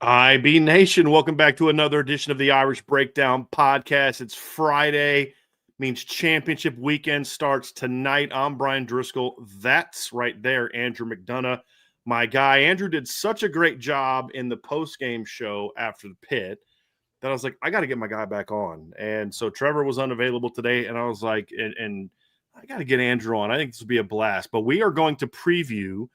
IB Nation, welcome back to another edition of the Irish Breakdown podcast. It's Friday, means championship weekend starts tonight. I'm Brian Driscoll. That's right there, Andrew McDonough, my guy. Andrew did such a great job in the post-game show after the pit that I was like, I got to get my guy back on. And so Trevor was unavailable today, and I was like, and I got to get Andrew on. I think this will be a blast. But we are going to preview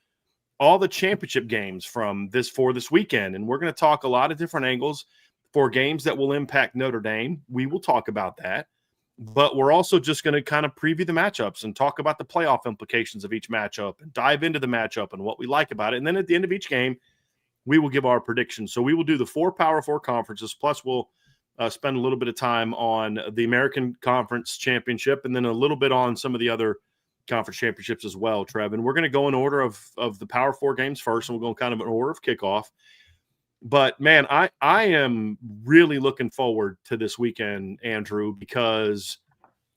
all the championship games for this weekend. And we're going to talk a lot of different angles for games that will impact Notre Dame. We will talk about that. But we're also just going to kind of preview the matchups and talk about the playoff implications of each matchup and dive into the matchup and what we like about it. And then at the end of each game, we will give our predictions. So we will do the 4 Power 4 conferences, plus we'll spend a little bit of time on the American Conference Championship and then a little bit on some of the other conference championships as well, Trev. And we're going to go in order of the Power 4 games first, and we'll go kind of in order of kickoff. But, man, I am really looking forward to this weekend, Andrew, because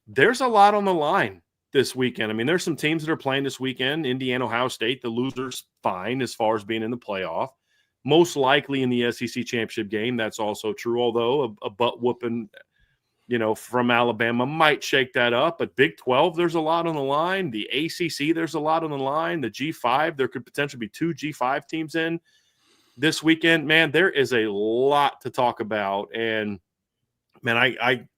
there's a lot on the line this weekend. I mean, there's some teams that are playing this weekend. Indiana, Ohio State, the loser's fine as far as being in the playoff. Most likely in the SEC championship game, that's also true, although a butt-whooping – from Alabama might shake that up. But Big 12, there's a lot on the line. The ACC, there's a lot on the line. The G5, there could potentially be 2 G5 teams in this weekend. Man, there is a lot to talk about. And, man,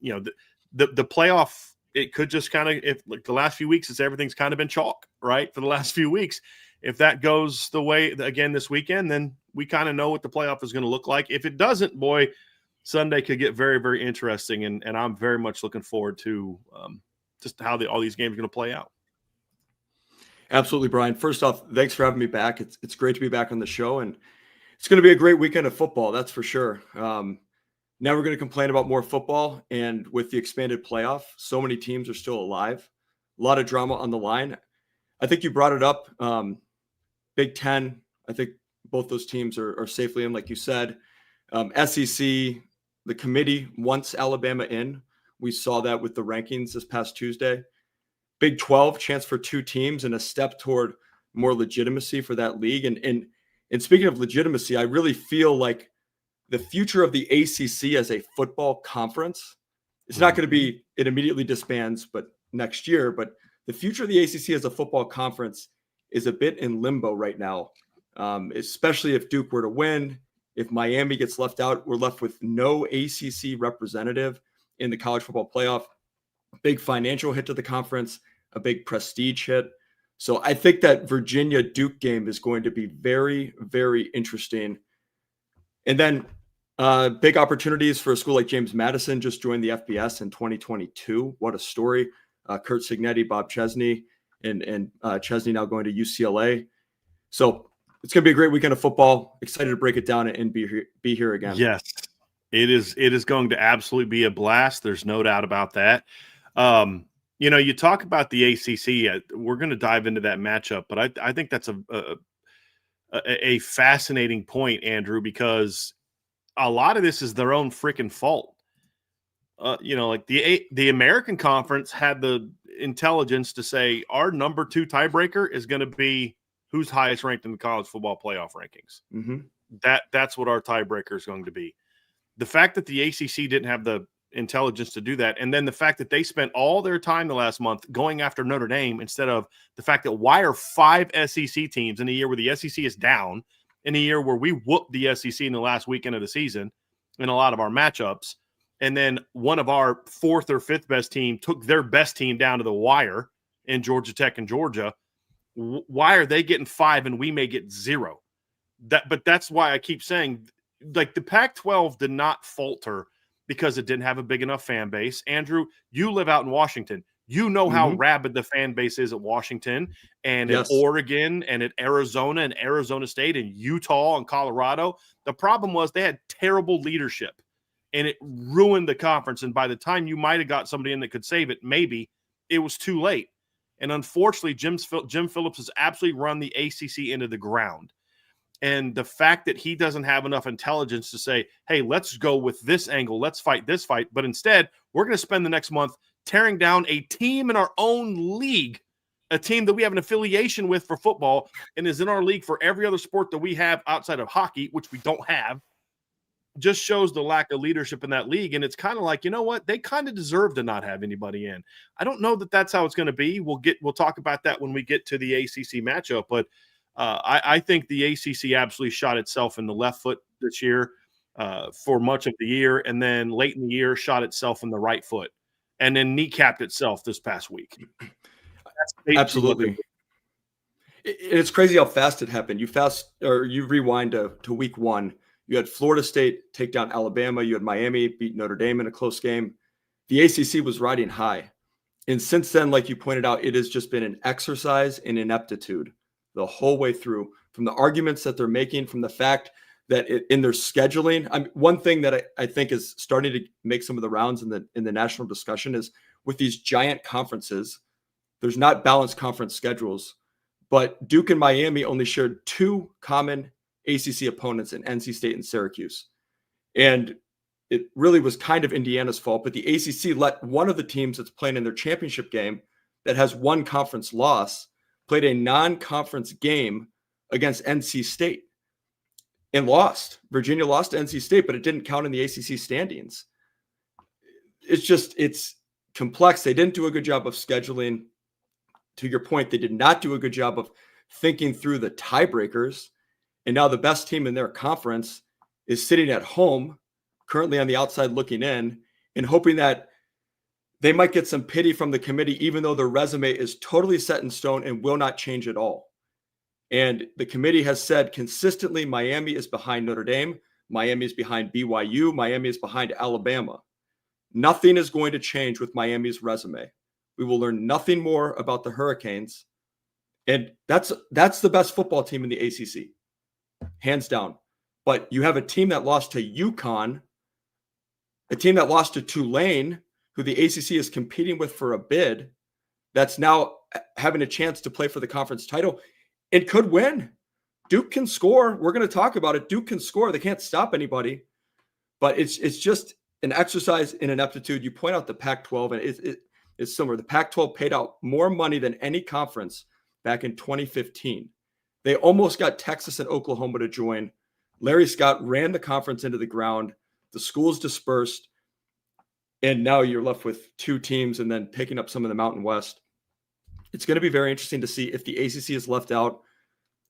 the playoff, it could just kind of, if like the last few weeks, everything's kind of been chalk, right, for the last few weeks. If that goes the way, again, this weekend, then we kind of know what the playoff is going to look like. If it doesn't, boy, Sunday could get very, very interesting, and I'm very much looking forward to just how all these games are going to play out. Absolutely, Brian. First off, thanks for having me back. It's great to be back on the show, and it's going to be a great weekend of football, that's for sure. Now we're going to complain about more football, and with the expanded playoff, so many teams are still alive. A lot of drama on the line. I think you brought it up. Big Ten, I think both those teams are safely in, like you said. SEC, the committee wants Alabama in. We saw that with the rankings this past Tuesday. Big 12, chance for 2 teams and a step toward more legitimacy for that league. And speaking of legitimacy, I really feel like the future of the ACC as a football conference, it's not going to be, it immediately disbands, but next year. But the future of the ACC as a football conference is a bit in limbo right now, especially if Duke were to win. If Miami gets left out, we're left with no ACC representative in the college football playoff. A big financial hit to the conference, a big prestige hit. So I think that Virginia-Duke game is going to be very, very interesting. And then big opportunities for a school like James Madison, just joined the FBS in 2022. What a story. Curt Cignetti, Bob Chesney, and Chesney now going to UCLA. So it's going to be a great weekend of football. Excited to break it down and be here again. Yes, it is. It is going to absolutely be a blast. There's no doubt about that. You talk about the ACC. We're going to dive into that matchup, but I think that's a fascinating point, Andrew, because a lot of this is their own freaking fault. Like the American Conference had the intelligence to say our number 2 tiebreaker is going to be who's highest ranked in the college football playoff rankings. Mm-hmm. That's what our tiebreaker is going to be. The fact that the ACC didn't have the intelligence to do that, and then the fact that they spent all their time the last month going after Notre Dame instead of the fact that why are 5 SEC teams in a year where the SEC is down, in a year where we whooped the SEC in the last weekend of the season in a lot of our matchups, and then one of our 4th or 5th best team took their best team down to the wire in Georgia Tech and Georgia. Why are they getting 5 and we may get 0? But that's why I keep saying, like, the Pac-12 did not falter because it didn't have a big enough fan base. Andrew, you live out in Washington. You know how rabid the fan base is at Washington and in Oregon and at Arizona and Arizona State and Utah and Colorado. The problem was they had terrible leadership, and it ruined the conference. And by the time you might have got somebody in that could save it, maybe it was too late. And unfortunately, Jim Phillips has absolutely run the ACC into the ground. And the fact that he doesn't have enough intelligence to say, hey, let's go with this angle, let's fight this fight. But instead, we're going to spend the next month tearing down a team in our own league, a team that we have an affiliation with for football and is in our league for every other sport that we have outside of hockey, which we don't have. just shows the lack of leadership in that league. And it's kind of like, you know what? They kind of deserve to not have anybody in. I don't know that that's how it's going to be. We'll talk about that when we get to the ACC matchup. But I think the ACC absolutely shot itself in the left foot this year for much of the year. And then late in the year, shot itself in the right foot and then kneecapped itself this past week. Absolutely. It's crazy how fast it happened. You rewind to week 1. You had Florida State take down Alabama. You had Miami beat Notre Dame in a close game. The ACC was riding high. And since then, like you pointed out, it has just been an exercise in ineptitude the whole way through, from the arguments that they're making, from the fact that in their scheduling. One thing that I think is starting to make some of the rounds in the national discussion is with these giant conferences, there's not balanced conference schedules, but Duke and Miami only shared 2 common ACC opponents in NC State and Syracuse. And it really was kind of Indiana's fault, but the ACC let one of the teams that's playing in their championship game that has one conference loss played a non-conference game against NC State and lost. Virginia lost to NC State, but it didn't count in the ACC standings. It's complex. They didn't do a good job of scheduling. To your point, they did not do a good job of thinking through the tiebreakers. And now the best team in their conference is sitting at home, currently on the outside looking in, and hoping that they might get some pity from the committee, even though their resume is totally set in stone and will not change at all. And the committee has said consistently Miami is behind Notre Dame, Miami is behind BYU, Miami is behind Alabama. Nothing is going to change with Miami's resume. We will learn nothing more about the Hurricanes. And that's the best football team in the ACC. Hands down. But you have a team that lost to UConn, a team that lost to Tulane, who the ACC is competing with for a bid, that's now having a chance to play for the conference title and could win. Duke can score. We're going to talk about it. Duke can score. They can't stop anybody. But it's just an exercise in ineptitude. You point out the Pac-12, and it's similar. The Pac-12 paid out more money than any conference back in 2015. They almost got Texas and Oklahoma to join. Larry Scott ran the conference into the ground. The schools dispersed. And now you're left with 2 teams and then picking up some of the Mountain West. It's going to be very interesting to see if the ACC is left out,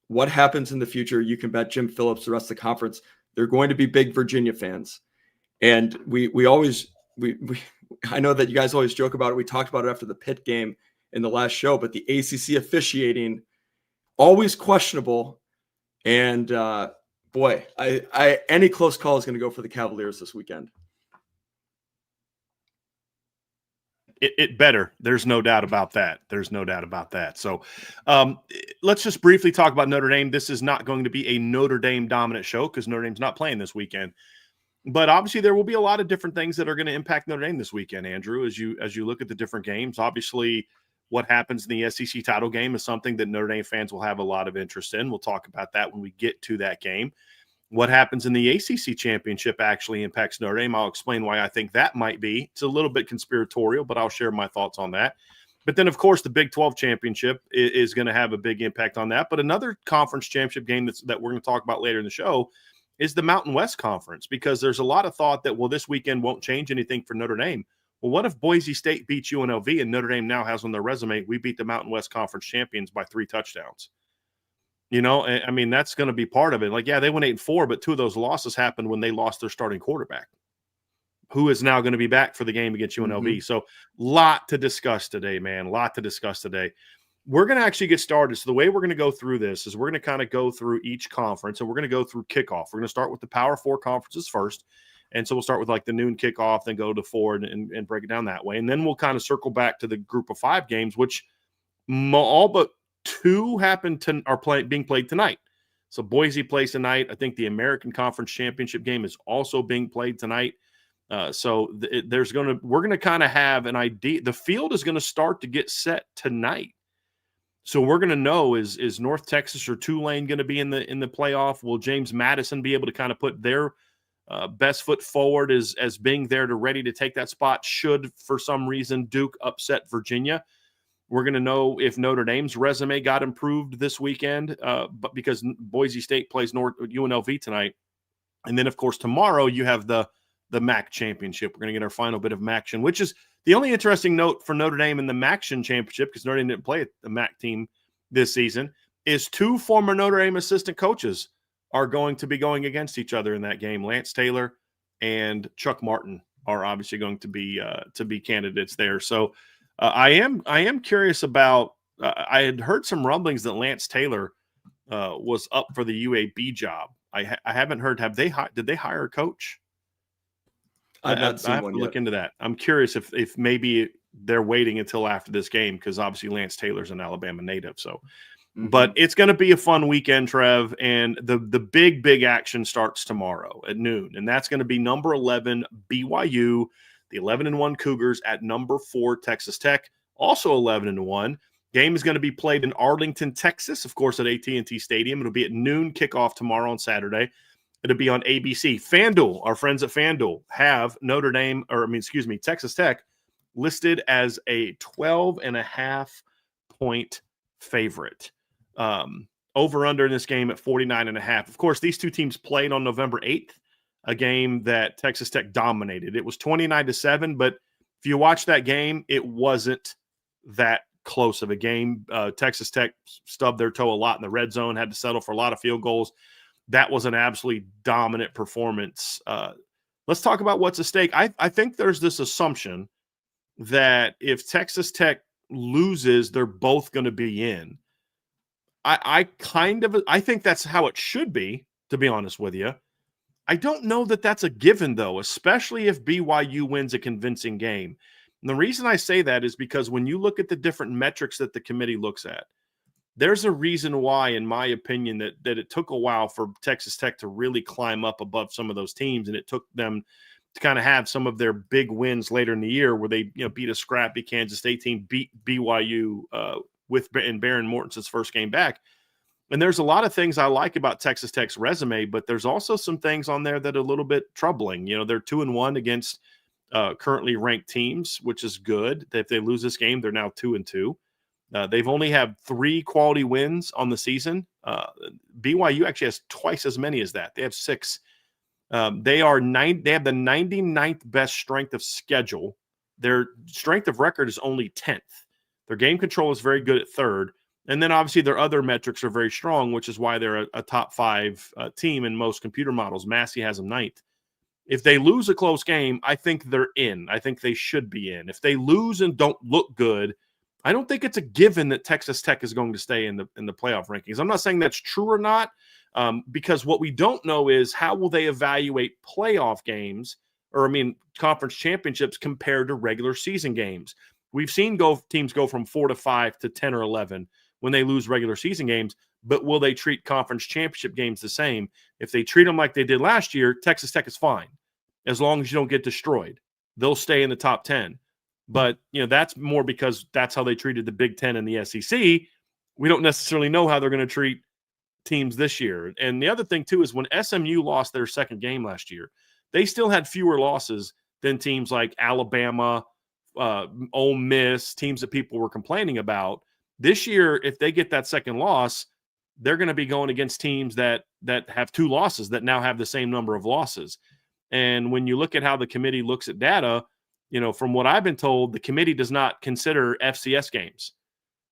what happens in the future. You can bet Jim Phillips, the rest of the conference, they're going to be big Virginia fans. And I know that you guys always joke about it. We talked about it after the Pitt game in the last show, but the ACC officiating, always questionable. And boy, any close call is going to go for the Cavaliers this weekend. It better. There's no doubt about that. There's no doubt about that. So let's just briefly talk about Notre Dame. This is not going to be a Notre Dame dominant show because Notre Dame's not playing this weekend. But obviously there will be a lot of different things that are going to impact Notre Dame this weekend, Andrew, as you look at the different games. Obviously, what happens in the SEC title game is something that Notre Dame fans will have a lot of interest in. We'll talk about that when we get to that game. What happens in the ACC championship actually impacts Notre Dame. I'll explain why I think that might be. It's a little bit conspiratorial, but I'll share my thoughts on that. But then, of course, the Big 12 championship is going to have a big impact on that. But another conference championship game that we're going to talk about later in the show is the Mountain West Conference, because there's a lot of thought that, well, this weekend won't change anything for Notre Dame. Well, what if Boise State beats UNLV and Notre Dame now has on their resume, we beat the Mountain West Conference champions by 3 touchdowns? You know, I mean, that's going to be part of it. Like, yeah, they went 8-4, but 2 of those losses happened when they lost their starting quarterback, who is now going to be back for the game against UNLV. Mm-hmm. So, lot to discuss today, man. Lot to discuss today. We're going to actually get started. So the way we're going to go through this is we're going to kind of go through each conference, and we're going to go through kickoff. We're going to start with the Power 4 conferences first. And so we'll start with like the noon kickoff, then go to 4 and break it down that way. And then we'll kind of circle back to the group of 5 games, which all but 2 being played tonight. So Boise plays tonight. I think the American Conference Championship game is also being played tonight. We're going to kind of have an idea. The field is going to start to get set tonight. So we're going to know, is North Texas or Tulane going to be in the playoff? Will James Madison be able to kind of put their best foot forward as being there to ready to take that spot should, for some reason, Duke upset Virginia? We're going to know if Notre Dame's resume got improved this weekend, but because Boise State plays UNLV tonight. And then, of course, tomorrow you have the MAC championship. We're going to get our final bit of MACtion, which is the only interesting note for Notre Dame in the MACtion championship, because Notre Dame didn't play the MAC team this season, is 2 former Notre Dame assistant coaches are going to be going against each other in that game. Lance Taylor and Chuck Martin are obviously going to be candidates there. So I am curious about. I had heard some rumblings that Lance Taylor was up for the UAB job. I haven't heard. Did they hire a coach? I've not seen I have one to look yet. into that. I'm curious if maybe they're waiting until after this game, because obviously Lance Taylor's an Alabama native. So, but it's going to be a fun weekend, Trev, and the big action starts tomorrow at noon, and that's going to be number 11 BYU, the 11-1 Cougars at number 4 Texas Tech, also 11-1. Game is going to be played in Arlington, Texas, of course, at AT&T Stadium. It'll be at noon kickoff tomorrow on Saturday. It'll be on ABC. FanDuel, our friends at FanDuel, have Texas Tech listed as a 12.5 point favorite. Over under in this game at 49.5. Of course, these two teams played on November 8th, a game that Texas Tech dominated. It was 29-7, but if you watch that game, it wasn't that close of a game. Texas Tech stubbed their toe a lot in the red zone, had to settle for a lot of field goals. That was an absolutely dominant performance. Let's talk about what's at stake. I think there's this assumption that if Texas Tech loses, they're both going to be in. I think that's how it should be, to be honest with you. I don't know that that's a given, though, especially if BYU wins a convincing game. And the reason I say that is because when you look at the different metrics that the committee looks at, there's a reason why, in my opinion, that it took a while for Texas Tech to really climb up above some of those teams, and it took them to kind of have some of their big wins later in the year where they beat a scrappy Kansas State team, beat BYU in Baron Morton's first game back. And there's a lot of things I like about Texas Tech's resume, but there's also some things on there that are a little bit troubling. They're 2-1 against currently ranked teams, which is good. If they lose this game, they're now 2-2. They've only had 3 quality wins on the season. BYU actually has twice as many as that. They have 6. They have the 99th best strength of schedule. Their strength of record is only 10th. Their game control is very good at 3rd. And then obviously their other metrics are very strong, which is why they're a top 5 team in most computer models. Massey has them 9th. If they lose a close game, I think they're in. I think they should be in. If they lose and don't look good, I don't think it's a given that Texas Tech is going to stay in the playoff rankings. I'm not saying that's true or not, because what we don't know is how will they evaluate playoff games, conference championships compared to regular season games. We've seen teams go from 4 to 5 to 10 or 11 when they lose regular season games, but will they treat conference championship games the same? If they treat them like they did last year, Texas Tech is fine. As long as you don't get destroyed, they'll stay in the top 10. But, that's more because that's how they treated the Big Ten and the SEC. We don't necessarily know how they're going to treat teams this year. And the other thing, too, is when SMU lost their second game last year, they still had fewer losses than teams like Alabama, Ole Miss, teams that people were complaining about. This year, if they get that second loss, they're going to be going against teams that have 2 losses that now have the same number of losses. And when you look at how the committee looks at data, from what I've been told, the committee does not consider FCS games.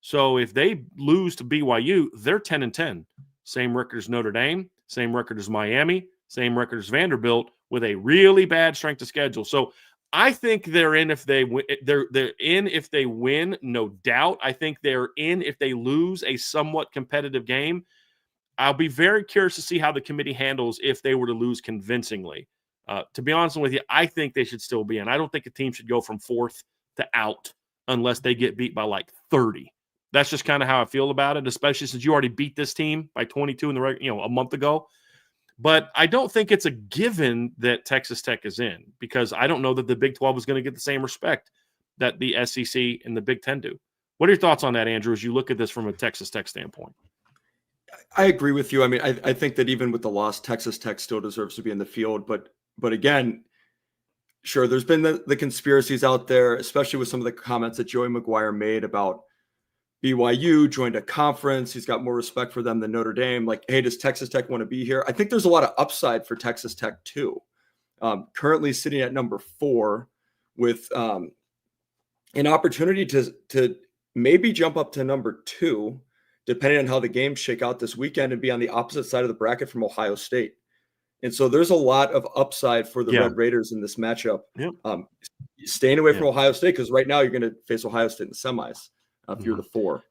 So if they lose to BYU, they're 10-10. Same record as Notre Dame, same record as Miami, same record as Vanderbilt, with a really bad strength of schedule. So I think they're in if they win. They're in if they win, no doubt. I think they're in if they lose a somewhat competitive game. I'll be very curious to see how the committee handles if they were to lose convincingly. To be honest with you, I think they should still be in. I don't think a team should go from 4th to out unless they get beat by like 30. That's just kind of how I feel about it, especially since you already beat this team by 22 in the a month ago. But I don't think it's a given that Texas Tech is in, because I don't know that the Big 12 is going to get the same respect that the SEC and the Big 10 do. What are your thoughts on that, Andrew, as you look at this from a Texas Tech standpoint? I agree with you. I think that even with the loss, Texas Tech still deserves to be in the field. But again, sure, there's been the conspiracies out there, especially with some of the comments that Joey McGuire made about BYU joined a conference. He's got more respect for them than Notre Dame. Like, hey, does Texas Tech want to be here? I think there's a lot of upside for Texas Tech too. Currently sitting at number 4 with an opportunity to maybe jump up to number 2, depending on how the games shake out this weekend, and be on the opposite side of the bracket from Ohio State. And so there's a lot of upside for the Red Raiders in this matchup. Yep. Staying away from Ohio State, because right now you're going to face Ohio State in the semis if you're the 4.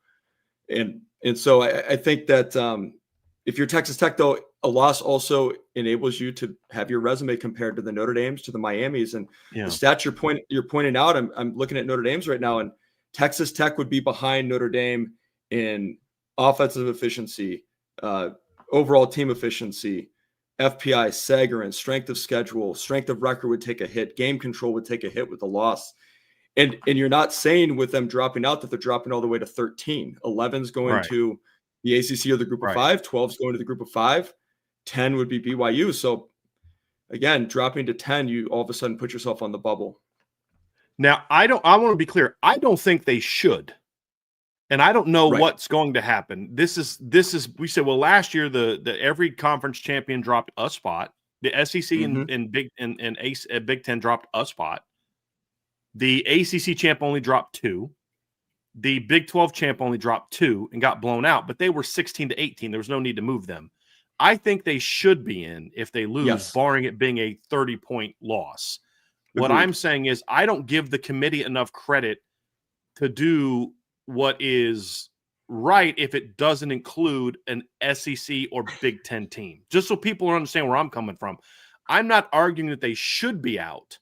And so I think that if you're Texas Tech, though, a loss also enables you to have your resume compared to the Notre Dames, to the Miamis, and the stats you're pointing out. I'm looking at Notre Dame's right now, and Texas Tech would be behind Notre Dame in offensive efficiency, overall team efficiency, FPI, Sagarin, strength of schedule, strength of record would take a hit, game control would take a hit with the loss. And you're not saying with them dropping out that they're dropping all the way to 13. 11's going to the ACC or the group of 5, 12's going to the group of 5, 10 would be BYU. So again, dropping to 10, you all of a sudden put yourself on the bubble. Now, I want to be clear. I don't think they should. And I don't know what's going to happen. This is we said, well, last year the every conference champion dropped a spot. The SEC and Big Ten dropped a spot. The ACC champ only dropped 2. The Big 12 champ only dropped 2 and got blown out, but they were 16 to 18. There was no need to move them. I think they should be in if they lose, barring it being a 30-point loss. What I'm saying is I don't give the committee enough credit to do what is right if it doesn't include an SEC or Big Ten team. Just so people understand where I'm coming from. I'm not arguing that they should be out.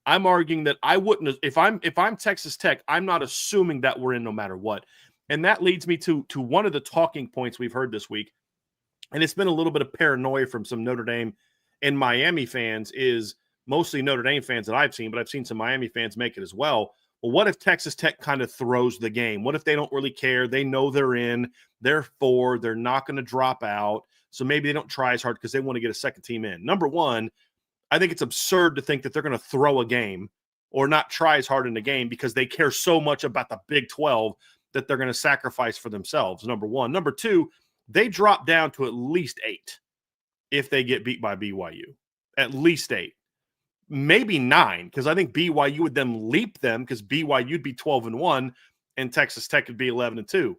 I'm arguing that I wouldn't, if I'm Texas Tech, I'm not assuming that we're in no matter what. And that leads me to one of the talking points we've heard this week. And it's been a little bit of paranoia from some Notre Dame and Miami fans, is mostly Notre Dame fans that I've seen, but I've seen some Miami fans make it as well. Well, what if Texas Tech kind of throws the game? What if they don't really care? They know they're in, they're 4, they're not going to drop out. So maybe they don't try as hard because they want to get a second team in. Number one, I think it's absurd to think that they're going to throw a game or not try as hard in the game because they care so much about the Big 12 that they're going to sacrifice for themselves, number one. Number two, they drop down to at least 8 if they get beat by BYU. At least 8. Maybe 9, because I think BYU would then leap them because BYU would be 12-1 and Texas Tech would be 11-2.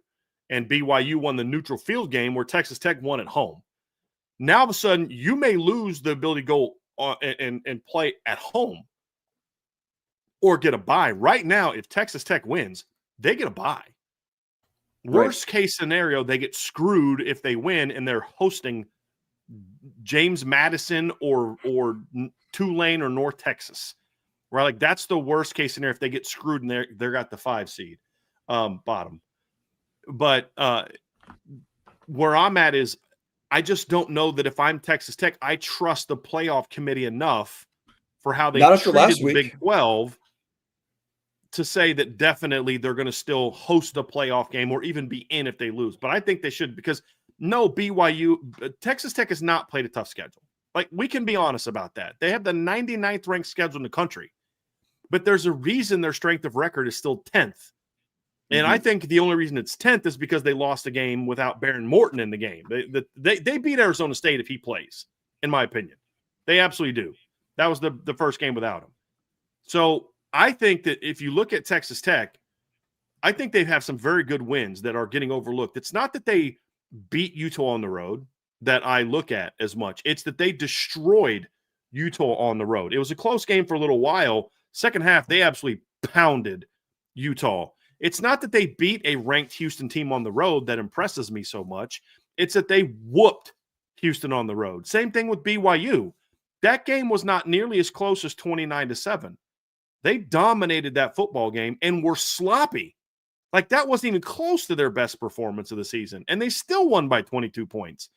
And BYU won the neutral field game where Texas Tech won at home. Now, all of a sudden, you may lose the ability to go and play at home or get a bye. Right now, if Texas Tech wins, they get a bye. Worst case scenario, they get screwed if they win and they're hosting James Madison or Tulane or North Texas. Right? Like that's the worst case scenario if they get screwed and they're got the 5 seed bottom. But where I'm at is I just don't know that if I'm Texas Tech, I trust the playoff committee enough for how they treated the Big 12 to say that definitely they're going to still host a playoff game or even be in if they lose. But I think they should, because no, Texas Tech has not played a tough schedule. Like, we can be honest about that. They have the 99th ranked schedule in the country, but there's a reason their strength of record is still 10th. And I think the only reason it's 10th is because they lost a game without Baron Morton in the game. They beat Arizona State if he plays, in my opinion. They absolutely do. That was the first game without him. So I think that if you look at Texas Tech, I think they have some very good wins that are getting overlooked. It's not that they beat Utah on the road that I look at as much. It's that they destroyed Utah on the road. It was a close game for a little while. Second half, they absolutely pounded Utah. It's not that they beat a ranked Houston team on the road that impresses me so much. It's that they whooped Houston on the road. Same thing with BYU. That game was not nearly as close as 29-7. They dominated that football game and were sloppy. Like, that wasn't even close to their best performance of the season. And they still won by 22 points.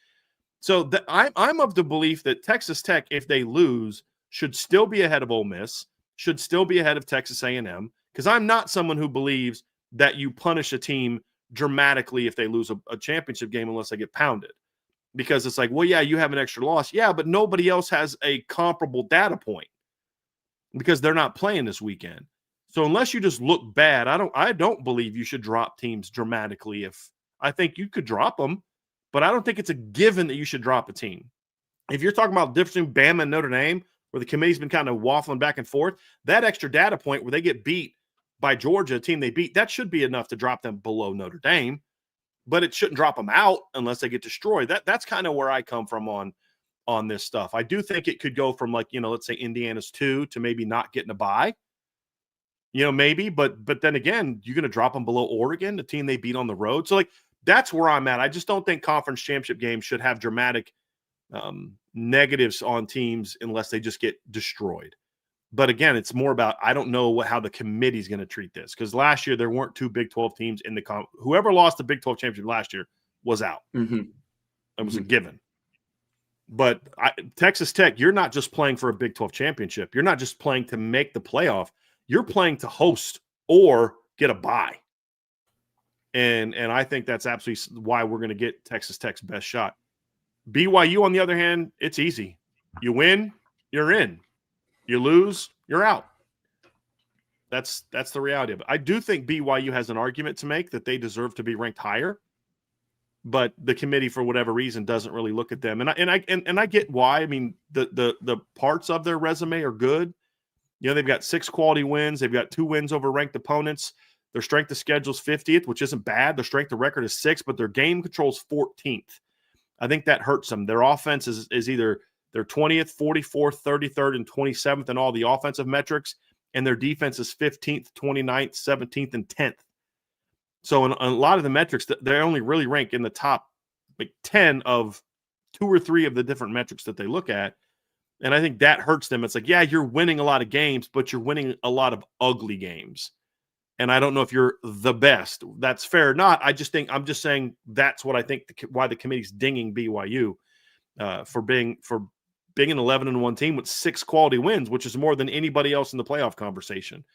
So I'm of the belief that Texas Tech, if they lose, should still be ahead of Ole Miss, should still be ahead of Texas A&M, because I'm not someone who believes that you punish a team dramatically if they lose a championship game unless they get pounded. Because it's like, well, yeah, you have an extra loss. Yeah, but nobody else has a comparable data point because they're not playing this weekend. So unless you just look bad, I don't believe you should drop teams dramatically. If I think you could drop them, but I don't think it's a given that you should drop a team. If you're talking about the difference between Bama and Notre Dame, where the committee's been kind of waffling back and forth, that extra data point where they get beat by Georgia, a team they beat, that should be enough to drop them below Notre Dame, but it shouldn't drop them out unless they get destroyed. That's kind of where I come from on this stuff. I do think it could go from, like, let's say Indiana's 2 to maybe not getting a bye. Maybe, but then again, you're going to drop them below Oregon, the team they beat on the road. So, like, that's where I'm at. I just don't think conference championship games should have dramatic negatives on teams unless they just get destroyed. But again, it's more about, I don't know how the committee's going to treat this, because last year there weren't 2 Big 12 teams in the whoever lost the Big 12 championship last year was out. It was a given. But Texas Tech, you're not just playing for a Big 12 championship. You're not just playing to make the playoff. You're playing to host or get a bye. And I think that's absolutely why we're going to get Texas Tech's best shot. BYU, on the other hand, it's easy. You win, you're in. You lose, you're out. That's the reality of it. I do think BYU has an argument to make that they deserve to be ranked higher, but the committee, for whatever reason, doesn't really look at them. And I get why. I mean, the parts of their resume are good. They've got 6 quality wins. They've got 2 wins over ranked opponents. Their strength of schedule is 50th, which isn't bad. Their strength of record is 6th, but their game control is 14th. I think that hurts them. Their offense is either they're 20th, 44th, 33rd, and 27th in all the offensive metrics, and their defense is 15th, 29th, 17th, and 10th. So in a lot of the metrics, they only really rank in the top 10 of 2 or 3 of the different metrics that they look at. And I think that hurts them. It's like, yeah, you're winning a lot of games, but you're winning a lot of ugly games. And I don't know if you're the best. That's fair or not. I'm just saying that's what I think why the committee's dinging BYU for being an 11-1 team with 6 quality wins, which is more than anybody else in the playoff conversation.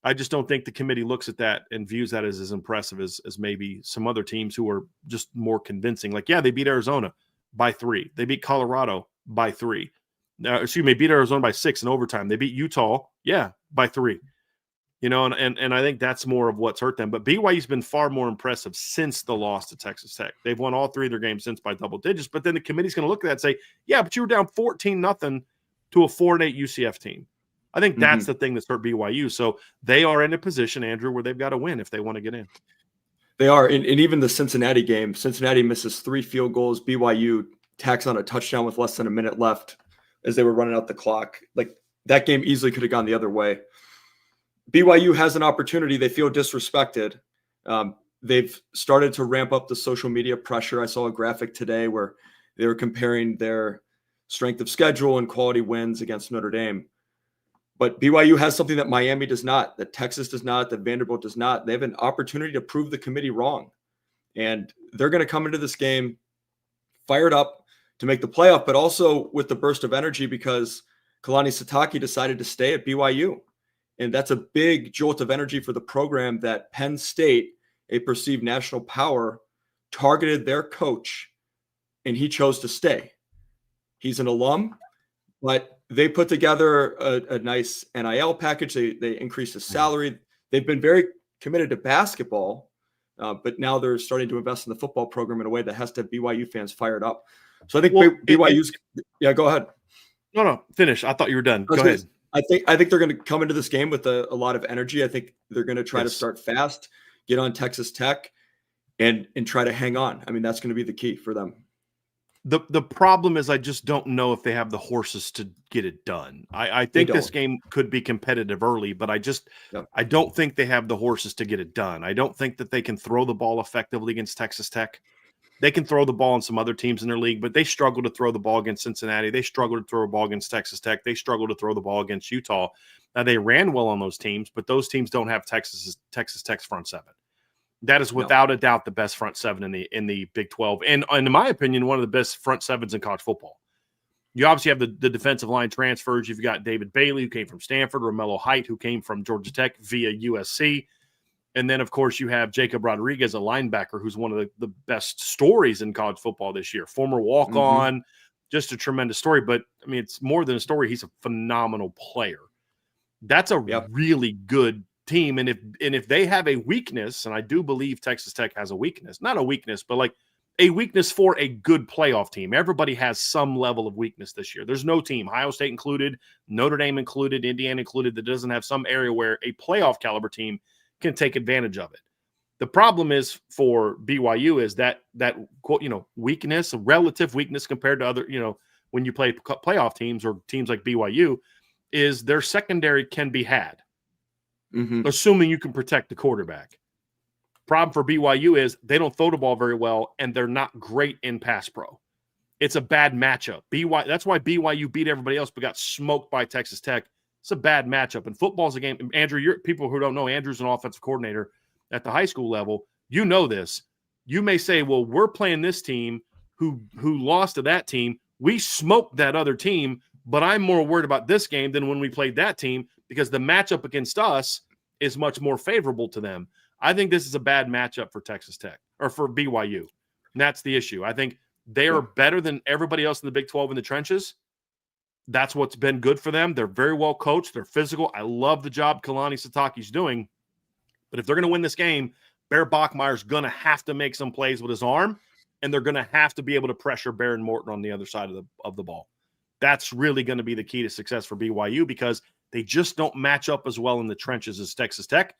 I just don't think the committee looks at that and views that as impressive as maybe some other teams who are just more convincing. Like, yeah, they beat Arizona by 3. They beat Colorado by 3. They beat Arizona by 6 in overtime. They beat Utah, by 3. And I think that's more of what's hurt them. But BYU's been far more impressive since the loss to Texas Tech. They've won all 3 of their games since by double digits. But then the committee's going to look at that and say, yeah, but you were down 14-0 to a 4-8 UCF team. I think that's the thing that's hurt BYU. So they are in a position, Andrew, where they've got to win if they want to get in. They are. And even the Cincinnati game, Cincinnati misses 3 field goals. BYU tacks on a touchdown with less than a minute left as they were running out the clock. Like, that game easily could have gone the other way. BYU has an opportunity. They feel disrespected. They've started to ramp up the social media pressure. I saw a graphic today where they were comparing their strength of schedule and quality wins against Notre Dame. But BYU has something that Miami does not, that Texas does not, that Vanderbilt does not. They have an opportunity to prove the committee wrong. And they're going to come into this game fired up to make the playoff, but also with the burst of energy because Kalani Sitake decided to stay at BYU. And that's a big jolt of energy for the program that Penn State, a perceived national power, targeted their coach, and he chose to stay. He's an alum, but they put together a nice NIL package. They increased his salary. They've been very committed to basketball, but now they're starting to invest in the football program in a way that has to have BYU fans fired up. So I think BYU's – yeah, go ahead. No, finish. I thought you were done. Go ahead. I think they're going to come into this game with a lot of energy. I think they're going to try to start fast, get on Texas Tech, and try to hang on. I mean, that's going to be the key for them. The problem is I just don't know if they have the horses to get it done. I think this game could be competitive early, but I don't think they have the horses to get it done. I don't think that they can throw the ball effectively against Texas Tech. They can throw the ball on some other teams in their league, but they struggle to throw the ball against Cincinnati. They struggle to throw the ball against Texas Tech. They struggle to throw the ball against Utah. Now, they ran well on those teams, but those teams don't have Texas Tech's front 7. That is without a doubt the best front 7 in the Big 12, and in my opinion, one of the best front 7s in college football. You obviously have the defensive line transfers. You've got David Bailey, who came from Stanford, Romello Height, who came from Georgia Tech via USC. And then, of course, you have Jacob Rodriguez, a linebacker, who's one of the best stories in college football this year. Former walk-on, just a tremendous story. But, I mean, it's more than a story. He's a phenomenal player. That's a Yep. really good team. And if they have a weakness, and I do believe Texas Tech has a weakness, not a weakness, but like a weakness for a good playoff team. Everybody has some level of weakness this year. There's no team, Ohio State included, Notre Dame included, Indiana included, that doesn't have some area where a playoff caliber team can take advantage of it. The problem is for BYU is that weakness, a relative weakness compared to other, when you play playoff teams or teams like BYU, is their secondary can be had, assuming you can protect the quarterback. Problem for BYU is they don't throw the ball very well, and they're not great in pass pro. It's a bad matchup. That's why BYU beat everybody else but got smoked by Texas Tech. It's a bad matchup. And football's a game. Andrew, people who don't know, Andrew's an offensive coordinator at the high school level. You know this. You may say, well, we're playing this team who lost to that team. We smoked that other team, but I'm more worried about this game than when we played that team because the matchup against us is much more favorable to them. I think this is a bad matchup for Texas Tech or for BYU. And that's the issue. I think they are better than everybody else in the Big 12 in the trenches. That's what's been good for them. They're very well coached. They're physical. I love the job Kalani Sitake's doing. But if they're going to win this game, Bear Bachmeier's going to have to make some plays with his arm, and they're going to have to be able to pressure Baron Morton on the other side of the ball. That's really going to be the key to success for BYU because they just don't match up as well in the trenches as Texas Tech.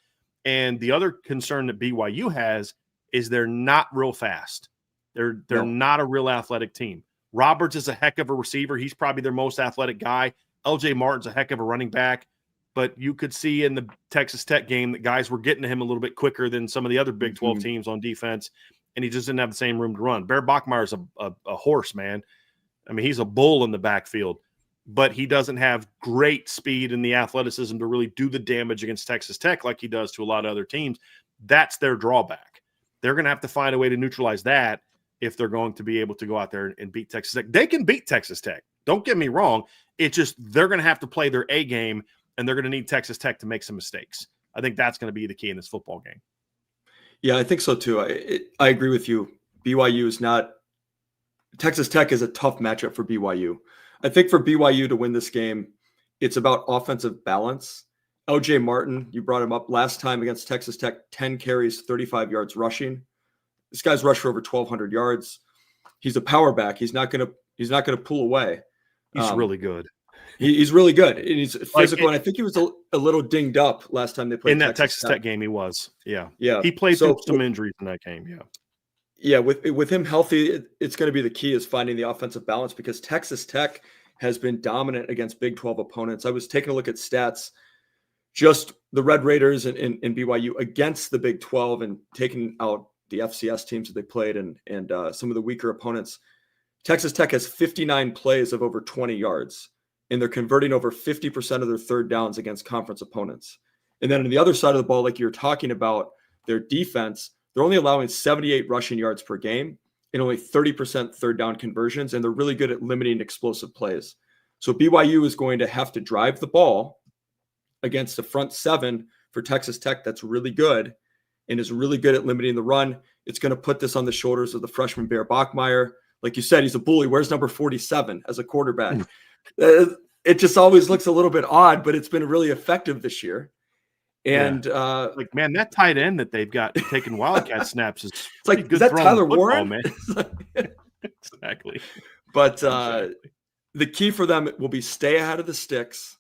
And the other concern that BYU has is they're not real fast. They're not a real athletic team. Roberts is a heck of a receiver. He's probably their most athletic guy. LJ Martin's a heck of a running back. But you could see in the Texas Tech game that guys were getting to him a little bit quicker than some of the other Big 12 teams on defense, and he just didn't have the same room to run. Bear Bachmeier's a horse, man. I mean, he's a bull in the backfield, but he doesn't have great speed and the athleticism to really do the damage against Texas Tech like he does to a lot of other teams. That's their drawback. They're going to have to find a way to neutralize that if they're going to be able to go out there and beat Texas Tech. They can beat Texas Tech. Don't get me wrong. It's just they're going to have to play their A game, and they're going to need Texas Tech to make some mistakes. I think that's going to be the key in this football game. Yeah, I think so too. I agree with you. BYU is not – Texas Tech is a tough matchup for BYU. I think for BYU to win this game, it's about offensive balance. LJ Martin, you brought him up last time against Texas Tech, 10 carries, 35 yards rushing. This guy's rushed for over 1,200 yards. He's a power back. He's not going to pull away. He's really good. He's really good. And he's physical, and I think he was a little dinged up last time they played in that Texas Tech game. He was, yeah. He played through some injuries in that game, Yeah, with him healthy, it's going to be the key is finding the offensive balance because Texas Tech has been dominant against Big 12 opponents. I was taking a look at stats, just the Red Raiders and BYU against the Big 12 and taking out the FCS teams that they played and some of the weaker opponents. Texas Tech has 59 plays of over 20 yards, and they're converting over 50% of their third downs against conference opponents. And then on the other side of the ball, like you're talking about, their defense, they're only allowing 78 rushing yards per game and only 30% third down conversions, and they're really good at limiting explosive plays. So BYU is going to have to drive the ball against the front seven for Texas Tech that's really good and is really good at limiting the run. It's going to put this on the shoulders of the freshman Bear Bachmeier. Like you said, he's a bully. Where's number 47 as a quarterback? It just always looks a little bit odd, but it's been really effective this year. And man, that tight end that they've got taking Wildcat snaps is it's like, good. Is that Tyler Warren? Man. Exactly. But the key for them will be stay ahead of the sticks,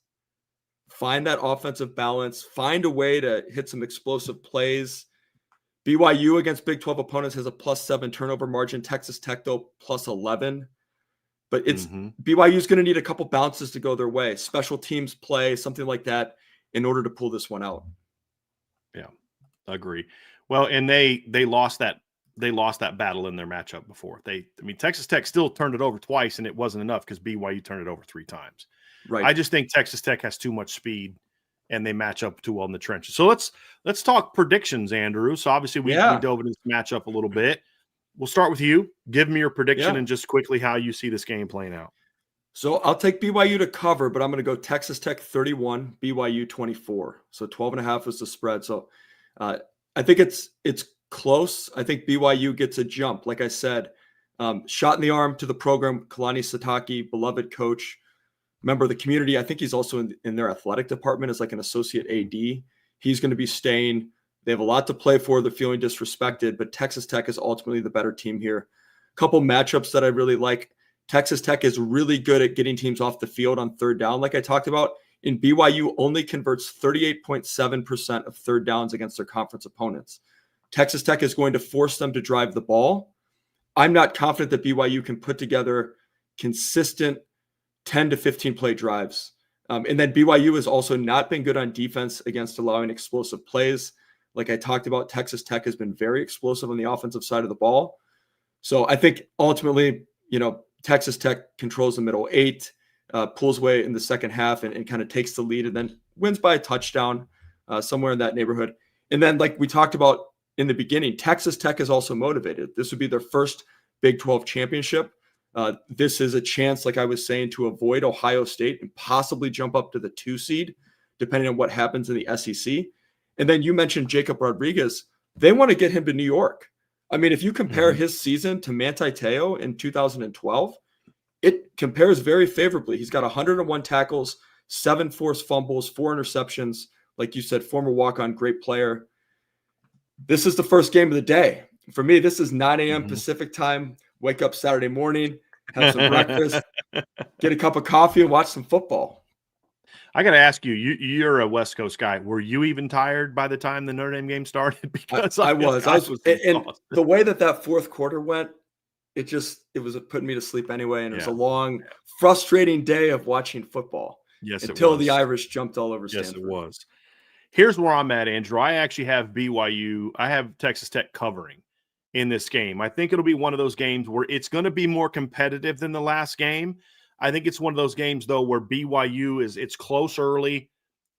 find that offensive balance, find a way to hit some explosive plays. BYU against Big 12 opponents has a +7 turnover margin. Texas Tech, though, +11. But it's BYU is going to need a couple bounces to go their way. Special teams play, something like that, in order to pull this one out. Yeah, I agree. Well, and they lost that battle in their matchup before. Texas Tech still turned it over twice, and it wasn't enough because BYU turned it over 3 times. Right. I just think Texas Tech has too much speed, and they match up too well in the trenches. So let's talk predictions, Andrew. So obviously we dove into this matchup a little bit. We'll start with you. Give me your prediction and just quickly how you see this game playing out. So I'll take BYU to cover, but I'm going to go Texas Tech 31, BYU 24. So 12.5 is the spread. So I think it's close. I think BYU gets a jump. Like I said, shot in the arm to the program. Kalani Sitake, beloved coach, member of the community. I think he's also in their athletic department as like an associate AD. He's going to be staying. They have a lot to play for. They're feeling disrespected, but Texas Tech is ultimately the better team here. A couple matchups that I really like. Texas Tech is really good at getting teams off the field on third down, like I talked about. And BYU only converts 38.7% of third downs against their conference opponents. Texas Tech is going to force them to drive the ball. I'm not confident that BYU can put together consistent 10 to 15 play drives. And then BYU has also not been good on defense against allowing explosive plays. Like I talked about, Texas Tech has been very explosive on the offensive side of the ball. So I think ultimately, Texas Tech controls the middle 8, pulls away in the second half and kind of takes the lead and then wins by a touchdown somewhere in that neighborhood. And then like we talked about in the beginning, Texas Tech is also motivated. This would be their first Big 12 championship. This is a chance, like I was saying, to avoid Ohio State and possibly jump up to the 2 seed, depending on what happens in the SEC. And then you mentioned Jacob Rodriguez. They want to get him to New York. I mean, if you compare his season to Manti Te'o in 2012, it compares very favorably. He's got 101 tackles, 7 forced fumbles, 4 interceptions. Like you said, former walk-on, great player. This is the first game of the day. For me, this is 9 a.m. Pacific time. Wake up Saturday morning, have some breakfast, get a cup of coffee, and watch some football. I got to ask you, you're a West Coast guy. Were you even tired by the time the Notre Dame game started? Because I was. And the way that fourth quarter went, it was putting me to sleep anyway. And it was a long, frustrating day of watching football. Yes, until the Irish jumped all over Stanford. Yes, it was. Here's where I'm at, Andrew. I actually have BYU. I have Texas Tech covering in this game. I think it'll be one of those games where it's going to be more competitive than the last game. I think it's one of those games, though, where BYU it's close early,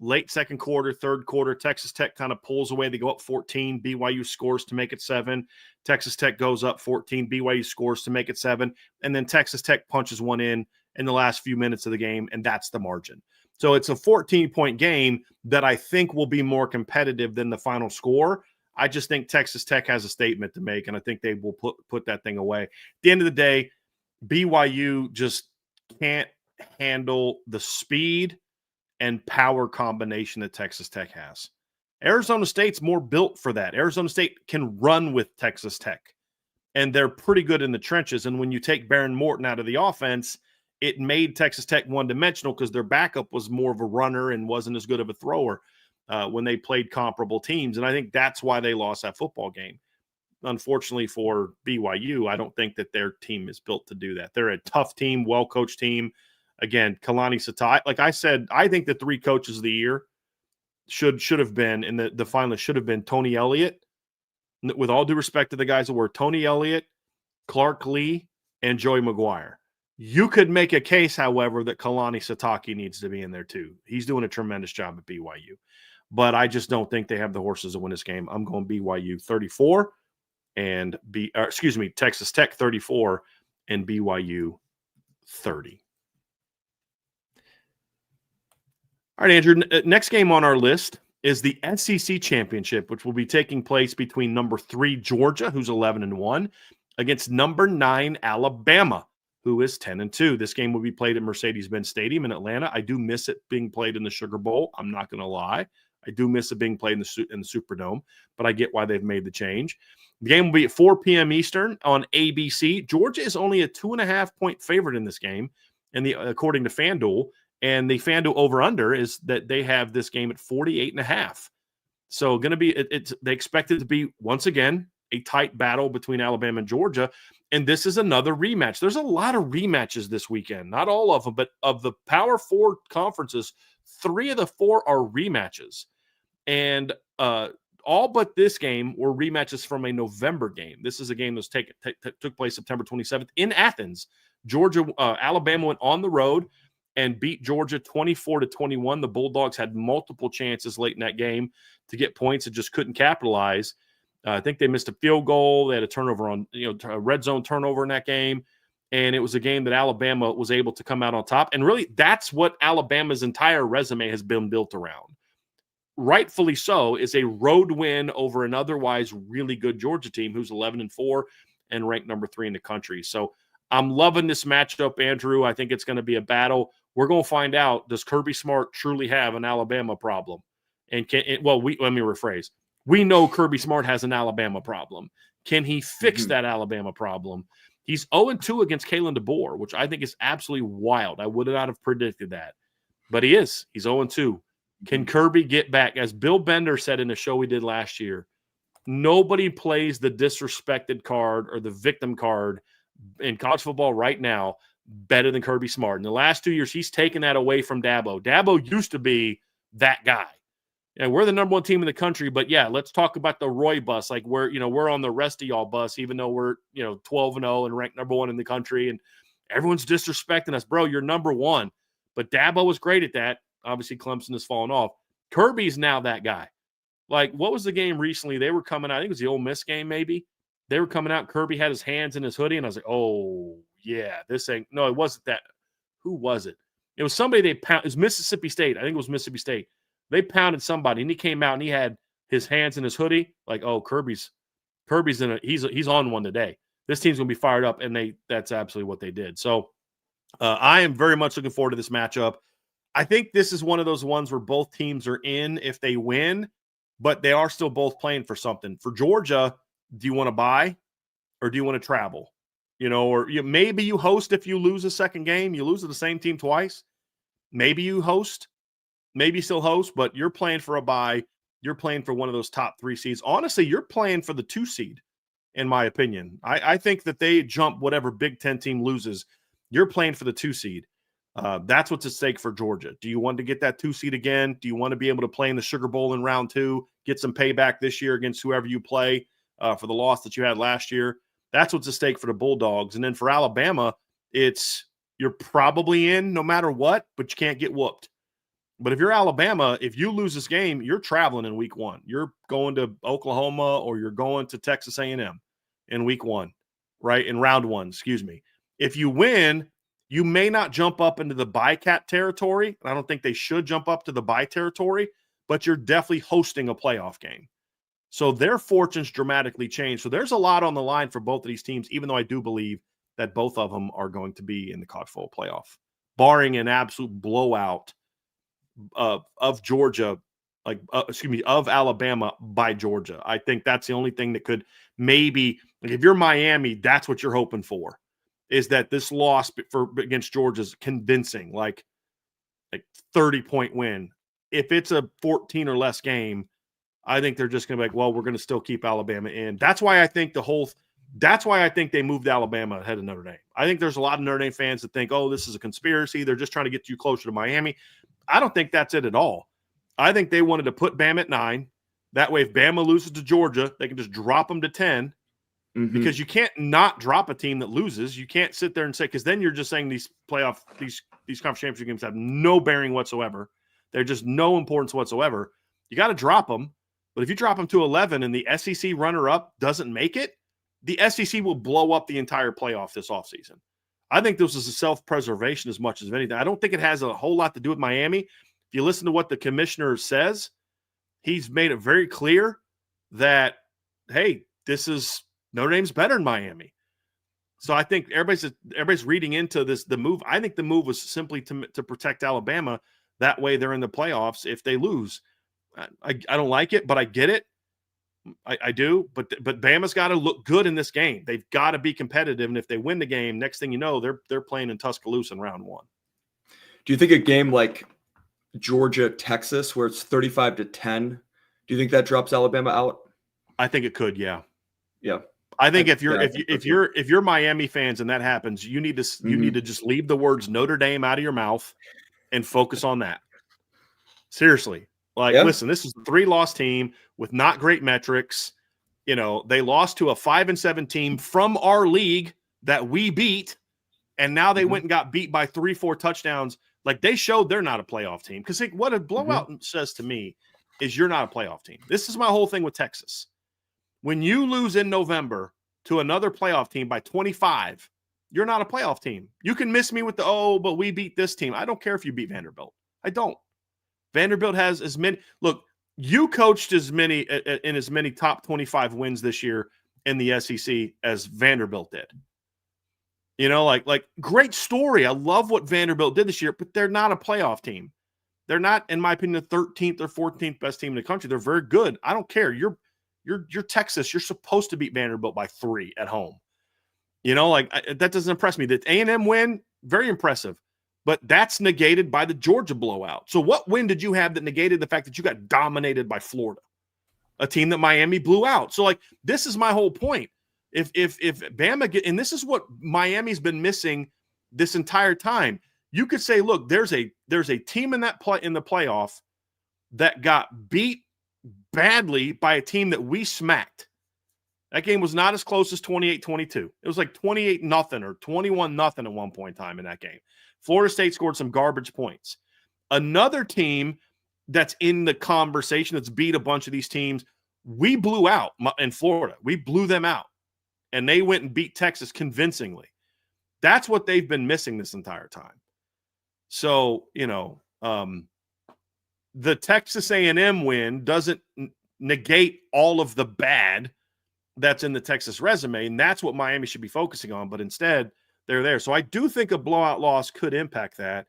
late second quarter, third quarter. Texas Tech kind of pulls away. They go up 14. BYU scores to make it 7. Texas Tech goes up 14. BYU scores to make it 7. And then Texas Tech punches one in the last few minutes of the game, and that's the margin. So it's a 14-point game that I think will be more competitive than the final score. I just think Texas Tech has a statement to make, and I think they will put that thing away. At the end of the day, BYU just can't handle the speed and power combination that Texas Tech has. Arizona State's more built for that. Arizona State can run with Texas Tech, and they're pretty good in the trenches. And when you take Baron Morton out of the offense, it made Texas Tech one-dimensional because their backup was more of a runner and wasn't as good of a thrower when they played comparable teams. And I think that's why they lost that football game. Unfortunately for BYU, I don't think that their team is built to do that. They're a tough team, well-coached team. Again, Kalani Sitake, like I said, I think the 3 coaches of the year should have been, and the finalists should have been Tony Elliott. With all due respect to the guys that were Tony Elliott, Clark Lee, and Joey McGuire. You could make a case, however, that Kalani Sitake needs to be in there too. He's doing a tremendous job at BYU. But I just don't think they have the horses to win this game. I'm going BYU 34 and Texas Tech 34 and BYU 30. All right, Andrew, next game on our list is the SEC Championship, which will be taking place between number 3 Georgia, who's 11-1, against number 9 Alabama, who is 10-2. This game will be played at Mercedes-Benz Stadium in Atlanta. I do miss it being played in the Sugar Bowl. I'm not going to lie. I do miss it being played in the Superdome, but I get why they've made the change. The game will be at 4 p.m. Eastern on ABC. Georgia is only a 2.5-point favorite in this game, according to FanDuel. And the FanDuel over-under is that they have this game at 48.5. So going to be they expect it to be, once again, a tight battle between Alabama and Georgia. And this is another rematch. There's a lot of rematches this weekend. Not all of them, but of the Power 4 conferences, 3 of the 4 are rematches. And all but this game were rematches from a November game. This is a game that took place September 27th in Athens. Alabama went on the road and beat Georgia 24-21. The Bulldogs had multiple chances late in that game to get points and just couldn't capitalize. I think they missed a field goal. They had a turnover a red zone turnover in that game. And it was a game that Alabama was able to come out on top. And really, that's what Alabama's entire resume has been built around. Rightfully so, is a road win over an otherwise really good Georgia team who's 11-4 and ranked number 3 in the country. So I'm loving this matchup, Andrew. I think it's going to be a battle. we're going to find out, does Kirby Smart truly have an Alabama problem? And let me rephrase. We know Kirby Smart has an Alabama problem. Can he fix that Alabama problem? He's 0-2 against Kalen DeBoer, which I think is absolutely wild. I would not have predicted that. But he is. He's 0-2. Can Kirby get back? As Bill Bender said in the show we did last year, nobody plays the disrespected card or the victim card in college football right now better than Kirby Smart. In the last 2 years, he's taken that away from Dabo. Dabo used to be that guy. And we're the number one team in the country, but yeah, let's talk about the Roy bus. Like we're on the rest of y'all bus, even though we're 12-0 and ranked number one in the country, and everyone's disrespecting us, bro. You're number one. But Dabo was great at that. Obviously, Clemson has fallen off. Kirby's now that guy. Like, what was the game recently? They were coming out. I think it was the Ole Miss game, maybe. They were coming out. Kirby had his hands in his hoodie, and I was like, oh yeah, this ain't. No, it wasn't that. Who was it? It was somebody they pounded. It was Mississippi State. I think it was Mississippi State. They pounded somebody, and he came out and he had his hands in his hoodie. Like, oh, Kirby's he's on one today. This team's gonna be fired up, and that's absolutely what they did. So I am very much looking forward to this matchup. I think this is one of those ones where both teams are in if they win, but they are still both playing for something. For Georgia, do you want to buy or do you want to travel? Maybe you host if you lose a second game. You lose to the same team twice. Maybe you host. Maybe still host, but you're playing for a bye. You're playing for one of those top 3 seeds. Honestly, you're playing for the 2 seed, in my opinion. I think that they jump whatever Big Ten team loses. You're playing for the 2 seed. That's what's at stake for Georgia. Do you want to get that 2 seed again? Do you want to be able to play in the Sugar Bowl in round 2, get some payback this year against whoever you play for the loss that you had last year? That's what's at stake for the Bulldogs. And then for Alabama, you're probably in no matter what, but you can't get whooped. But if you're Alabama, if you lose this game, you're traveling in week 1. You're going to Oklahoma or you're going to Texas A&M in week 1, right? In round 1, excuse me. If you win, you may not jump up into the bye-cat territory. I don't think they should jump up to the bye territory, but you're definitely hosting a playoff game. So their fortunes dramatically change. So there's a lot on the line for both of these teams, even though I do believe that both of them are going to be in the college football playoff, barring an absolute blowout of Georgia, of Alabama by Georgia. I think that's the only thing that could maybe, if you're Miami, that's what you're hoping for, is that this loss against Georgia is convincing, like 30-point win. If it's a 14 or less game, I think they're just going to be like, well, we're going to still keep Alabama in. That's why I think they moved Alabama ahead of Notre Dame. I think there's a lot of Notre Dame fans that think, oh, this is a conspiracy. They're just trying to get you closer to Miami. I don't think that's it at all. I think they wanted to put Bama at 9. That way, if Bama loses to Georgia, they can just drop them to 10 because you can't not drop a team that loses. You can't sit there and say, because then you're just saying these conference championship games have no bearing whatsoever. They're just no importance whatsoever. You got to drop them. But if you drop them to 11 and the SEC runner-up doesn't make it, the SEC will blow up the entire playoff this offseason. I think this is a self-preservation as much as anything. I don't think it has a whole lot to do with Miami. If you listen to what the commissioner says, he's made it very clear that, hey, Notre Dame's better than Miami. So I think everybody's reading into the move. I think the move was simply to protect Alabama. That way they're in the playoffs if they lose. I don't like it, but I get it. I do, but Bama's got to look good in this game. They've got to be competitive, and if they win the game, next thing you know, they're playing in Tuscaloosa in round 1. Do you think a game like Georgia-Texas, where it's 35-10, do you think that drops Alabama out? I think it could, yeah. Yeah. I think if you're Miami fans and that happens, you need to just leave the words Notre Dame out of your mouth and focus on that. Seriously. Listen, this is a 3-loss team with not great metrics. They lost to a 5-7 team from our league that we beat, and now they went and got beat by 3-4 touchdowns. Like, they showed they're not a playoff team. Because what a blowout says to me is you're not a playoff team. This is my whole thing with Texas. When you lose in November to another playoff team by 25, you're not a playoff team. You can miss me with but we beat this team. I don't care if you beat Vanderbilt. I don't. Vanderbilt has as many. Look, you coached as many top 25 wins this year in the SEC as Vanderbilt did. Like great story. I love what Vanderbilt did this year, but they're not a playoff team. They're not, in my opinion, the 13th or 14th best team in the country. They're very good. I don't care. You're Texas. You're supposed to beat Vanderbilt by 3 at home. That doesn't impress me. The A&M win, very impressive, but that's negated by the Georgia blowout. So what win did you have that negated the fact that you got dominated by Florida, a team that Miami blew out? So this is my whole point. If Bama and this is what Miami's been missing this entire time. You could say, look, there's a team in the playoff that got beat badly by a team that we smacked. That game was not as close as 28-22. It was like 28-0 or 21-0 at one point in time in that game. Florida State scored some garbage points. Another team that's in the conversation that's beat a bunch of these teams, we blew out in Florida. We blew them out, and they went and beat Texas convincingly. That's what they've been missing this entire time. So, the Texas A&M win doesn't negate all of the bad that's in the Texas resume, and that's what Miami should be focusing on, but instead they're there. So I do think a blowout loss could impact that.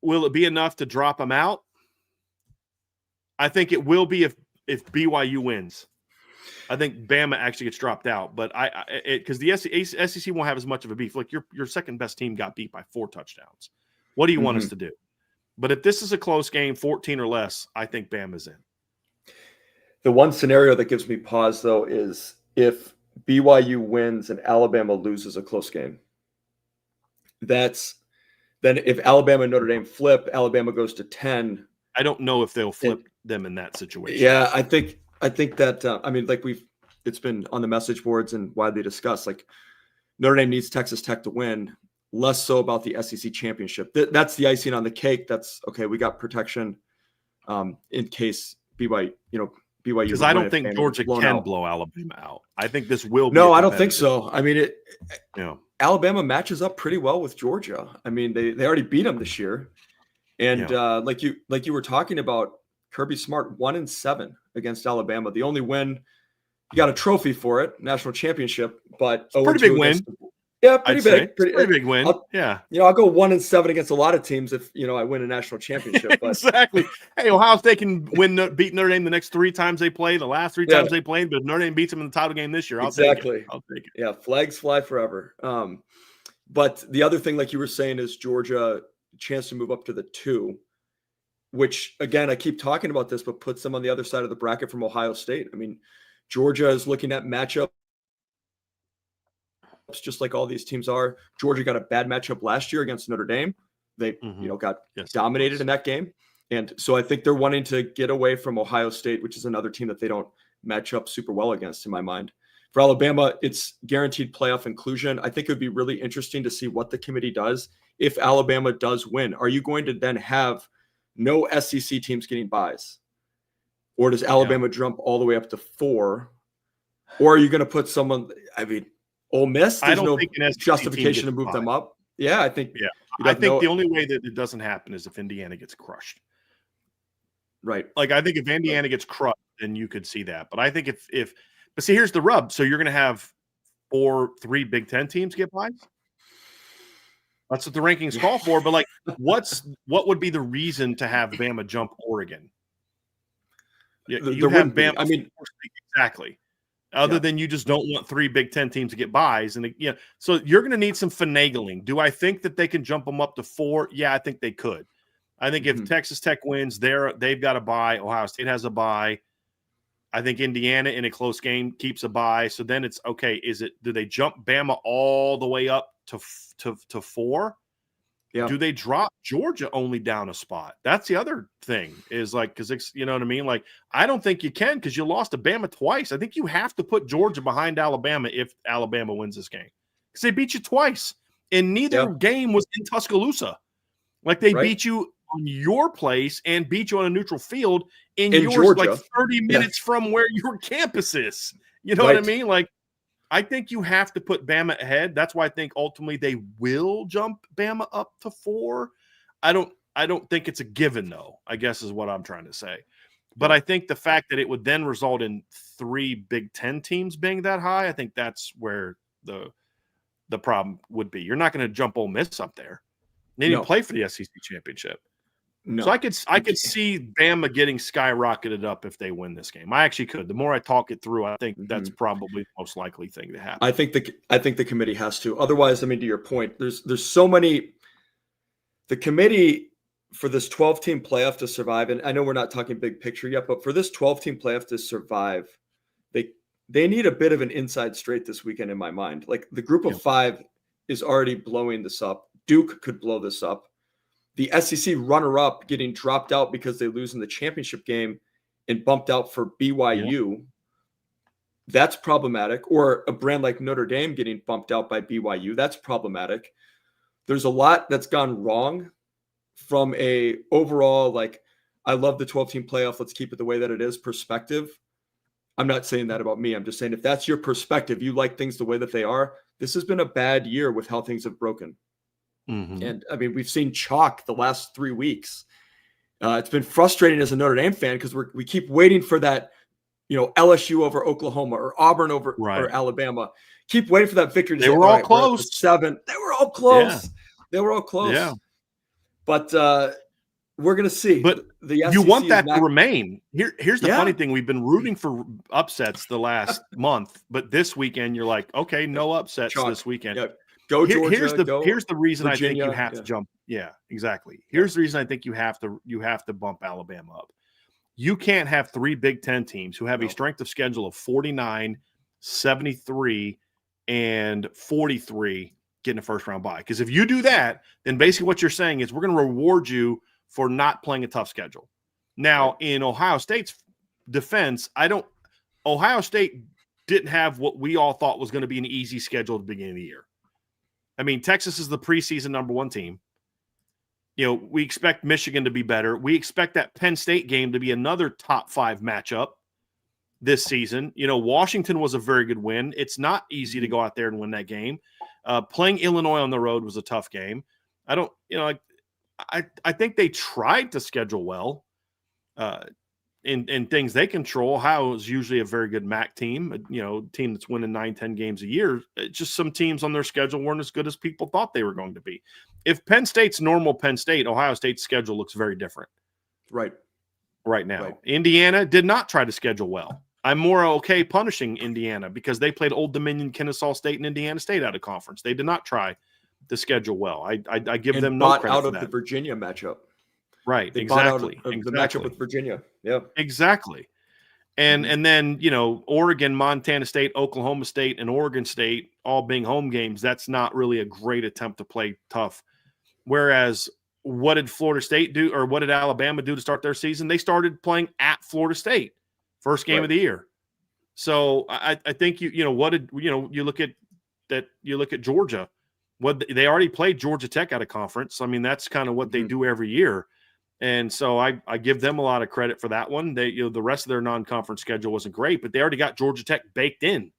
Will it be enough to drop them out? I think it will be if BYU wins. I think Bama actually gets dropped out, but because the SEC won't have as much of a beef. Like your second best team got beat by 4 touchdowns. What do you want us to do? But if this is a close game, 14 or less, I think Bama's in. The one scenario that gives me pause, though, is if BYU wins and Alabama loses a close game. Then if Alabama and Notre Dame flip, Alabama goes to 10. I don't know if they'll flip them in that situation. Yeah, I think that it's been on the message boards and widely discussed. Like Notre Dame needs Texas Tech to win. Less so about the SEC championship. That's the icing on the cake. That's okay. We got protection in case BYU. Because I don't think Georgia can blow Alabama out. I think this will be. No, I don't think so. I mean, Alabama matches up pretty well with Georgia. I mean, they already beat them this year, and like you were talking about, Kirby Smart 1-7 against Alabama. The only win, you got a trophy for it, national championship, but pretty big win. Yeah, pretty big. Pretty big win. I'll go 1-7 against a lot of teams if I win a national championship. But. Exactly. Hey, Ohio State can beat Notre Dame the next 3 times they play, the last 3 times they played, but Notre Dame beats them in the title game this year. I'll take it. Yeah, flags fly forever. But the other thing, like you were saying, is Georgia chance to move up to the 2, which again I keep talking about this, but puts them on the other side of the bracket from Ohio State. I mean, Georgia is looking at matchup. Just like all these teams are. Georgia got a bad matchup last year against Notre Dame. They, got dominated in that game. And so I think they're wanting to get away from Ohio State, which is another team that they don't match up super well against in my mind. For Alabama, it's guaranteed playoff inclusion. I think it would be really interesting to see what the committee does if Alabama does win. Are you going to then have no SEC teams getting buys? Or does Alabama jump all the way up to 4? Or are you going to put someone, Ole Miss, there's no justification to move them up. Yeah, I think. Yeah, I think the only way that it doesn't happen is if Indiana gets crushed. Right. Like I think if Indiana gets crushed, then you could see that. But I think but see, here's the rub. So you're going to have 3 Big Ten teams get buys. That's what the rankings call for. But what would be the reason to have Bama jump Oregon? Yeah, you have Bama. Exactly. Other than you just don't want 3 Big Ten teams to get buys. And so you're going to need some finagling. Do I think that they can jump them up to 4? Yeah, I think they could. I think if Texas Tech wins, they've got a bye. Ohio State has a bye. I think Indiana in a close game keeps a bye. So then it's okay. Do they jump Bama all the way up to 4? Yeah. Do they drop Georgia only down a spot? That's the other thing is because you know what I mean? Like, I don't think you can because you lost to Bama twice. I think you have to put Georgia behind Alabama if Alabama wins this game because they beat you twice and neither game was in Tuscaloosa. Like they beat you on your place and beat you on a neutral field in yours, Georgia. Like 30 minutes from where your campus is. You know what I mean? Like, I think you have to put Bama ahead. That's why I think ultimately they will jump Bama up to 4. I don't think it's a given though, I guess is what I'm trying to say. But I think the fact that it would then result in 3 Big Ten teams being that high, I think that's where the problem would be. You're not going to jump Ole Miss up there. They didn't No. play for the SEC championship. No. So I could see Bama getting skyrocketed up if they win this game. I actually could. The more I talk it through, I think that's probably the most likely thing to happen. I think the committee has to. Otherwise, I mean, to your point, there's so many. The committee for this 12-team playoff to survive, and I know we're not talking big picture yet, but for this 12-team playoff to survive, they need a bit of an inside straight this weekend in my mind. Like the group of 5 is already blowing this up. Duke could blow this up. The SEC runner-up getting dropped out because they lose in the championship game and bumped out for BYU. That's problematic. Or a brand like Notre Dame getting bumped out by BYU. That's problematic. There's a lot that's gone wrong from a overall, like, I love the 12-team playoff, let's keep it the way that it is perspective. I'm not saying that about me. I'm just saying if that's your perspective, you like things the way that they are, this has been a bad year with how things have broken. And I mean, we've seen chalk the last 3 weeks. It's been frustrating as a Notre Dame fan because we keep waiting for that, LSU over Oklahoma or Auburn over or Alabama. Keep waiting for that victory. They were all close. 7. They were all close. Yeah. They were all close. Yeah. But we're going to see. But you want that to remain. Here's the funny thing. We've been rooting for upsets the last month, but this weekend you're like, okay, no upsets this weekend. Yeah. Go Georgia. Here's the reason Virginia, I think you have to jump. Yeah, exactly. Here's the reason I think you have to bump Alabama up. You can't have 3 Big Ten teams who have a strength of schedule of 49, 73, and 43 getting a first round bye. Because if you do that, then basically what you're saying is we're going to reward you for not playing a tough schedule. Now, in Ohio State's defense, Ohio State didn't have what we all thought was going to be an easy schedule at the beginning of the year. I mean, Texas is the preseason number 1 team. We expect Michigan to be better. We expect that Penn State game to be another top 5 matchup this season. Washington was a very good win. It's not easy to go out there and win that game. Playing Illinois on the road was a tough game. I think they tried to schedule well in things they control. Ohio is usually a very good MAC team, a team that's winning 9-10 games a year. It's just some teams on their schedule weren't as good as people thought they were going to be. If Penn State's normal Penn State, Ohio State's schedule looks very different. Right now. Right. Indiana did not try to schedule well. I'm more okay punishing Indiana because they played Old Dominion, Kennesaw State, and Indiana State out of conference. They did not try to schedule well. I give them no credit out for of that. the Virginia matchup. Right, they exactly. Out of the matchup with Virginia. Yeah, exactly. And then Oregon, Montana State, Oklahoma State, and Oregon State all being home games. That's not really a great attempt to play tough. Whereas, what did Florida State do, or what did Alabama do to start their season? They started playing at Florida State, first game of the year. So I think you look at that. You look at Georgia. They already played Georgia Tech out of conference. I mean, that's kind of what they do every year. And so I give them a lot of credit for that one. They, the rest of their non-conference schedule wasn't great, but they already got Georgia Tech baked in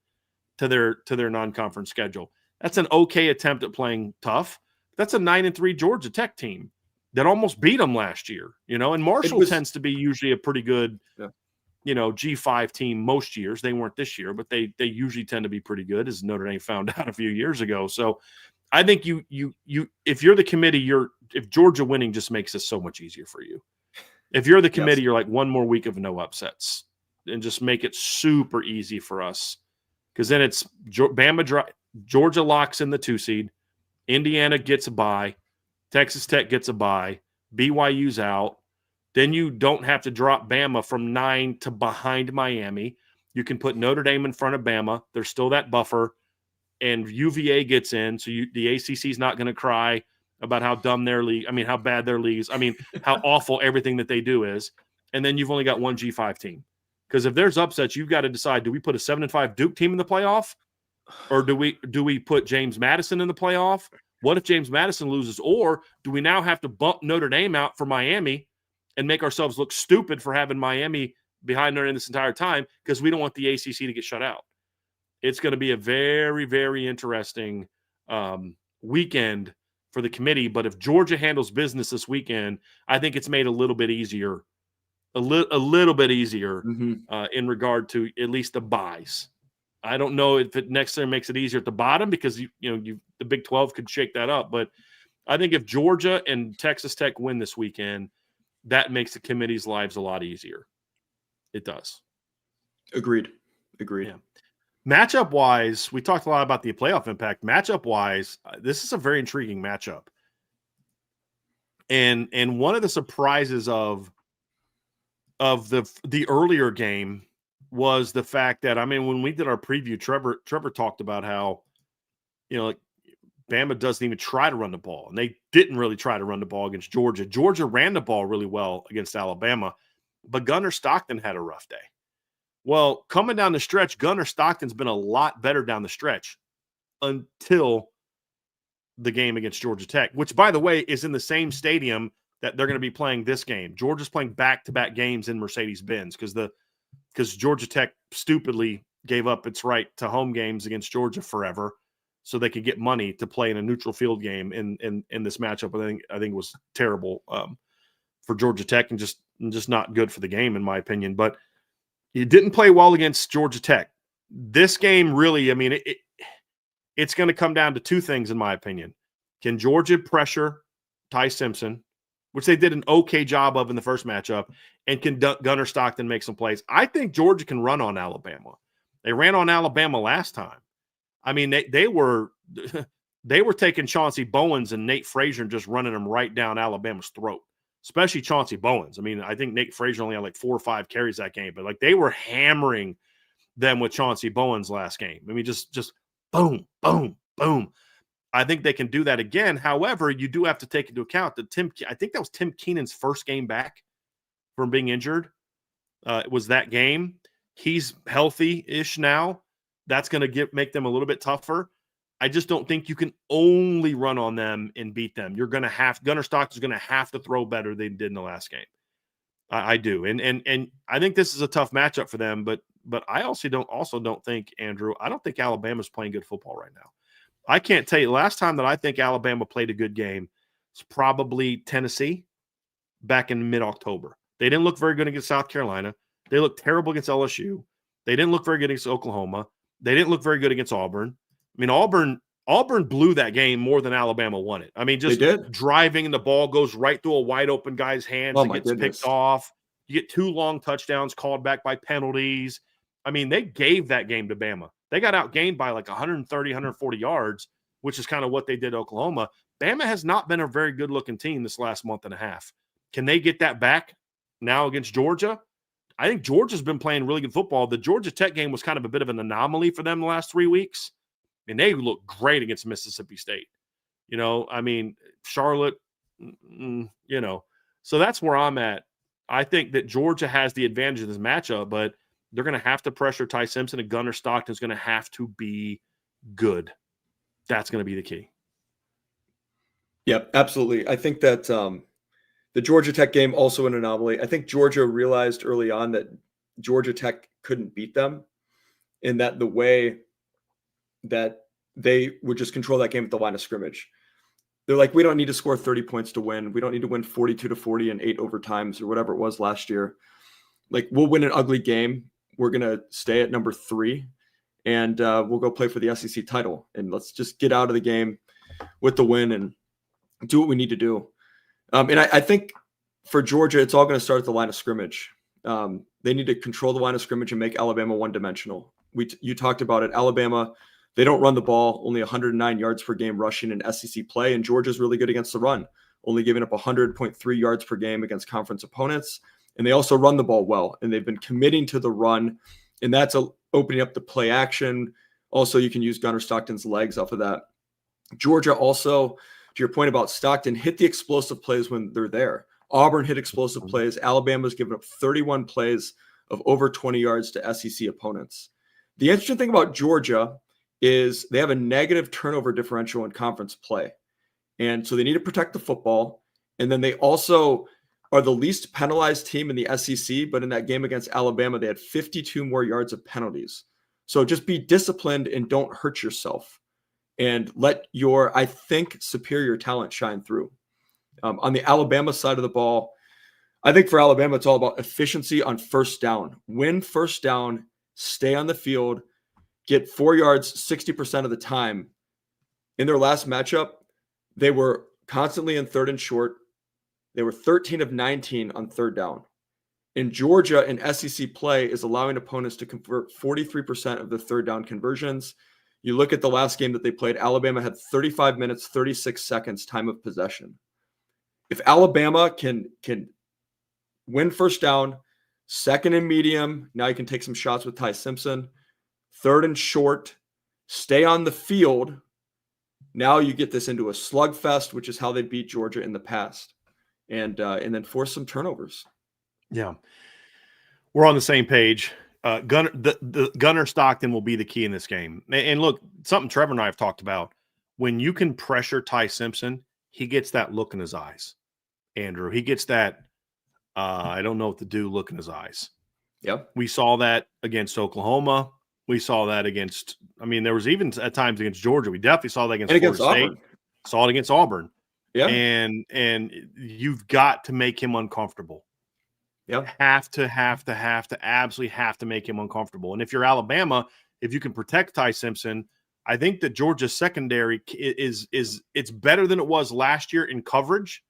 to their non-conference schedule. That's an okay attempt at playing tough. That's a 9-3 Georgia Tech team that almost beat them last year. And Marshall tends to be usually a pretty good, G5 team most years. They weren't this year, but they usually tend to be pretty good, as Notre Dame found out a few years ago. So I think you if you're the committee, if Georgia winning just makes this so much easier for you. If you're the committee, you're like, one more week of no upsets and just make it super easy for us. Because then it's Georgia locks in the 2 seed, Indiana gets a bye, Texas Tech gets a bye, BYU's out. Then you don't have to drop Bama from 9 to behind Miami. You can put Notre Dame in front of Bama. There's still that buffer. And UVA gets in, so the ACC is not going to cry about how dumb their league. I mean, how bad their leagues. I mean, how awful everything that they do is. And then you've only got one G5 team, because if there's upsets, you've got to decide: do we put a 7-5 Duke team in the playoff, or do we put James Madison in the playoff? What if James Madison loses, or do we now have to bump Notre Dame out for Miami and make ourselves look stupid for having Miami behind Notre Dame this entire time because we don't want the ACC to get shut out? It's going to be a very, very interesting weekend for the committee. But if Georgia handles business this weekend, I think it's made a little bit easier, in regard to at least the buys. I don't know if it necessarily makes it easier at the bottom because the Big 12 could shake that up. But I think if Georgia and Texas Tech win this weekend, that makes the committee's lives a lot easier. It does. Agreed. Yeah. Matchup wise, we talked a lot about the playoff impact. Matchup wise, this is a very intriguing matchup. And one of the surprises of the earlier game was the fact that, I mean, when we did our preview, Trevor talked about how, like Bama doesn't even try to run the ball, and they didn't really try to run the ball against Georgia. Georgia ran the ball really well against Alabama, but Gunnar Stockton had a rough day. Well, coming down the stretch, Gunnar Stockton's been a lot better down the stretch until the game against Georgia Tech, which, by the way, is in the same stadium that they're going to be playing this game. Georgia's playing back-to-back games in Mercedes-Benz because Georgia Tech stupidly gave up its right to home games against Georgia forever so they could get money to play in a neutral field game in this matchup. I think it was terrible for Georgia Tech and just not good for the game, in my opinion. But you didn't play well against Georgia Tech. This game really, I mean, it's going to come down to two things, in my opinion. Can Georgia pressure Ty Simpson, which they did an okay job of in the first matchup, and can Gunnar Stockton make some plays? I think Georgia can run on Alabama. They ran on Alabama last time. I mean, they were taking Chauncey Bowens and Nate Frazier and just running them right down Alabama's throat, especially Chauncey Bowens. I mean, I think Nate Frazier only had like 4 or 5 carries that game, but like they were hammering them with Chauncey Bowens last game. I mean, just boom, boom, boom. I think they can do that again. However, you do have to take into account that I think that was Tim Keenan's first game back from being injured. It was that game. He's healthy-ish now. That's going to make them a little bit tougher. I just don't think you can only run on them and beat them. You're going to Gunnar Stockton's going to have to throw better than he did in the last game. I do. And I think this is a tough matchup for them, but I also don't think, Andrew, I don't think Alabama's playing good football right now. I can't tell you. Last time that I think Alabama played a good game was probably Tennessee back in mid-October. They didn't look very good against South Carolina. They looked terrible against LSU. They didn't look very good against Oklahoma. They didn't look very good against Auburn. I mean, Auburn blew that game more than Alabama won it. I mean, just driving and the ball goes right through a wide open guy's hands and gets picked off. You get 2 long touchdowns called back by penalties. I mean, they gave that game to Bama. They got outgained by like 130, 140 yards, which is kind of what they did to Oklahoma. Bama has not been a very good-looking team this last month and a half. Can they get that back now against Georgia? I think Georgia's been playing really good football. The Georgia Tech game was kind of a bit of an anomaly for them the last 3 weeks. And they look great against Mississippi State. I mean, Charlotte, So that's where I'm at. I think that Georgia has the advantage of this matchup, but they're going to have to pressure Ty Simpson, and Gunnar Stockton's going to have to be good. That's going to be the key. Yep, absolutely. I think that the Georgia Tech game, also an anomaly. I think Georgia realized early on that Georgia Tech couldn't beat them, and that the way that they would just control that game at the line of scrimmage. They're like, we don't need to score 30 points to win. We don't need to win 42-40 in 8 overtimes or whatever it was last year. Like, we'll win an ugly game. We're going to stay at number 3, and we'll go play for the SEC title. And let's just get out of the game with the win and do what we need to do. And I think for Georgia, it's all going to start at the line of scrimmage. They need to control the line of scrimmage and make Alabama one-dimensional. You talked about it. Alabama, they don't run the ball, only 109 yards per game rushing in SEC play, and Georgia's really good against the run, only giving up 100.3 yards per game against conference opponents. And they also run the ball well, and they've been committing to the run, and that's opening up the play action. Also, you can use Gunnar Stockton's legs off of that. Georgia also, to your point about Stockton, hit the explosive plays when they're there. Auburn hit explosive plays. Alabama's given up 31 plays of over 20 yards to SEC opponents. The interesting thing about Georgia is they have a negative turnover differential in conference play. And so they need to protect the football. And then they also are the least penalized team in the SEC, but in that game against Alabama, they had 52 more yards of penalties. So just be disciplined and don't hurt yourself and let your, I think, superior talent shine through. On the Alabama side of the ball, I think for Alabama, it's all about efficiency on first down. Win first down, stay on the field, get 4 yards 60% of the time. In their last matchup, they were constantly in third and short. They were 13 of 19 on third down. In Georgia, in SEC play is allowing opponents to convert 43% of the third down conversions. You look at the last game that they played, Alabama had 35 minutes, 36 seconds time of possession. If Alabama can win first down, second and medium, now you can take some shots with Ty Simpson, third and short, stay on the field. Now you get this into a slugfest, which is how they beat Georgia in the past, and then force some turnovers. Yeah, we're on the same page. The Gunner Stockton will be the key in this game. And look, something Trevor and I have talked about. When you can pressure Ty Simpson, he gets that look in his eyes. Andrew, he gets that I don't know what to do look in his eyes. Yep. We saw that against Oklahoma. We saw that against. I mean, there was even at times against Georgia. We definitely saw that against Florida State. Auburn. Saw it against Auburn. Yeah. And you've got to make him uncomfortable. Yep. Have to absolutely have to make him uncomfortable. And if you're Alabama, if you can protect Ty Simpson, I think that Georgia's secondary is it's better than it was last year in coverage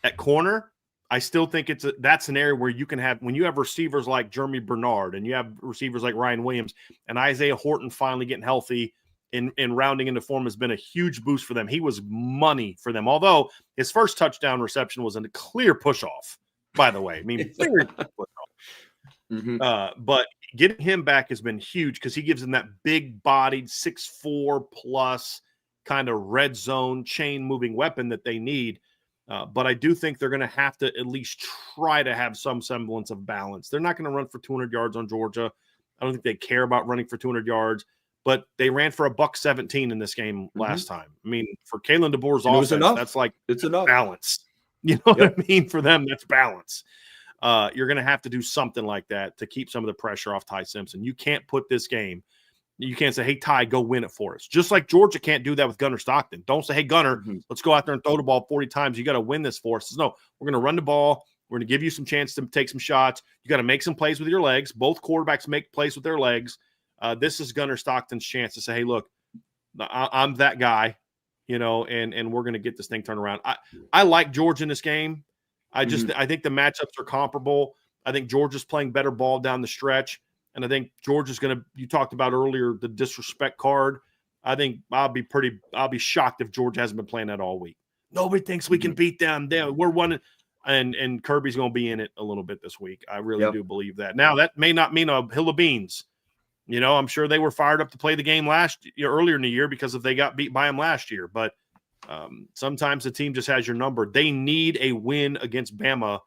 at corner. I still think that's an area where you can have, when you have receivers like Jeremy Bernard and you have receivers like Ryan Williams and Isaiah Horton finally getting healthy and rounding into form has been a huge boost for them. He was money for them, although his first touchdown reception was a clear push-off, by the way. I mean, but getting him back has been huge because he gives them that big-bodied 6'4 plus kind of red zone chain-moving weapon that they need. But I do think they're going to have to at least try to have some semblance of balance. They're not going to run for 200 yards on Georgia. I don't think they care about running for 200 yards, but they ran for $117 in this game last time. I mean, for Kalen DeBoer's offense, that's like it's enough balance. You know what I mean? For them, that's balance. You're going to have to do something like that to keep some of the pressure off Ty Simpson. You can't put this game. You can't say, hey, Ty, go win it for us. Just like Georgia can't do that with Gunner Stockton. Don't say, hey, Gunner, let's go out there and throw the ball 40 times. You got to win this for us. No, we're going to run the ball. We're going to give you some chance to take some shots. You got to make some plays with your legs. Both quarterbacks make plays with their legs. This is Gunner Stockton's chance to say, hey, look, I'm that guy, and we're going to get this thing turned around. I like Georgia in this game. I think the matchups are comparable. I think Georgia's playing better ball down the stretch. And I think Georgia's going to, you talked about earlier, the disrespect card. I think I'll be shocked if Georgia hasn't been playing that all week. Nobody thinks we can beat them. We're running. And Kirby's going to be in it a little bit this week. I really do believe that. Now, that may not mean a hill of beans. I'm sure they were fired up to play the game earlier in the year because they got beat by them last year. But sometimes the team just has your number. They need a win against Bama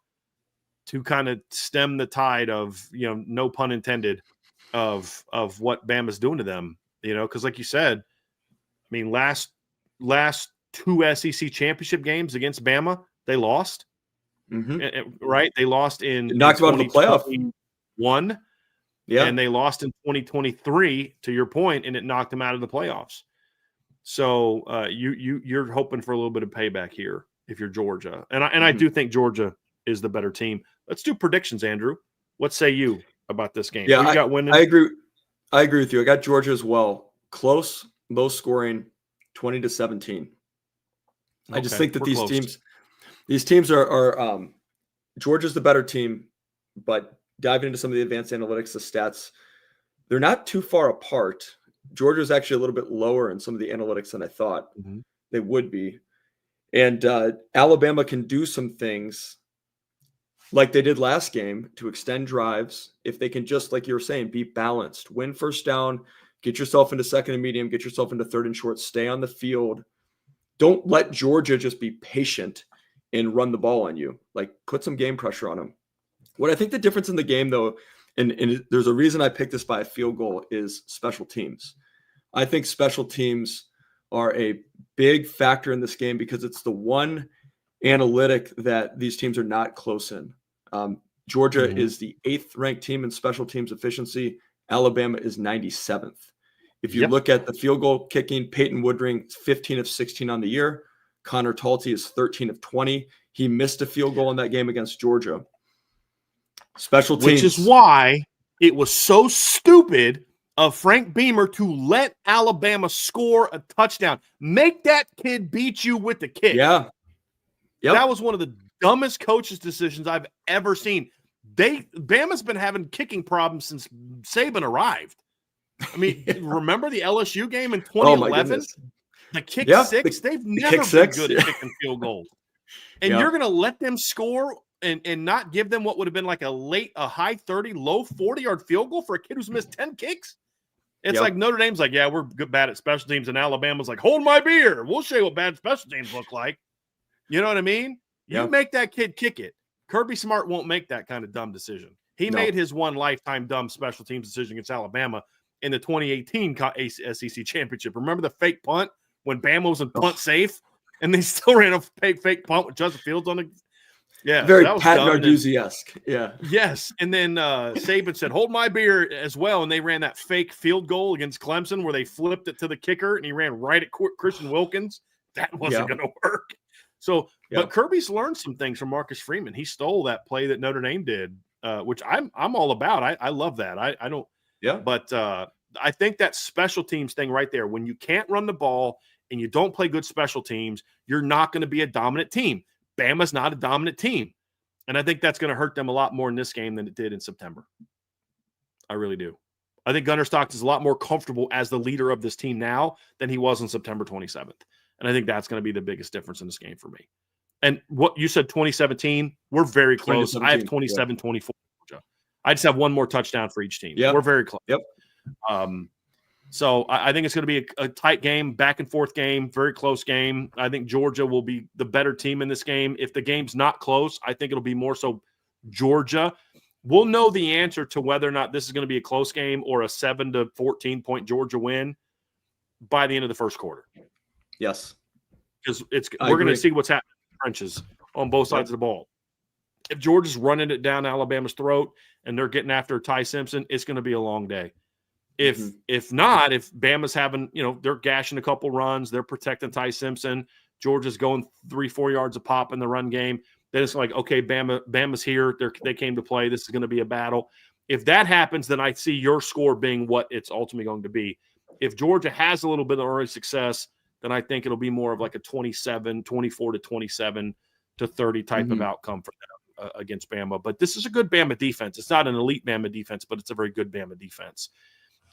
to kind of stem the tide of, no pun intended, of what Bama's doing to them, because like you said, I mean, last two SEC championship games against Bama, they lost, right? They lost in knocked them out of the playoff. And they lost in 2023, to your point, and it knocked them out of the playoffs. So you're hoping for a little bit of payback here if you're Georgia, and I do think Georgia is the better team. Let's do predictions, Andrew. What say you about this game? Yeah, I agree. I agree with you. I got Georgia as well. Close, low scoring, 20-17. Okay, I just think that these teams are Georgia's the better team, but diving into some of the advanced analytics, the stats, they're not too far apart. Georgia's actually a little bit lower in some of the analytics than I thought they would be. And Alabama can do some things like they did last game to extend drives. If they can just, like you were saying, be balanced, win first down, get yourself into second and medium, get yourself into third and short, stay on the field. Don't let Georgia just be patient and run the ball on you. Like, put some game pressure on them. What I think the difference in the game, though, and there's a reason I picked this by a field goal, is special teams. I think special teams are a big factor in this game because it's the one analytic that these teams are not close in. Georgia is the 8th ranked team in special teams efficiency. Alabama is 97th. If you look at the field goal kicking, Peyton Woodring 15 of 16 on the year. Connor Talty is 13 of 20. He missed a field goal in that game against Georgia. Special teams. Which is why it was so stupid of Frank Beamer to let Alabama score a touchdown. Make that kid beat you with the kick. Yeah. Yep. That was one of the dumbest coaches' decisions I've ever seen. Bama's been having kicking problems since Saban arrived. I mean, remember the LSU game in 2011? The kick six? They've never been good at kicking field goals. And you're going to let them score and not give them what would have been like a high 30, low 40-yard field goal for a kid who's missed 10 kicks? It's like Notre Dame's like, yeah, we're good, bad at special teams, and Alabama's like, hold my beer. We'll show you what bad special teams look like. You know what I mean? You make that kid kick it. Kirby Smart won't make that kind of dumb decision. He made his one lifetime dumb special teams decision against Alabama in the 2018 SEC championship. Remember the fake punt when Bama was in punt safe, and they still ran a fake punt with Justin Fields on the very Pat Narduzzi-esque. Yes. And then Saban said, hold my beer as well. And they ran that fake field goal against Clemson where they flipped it to the kicker and he ran right at Christian Wilkins. That wasn't going to work. So, but Kirby's learned some things from Marcus Freeman. He stole that play that Notre Dame did, which I'm all about. I love that. I don't. Yeah. But I think that special teams thing right there, when you can't run the ball and you don't play good special teams, you're not going to be a dominant team. Bama's not a dominant team. And I think that's going to hurt them a lot more in this game than it did in September. I really do. I think Gunnar Stockton is a lot more comfortable as the leader of this team now than he was on September 27th. And I think that's going to be the biggest difference in this game for me. And what you said, 2017, we're very close. I have 27-24. I just have one more touchdown for each team. We're very close. So I think it's going to be a tight game, back and forth game, very close game. I think Georgia will be the better team in this game. If the game's not close, I think it'll be more so Georgia. We'll know the answer to whether or not this is going to be a close game or a 7 to 14 point Georgia win by the end of the first quarter. Yes. Because we're going to see what's happening in the trenches on both sides of the ball. If Georgia's running it down Alabama's throat and they're getting after Ty Simpson, it's going to be a long day. If not, if Bama's having, they're gashing a couple runs, they're protecting Ty Simpson, Georgia's going 3-4 yards a pop in the run game, then it's like, okay, Bama's here. They came to play. This is going to be a battle. If that happens, then I see your score being what it's ultimately going to be. If Georgia has a little bit of early success, then I think it'll be more of like a 24 to 27 to 30 type of outcome for them against Bama. But this is a good Bama defense. It's not an elite Bama defense, but it's a very good Bama defense.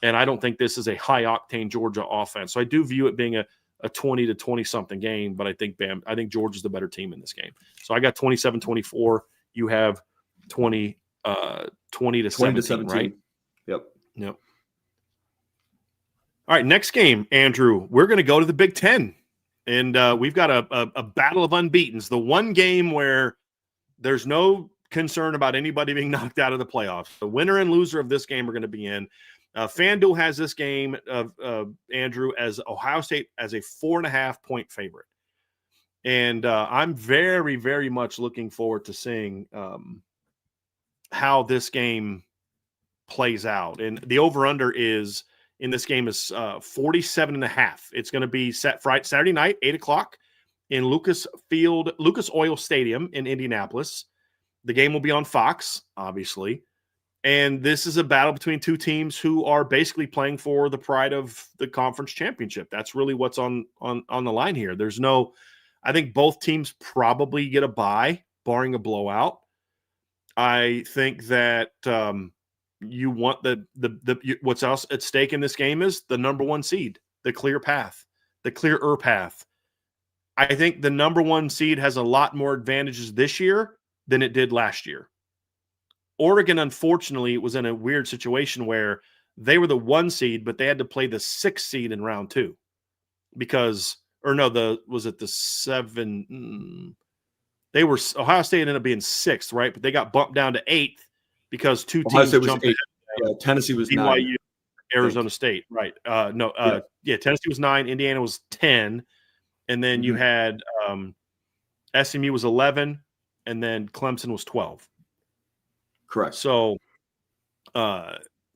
And I don't think this is a high-octane Georgia offense. So I do view it being a 20 to 20-something game, but I think Georgia's the better team in this game. So I got 27-24. You have 20 to 17, right? Yep. All right, next game, Andrew. We're going to go to the Big Ten. And we've got a battle of unbeatens. The one game where there's no concern about anybody being knocked out of the playoffs. The winner and loser of this game are going to be in. FanDuel has this game, Andrew, as Ohio State as a 4.5-point favorite. And I'm very, very much looking forward to seeing how this game plays out. And the over-under in this game is 47.5. It's going to be set Saturday night, 8 o'clock in Lucas Oil Stadium in Indianapolis. The game will be on Fox, obviously. And this is a battle between two teams who are basically playing for the pride of the conference championship. That's really what's on the line here. I think both teams probably get a bye, barring a blowout. I think that you want what's else at stake in this game is the number one seed, the clearer path. I think the number one seed has a lot more advantages this year than it did last year. Oregon, unfortunately, was in a weird situation where they were the 1 seed, but they had to play the 6th seed in round 2 was it the 7? Ohio State ended up being 6th, right? But they got bumped down to 8th because two teams jumped ahead. Tennessee was BYU, 9. Arizona State, right? Tennessee was 9, Indiana was 10, and then you had SMU was 11, and then Clemson was 12. Correct. So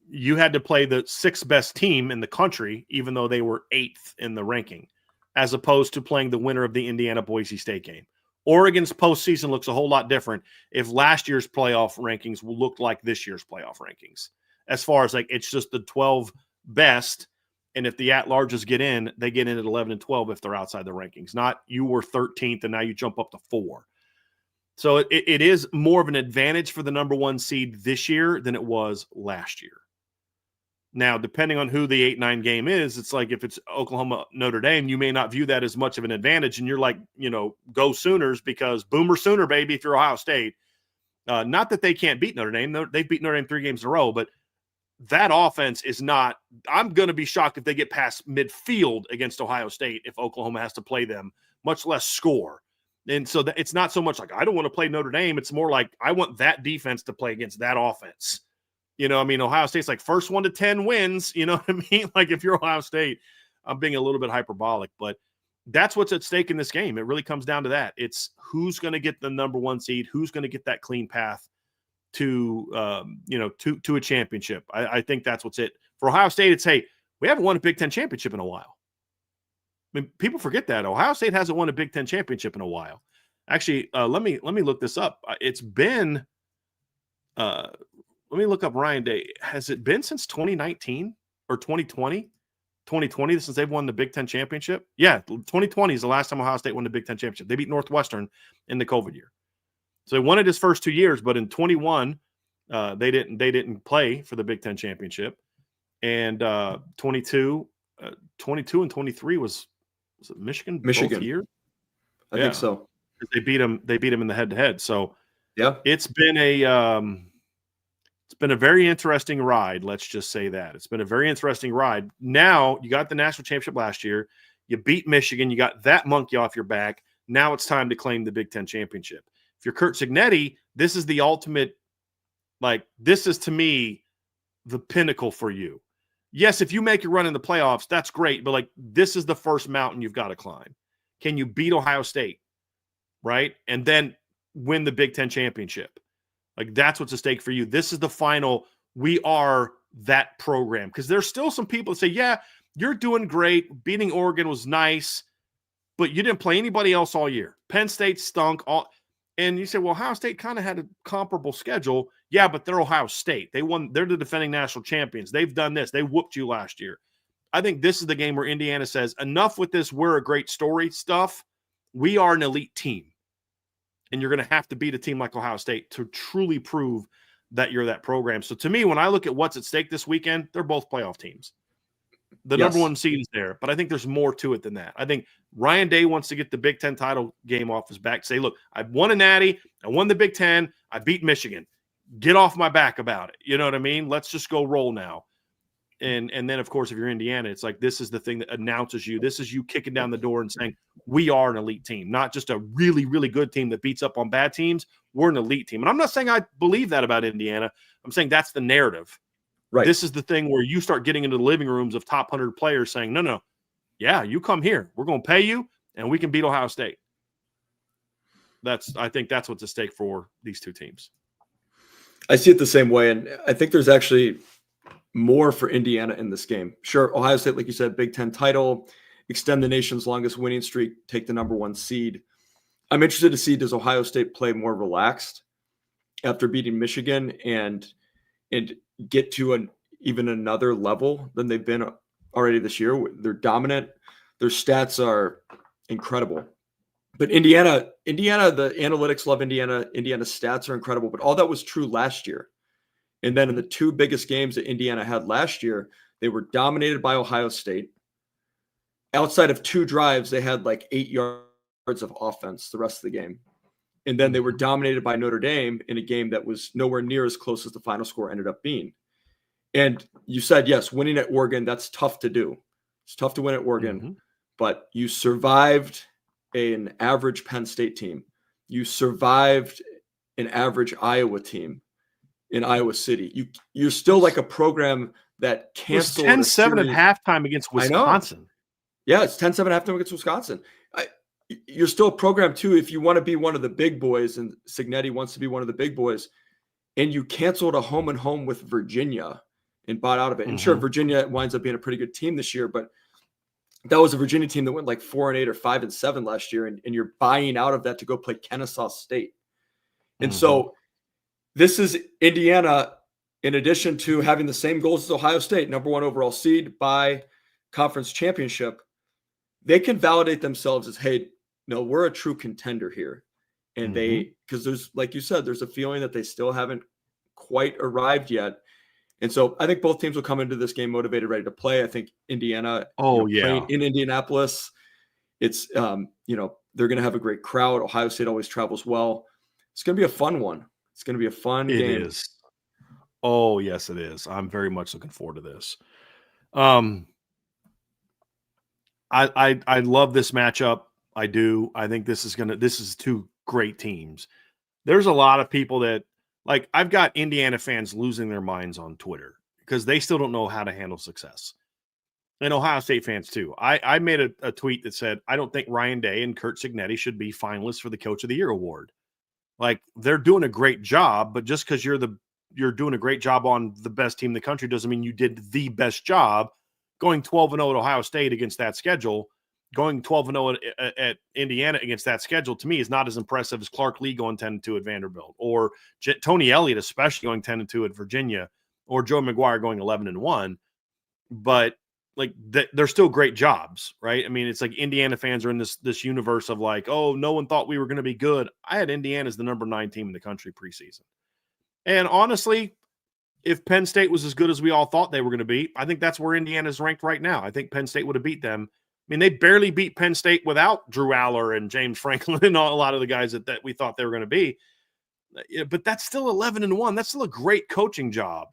you had to play the 6th best team in the country, even though they were 8th in the ranking, as opposed to playing the winner of the Indiana-Boise State game. Oregon's postseason looks a whole lot different if last year's playoff rankings looked like this year's playoff rankings. As far as it's just the 12 best. And if the at-larges get in, they get in at 11 and 12 if they're outside the rankings. Not you were 13th and now you jump up to 4. So it is more of an advantage for the number 1 seed this year than it was last year. Now, depending on who the 8-9 game is, it's like if it's Oklahoma, Notre Dame, you may not view that as much of an advantage. And you're like, go Sooners because Boomer Sooner, baby, if you're Ohio State. Not that they can't beat Notre Dame. They've beat Notre Dame 3 games in a row, but that offense is not – I'm going to be shocked if they get past midfield against Ohio State if Oklahoma has to play them, much less score. And so it's not so much like I don't want to play Notre Dame. It's more like I want that defense to play against that offense. Ohio State's like first 1 to 10 wins. You know what I mean? Like if you're Ohio State, I'm being a little bit hyperbolic, but that's what's at stake in this game. It really comes down to that. It's who's going to get the number 1 seed, who's going to get that clean path to a championship. I think that's what's it. For Ohio State, it's, hey, we haven't won a Big Ten championship in a while. I mean, people forget that. Ohio State hasn't won a Big Ten championship in a while. Actually, let me look this up. It's been let me look up Ryan Day. Has it been since 2019 or 2020? 2020 since they've won the Big Ten championship? Yeah, 2020 is the last time Ohio State won the Big Ten championship. They beat Northwestern in the COVID year. So they won it his first 2 years, but in 21, they didn't play for the Big Ten championship. And 22 and 23 was it Michigan? Both years? I think so. They beat them in the head-to-head. So yeah, it's been a very interesting ride. Let's just say that. It's been a very interesting ride. Now you got the national championship last year. You beat Michigan. You got that monkey off your back. Now it's time to claim the Big Ten championship. If you're Curt Cignetti, this is the ultimate, this is to me the pinnacle for you. Yes, if you make a run in the playoffs, that's great, but this is the first mountain you've got to climb. Can you beat Ohio State, right? And then win the Big Ten championship. That's what's at stake for you. This is the final. We are that program. Because there's still some people that say, yeah, you're doing great. Beating Oregon was nice, but you didn't play anybody else all year. Penn State stunk. And you say, well, Ohio State kind of had a comparable schedule. Yeah, but they're Ohio State. They're the defending national champions. They've done this. They whooped you last year. I think this is the game where Indiana says, enough with this we're a great story stuff. We are an elite team. And you're going to have to beat a team like Ohio State to truly prove that you're that program. So to me, when I look at what's at stake this weekend, they're both playoff teams. The number 1 seed is there, but I think there's more to it than that. I think Ryan Day wants to get the Big Ten title game off his back. Say, look, I've won a natty. I won the Big Ten. I beat Michigan. Get off my back about it. You know what I mean? Let's just go roll now. And then, of course, if you're Indiana, it's like this is the thing that announces you. This is you kicking down the door and saying, we are an elite team, not just a really, really good team that beats up on bad teams. We're an elite team. And I'm not saying I believe that about Indiana. I'm saying that's the narrative. Right. This is the thing where you start getting into the living rooms of top 100 players saying, no, yeah, you come here. We're going to pay you, and we can beat Ohio State. I think that's what's at stake for these two teams. I see it the same way, and I think there's actually more for Indiana in this game. Sure, Ohio State, like you said, Big Ten title, extend the nation's longest winning streak, take the number 1 seed. I'm interested to see, does Ohio State play more relaxed after beating Michigan and get to even another level than they've been already this year? They're dominant. Their stats are incredible. But Indiana, the analytics love Indiana. Indiana's stats are incredible, but all that was true last year. And then in the 2 biggest games that Indiana had last year, they were dominated by Ohio State. Outside of 2 drives, they had 8 yards of offense the rest of the game. And then they were dominated by Notre Dame in a game that was nowhere near as close as the final score ended up being. And you said, yes, winning at Oregon, that's tough to do. It's tough to win at Oregon, but you survived an average Penn State team. You survived an average Iowa team in Iowa City. You're still like a program that canceled. It was 10-7 at halftime against Wisconsin. Yeah, it's 10-7 at halftime against Wisconsin. You're still a program, too, if you want to be one of the big boys, and Cignetti wants to be one of the big boys, and you canceled a home and home with Virginia and bought out of it. And sure, Virginia winds up being a pretty good team this year, but that was a Virginia team that went 4-8 or 5-7 last year, and you're buying out of that to go play Kennesaw State. And so this is Indiana in addition to having the same goals as Ohio State, number 1 overall seed by conference championship, they can validate themselves as, hey, no, we're a true contender here. And because there's, like you said, there's a feeling that they still haven't quite arrived yet. And so I think both teams will come into this game motivated, ready to play. I think Indiana, playing in Indianapolis, it's, they're going to have a great crowd. Ohio State always travels well. It's going to be a fun one. It's going to be a fun game. It is. Oh, yes, it is. I'm very much looking forward to this. I love this matchup. I do. I think this is two great teams. There's a lot of people that, like, I've got Indiana fans losing their minds on Twitter because they still don't know how to handle success. And Ohio State fans too. I made a tweet that said, I don't think Ryan Day and Curt Cignetti should be finalists for the Coach of the Year award. Like, they're doing a great job, but just because you're doing a great job on the best team in the country doesn't mean you did the best job. Going 12-0 at Ohio State against that schedule, going 12-0 at Indiana against that schedule, to me, is not as impressive as Clark Lee going 10-2 at Vanderbilt, or Tony Elliott especially going 10-2 at Virginia, or Joe McGuire going 11-1. But like, they're still great jobs, right? I mean, it's like Indiana fans are in this universe of like, oh, no one thought we were going to be good. I had Indiana as the number 9 team in the country preseason. And honestly, if Penn State was as good as we all thought they were going to be, I think that's where Indiana's ranked right now. I think Penn State would have beat them. I mean, they barely beat Penn State without Drew Aller and James Franklin and a lot of the guys that we thought they were going to be. But that's still 11-1. That's still a great coaching job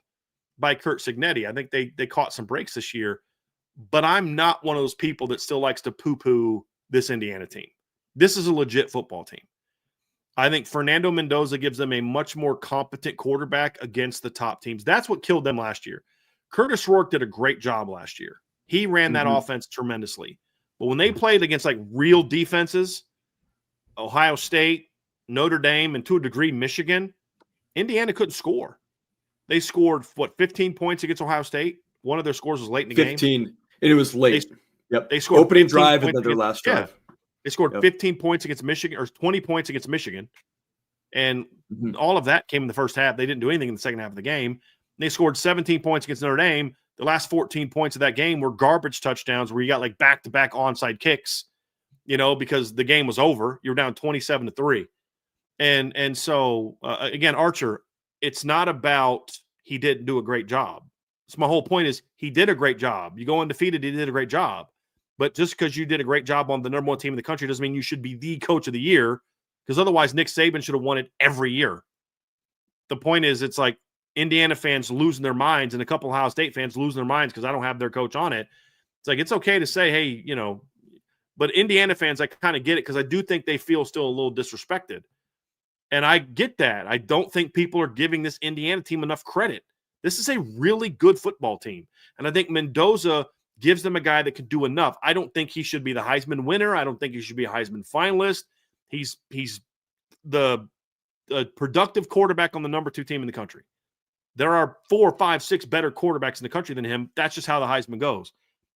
by Curt Cignetti. I think they caught some breaks this year. But I'm not one of those people that still likes to poo-poo this Indiana team. This is a legit football team. I think Fernando Mendoza gives them a much more competent quarterback against the top teams. That's what killed them last year. Curtis Rourke did a great job last year. He ran that offense tremendously. But when they played against like real defenses, Ohio State, Notre Dame, and to a degree Michigan, Indiana couldn't score. They scored, 15 points against Ohio State? One of their scores was late in the 15. game. 15. And it was late. They scored opening drive and then their last drive. Yeah. They scored 15 points against Michigan, or 20 points against Michigan. And all of that came in the first half. They didn't do anything in the second half of the game. They scored 17 points against Notre Dame. The last 14 points of that game were garbage touchdowns where you got like back-to-back onside kicks, because the game was over. You were down 27-3. And so, again, Archer, it's not about he didn't do a great job. So my whole point is he did a great job. You go undefeated, he did a great job. But just because you did a great job on the number 1 team in the country doesn't mean you should be the coach of the year, because otherwise Nick Saban should have won it every year. The point is, it's like Indiana fans losing their minds and a couple Ohio State fans losing their minds because I don't have their coach on it. It's like, it's okay to say, hey, but Indiana fans, I kind of get it, because I do think they feel still a little disrespected. And I get that. I don't think people are giving this Indiana team enough credit. This is a really good football team. And I think Mendoza gives them a guy that can do enough. I don't think he should be the Heisman winner. I don't think he should be a Heisman finalist. He's the productive quarterback on the number 2 team in the country. There are 4, 5, 6 better quarterbacks in the country than him. That's just how the Heisman goes.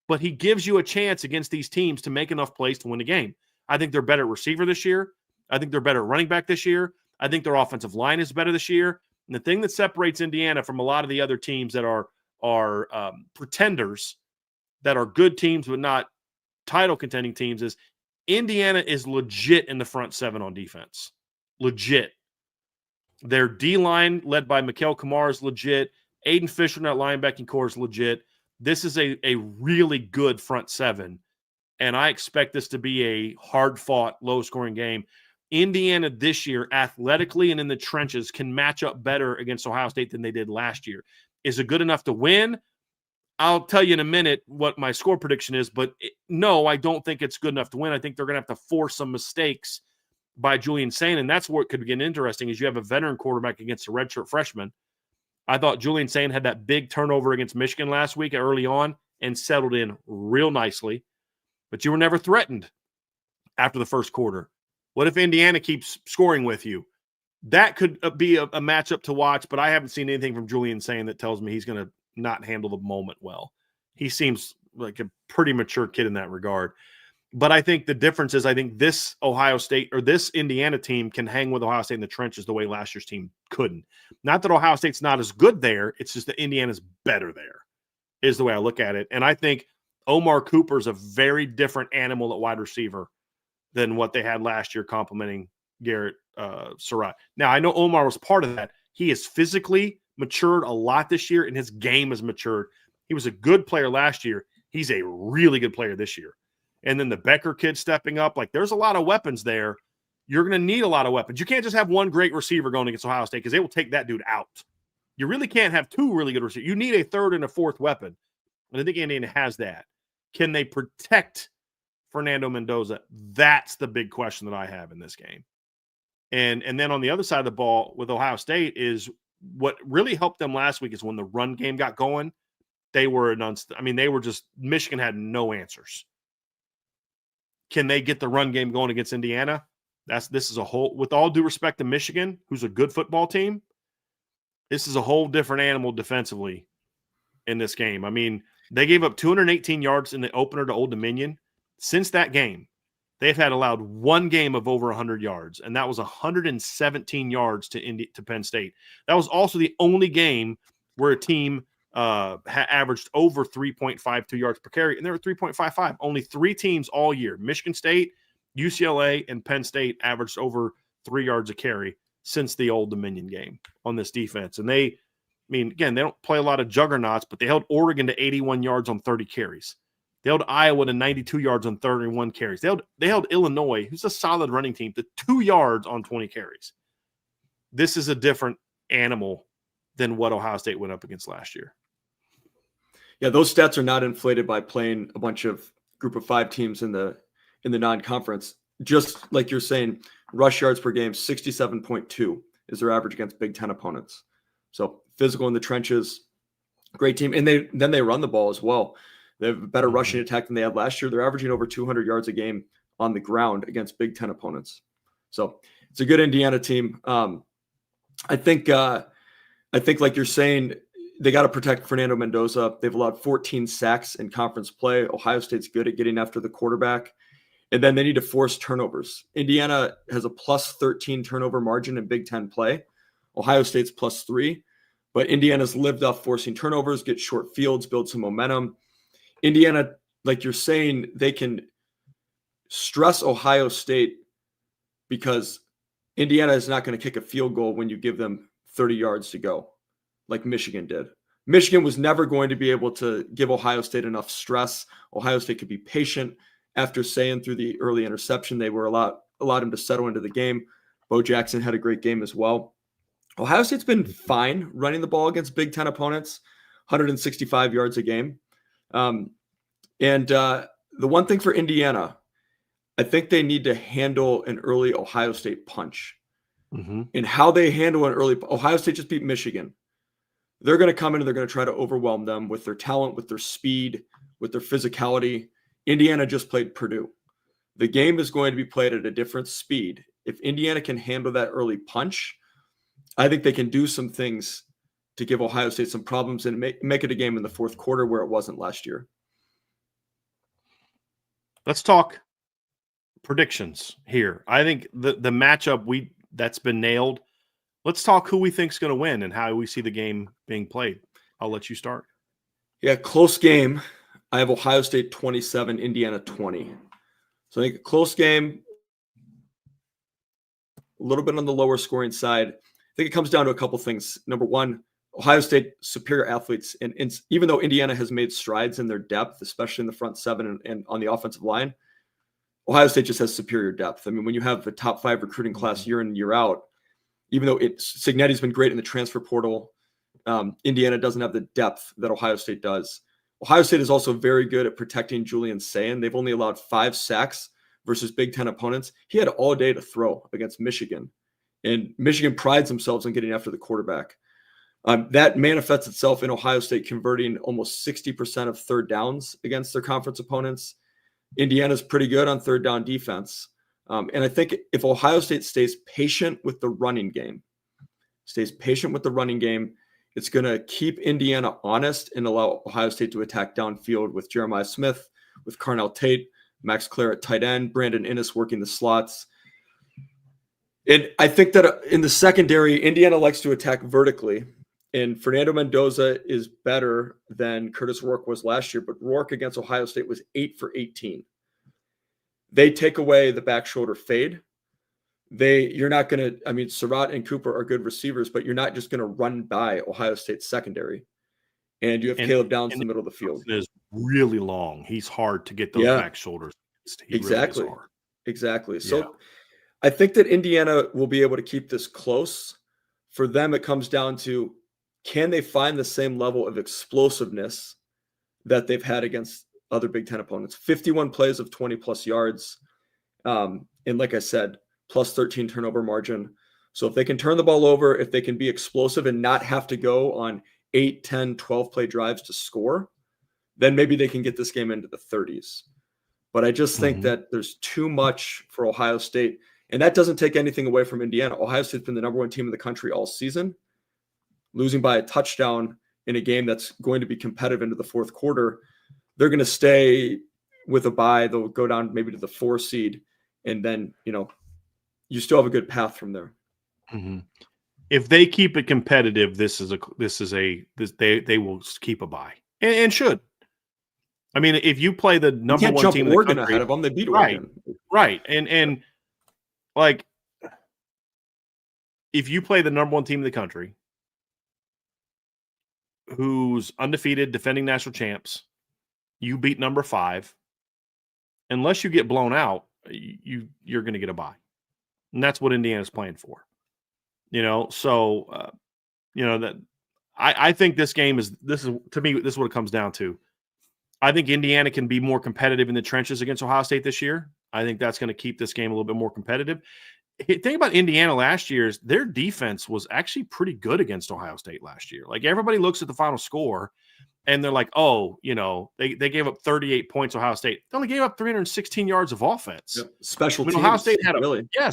But he gives you a chance against these teams to make enough plays to win the game. I think they're better at receiver this year. I think they're better at running back this year. I think their offensive line is better this year. And the thing that separates Indiana from a lot of the other teams that are pretenders, that are good teams but not title contending teams, is Indiana is legit in the front 7 on defense. Legit. Their D-line, led by Mikael Kamara, is legit. Aiden Fisher in that linebacking core is legit. This is a really good front 7, and I expect this to be a hard-fought, low-scoring game. Indiana this year, athletically and in the trenches, can match up better against Ohio State than they did last year. Is it good enough to win? I'll tell you in a minute what my score prediction is, but no, I don't think it's good enough to win. I think they're going to have to force some mistakes by Julian Sain, and that's where it could get interesting, is you have a veteran quarterback against a redshirt freshman. I thought Julian Sain had that big turnover against Michigan last week early on and settled in real nicely, but you were never threatened after the first quarter. What if Indiana keeps scoring with you? That could be a matchup to watch, but I haven't seen anything from Julian Sain that tells me he's going to not handle the moment well. He seems like a pretty mature kid in that regard. But I think the difference is I think this Ohio State or this Indiana team can hang with Ohio State in the trenches the way last year's team couldn't. Not that Ohio State's not as good there. It's just that Indiana's better there is the way I look at it. And I think Omar Cooper's a very different animal at wide receiver than what they had last year complimenting Garrett Surratt. Now, I know Omar was part of that. He has physically matured a lot this year, and his game has matured. He was a good player last year. He's a really good player this year. And then the Becker kid stepping up. Like, there's a lot of weapons there. You're going to need a lot of weapons. You can't just have one great receiver going against Ohio State because they will take that dude out. You really can't have two really good receivers. You need a third and a fourth weapon. And I think Indiana has that. Can they protect Fernando Mendoza? That's the big question that I have in this game. And then on the other side of the ball with Ohio State is what really helped them last week is when the run game got going, they were Michigan had no answers. Can they get the run game going against Indiana? This is a whole, with all due respect to Michigan, who's a good football team, this is a whole different animal defensively in this game. I mean, they gave up 218 yards in the opener to Old Dominion. Since that game, they've had allowed one game of over 100 yards, and that was 117 yards to Penn State. That was also the only game where a team averaged over 3.52 yards per carry, and they were 3.55. Only three teams all year, Michigan State, UCLA, and Penn State, averaged over 3 yards a carry since the Old Dominion game on this defense. And they don't play a lot of juggernauts, but they held Oregon to 81 yards on 30 carries. They held Iowa to 92 yards on 31 carries. They held Illinois, who's a solid running team, to 2 yards on 20 carries. This is a different animal than what Ohio State went up against last year. Yeah, those stats are not inflated by playing a bunch of group of five teams in the non-conference. Just like you're saying, rush yards per game, 67.2 is their average against Big Ten opponents. So physical in the trenches, great team. And then they run the ball as well. They have a better rushing attack than they had last year. They're averaging over 200 yards a game on the ground against Big Ten opponents. So it's a good Indiana team. I think like you're saying, they got to protect Fernando Mendoza. They've allowed 14 sacks in conference play. Ohio State's good at getting after the quarterback. And then they need to force turnovers. Indiana has a plus 13 turnover margin in Big Ten play. Ohio State's plus 3. But Indiana's lived off forcing turnovers, get short fields, build some momentum. Indiana, like you're saying, they can stress Ohio State because Indiana is not going to kick a field goal when you give them 30 yards to go, like Michigan did. Michigan was never going to be able to give Ohio State enough stress. Ohio State could be patient. After saying through the early interception, they were allowed him to settle into the game. Bo Jackson had a great game as well. Ohio State's been fine running the ball against Big Ten opponents, 165 yards a game. The one thing for Indiana, I think they need to handle an early Ohio State punch. Mm-hmm. And how they handle an early Ohio State just beat Michigan. They're going to come in and they're going to try to overwhelm them with their talent, with their speed, with their physicality. Indiana just played Purdue. The game is going to be played at a different speed. If Indiana can handle that early punch, I think they can do some things to give Ohio State some problems and make it a game in the fourth quarter where it wasn't last year. Let's talk predictions here. I think the matchup that's been nailed. Let's talk who we think is going to win and how we see the game being played. I'll let you start. Yeah, close game. I have Ohio State 27, Indiana 20. So I think a close game, a little bit on the lower scoring side. I think it comes down to a couple things. Number one, Ohio State superior athletes. And even though Indiana has made strides in their depth, especially in the front seven and on the offensive line, Ohio State just has superior depth. I mean, when you have a top 5 recruiting class year in and year out, even though Cignetti's been great in the transfer portal, Indiana doesn't have the depth that Ohio State does. Ohio State is also very good at protecting Julian Sayin. They've only allowed 5 sacks versus Big Ten opponents. He had all day to throw against Michigan, and Michigan prides themselves on getting after the quarterback. That manifests itself in Ohio State converting almost 60% of third downs against their conference opponents. Indiana's pretty good on third down defense. And I think if Ohio State stays patient with the running game, it's going to keep Indiana honest and allow Ohio State to attack downfield with Jeremiah Smith, with Carnell Tate, Max Clare at tight end, Brandon Inniss working the slots. And I think that in the secondary, Indiana likes to attack vertically. And Fernando Mendoza is better than Curtis Rourke was last year, but Rourke against Ohio State was 8 for 18. They take away the back shoulder fade. You're not going to, I mean, Surratt and Cooper are good receivers, but you're not just going to run by Ohio State's secondary. And you have Caleb Downs in the middle of the field. Is really long. He's hard to get those back shoulders. Exactly. Really exactly. So I think that Indiana will be able to keep this close. For them, it comes down to, can they find the same level of explosiveness that they've had against other Big Ten opponents? 51 plays of 20 plus yards. And like I said, plus 13 turnover margin. So if they can turn the ball over, if they can be explosive and not have to go on 8, 10, 12 play drives to score, then maybe they can get this game into the 30s. But I just think that there's too much for Ohio State. And that doesn't take anything away from Indiana. Ohio State's been the number 1 team in the country all season. Losing by a touchdown in a game that's going to be competitive into the fourth quarter, they're going to stay with a bye. They'll go down maybe to the 4 seed, and then, you still have a good path from there. If they keep it competitive, they will keep a bye and should. I mean, if you play the number 1 team in the country ahead of them, they beat Oregon. Right. And like, if you play the number 1 team in the country, who's undefeated, defending national champs, you beat number 5. Unless you get blown out, you're going to get a bye, and that's what Indiana's playing for. So that I think this game is to me, this is what it comes down to. I think Indiana can be more competitive in the trenches against Ohio State this year. I think that's going to keep this game a little bit more competitive. Thing about Indiana last year is their defense was actually pretty good against Ohio State last year. Like, everybody looks at the final score and they're like, they gave up 38 points. Ohio State, they only gave up 316 yards of offense. Yep. Special teams. Ohio State had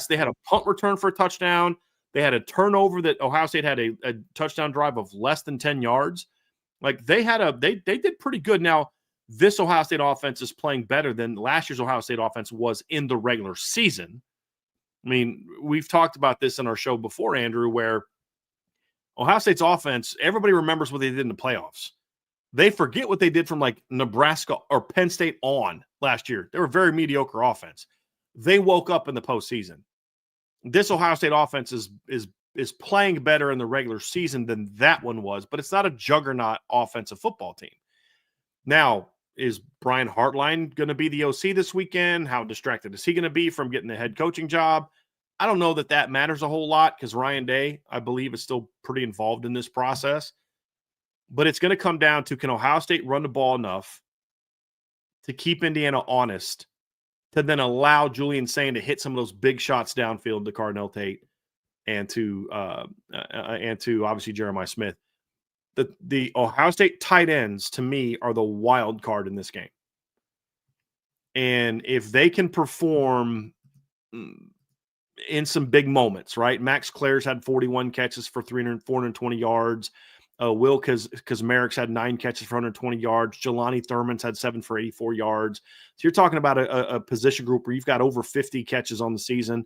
they had a punt return for a touchdown. They had a turnover that Ohio State had a touchdown drive of less than 10 yards. Like, they did pretty good. Now, this Ohio State offense is playing better than last year's Ohio State offense was in the regular season. I mean, we've talked about this in our show before, Andrew, where Ohio State's offense, everybody remembers what they did in the playoffs. They forget what they did from like Nebraska or Penn State on last year. They were very mediocre offense. They woke up in the postseason. This Ohio State offense is playing better in the regular season than that one was, but it's not a juggernaut offensive football team. Now, is Brian Hartline going to be the OC this weekend? How distracted is he going to be from getting the head coaching job? I don't know that matters a whole lot, because Ryan Day, I believe, is still pretty involved in this process. But it's going to come down to, can Ohio State run the ball enough to keep Indiana honest, to then allow Julian Sain to hit some of those big shots downfield to Cardinal Tate and to obviously Jeremiah Smith. The Ohio State tight ends, to me, are the wild card in this game. And if they can perform in some big moments, right? Max Clare's had 41 catches for 420 yards. Will Kazmarik's had 9 catches for 120 yards. Jelani Thurman's had 7 for 84 yards. So you're talking about a position group where you've got over 50 catches on the season.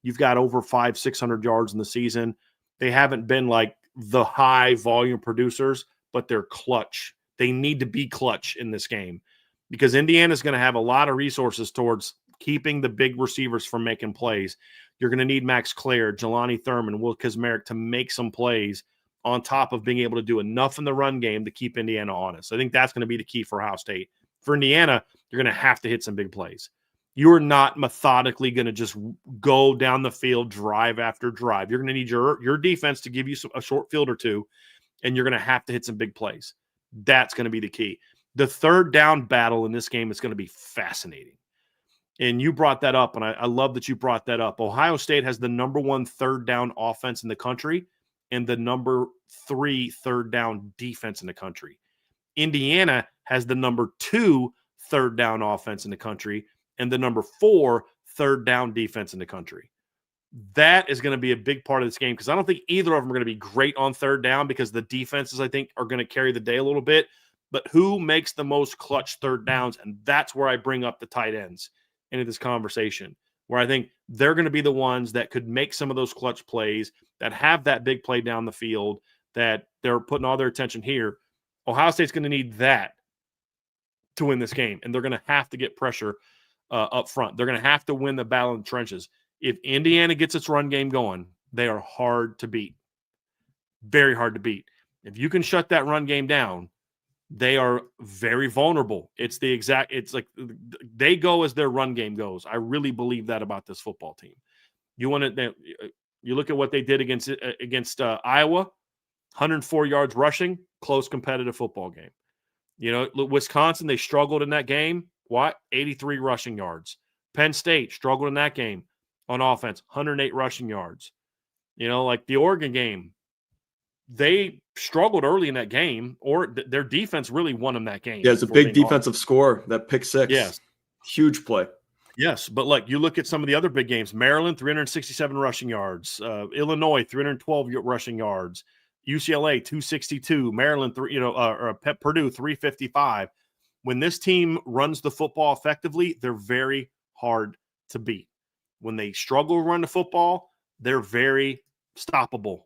You've got over 500-600 yards in the season. They haven't been like the high volume producers, but they're clutch. They need to be clutch in this game, because Indiana's going to have a lot of resources towards keeping the big receivers from making plays. You're going to need Max Clare, Jelani Thurman, Will Kazmarik to make some plays on top of being able to do enough in the run game to keep Indiana honest. I think that's going to be the key for Ohio State. For Indiana, you're going to have to hit some big plays. You're not methodically going to just go down the field drive after drive. You're going to need your defense to give you a short field or two, and you're going to have to hit some big plays. That's going to be the key. The third down battle in this game is going to be fascinating. And you brought that up, and I love that you brought that up. Ohio State has the number 1 third down offense in the country and the number 3 third down defense in the country. Indiana has the number 2 third down offense in the country and the number 4 third down defense in the country. That is going to be a big part of this game, because I don't think either of them are going to be great on third down, because the defenses, I think, are going to carry the day a little bit. but who makes the most clutch third downs? And that's where I bring up the tight ends into this conversation, where I think they're going to be the ones that could make some of those clutch plays, that have that big play down the field, that they're putting all their attention here. Ohio State's going to need that to win this game, and they're going to have to get pressure up front. They're going to have to win the battle in the trenches. If Indiana gets its run game going, they are hard to beat. Very hard to beat. If you can shut that run game down, they are very vulnerable. It's like they go as their run game goes. I really believe that about this football team. You look at what they did against Iowa, 104 yards rushing, close competitive football game. Wisconsin, they struggled in that game. What? 83 rushing yards. Penn State struggled in that game on offense, 108 rushing yards. Like the Oregon game, they struggled early in that game, or their defense really won them that game. Yeah, it's a big defensive score, that pick six. Yes. Huge play. Yes, but you look at some of the other big games. Maryland, 367 rushing yards. Illinois, 312 rushing yards. UCLA, 262. Maryland, Purdue, 355. When this team runs the football effectively, they're very hard to beat. When they struggle to run the football, they're very stoppable.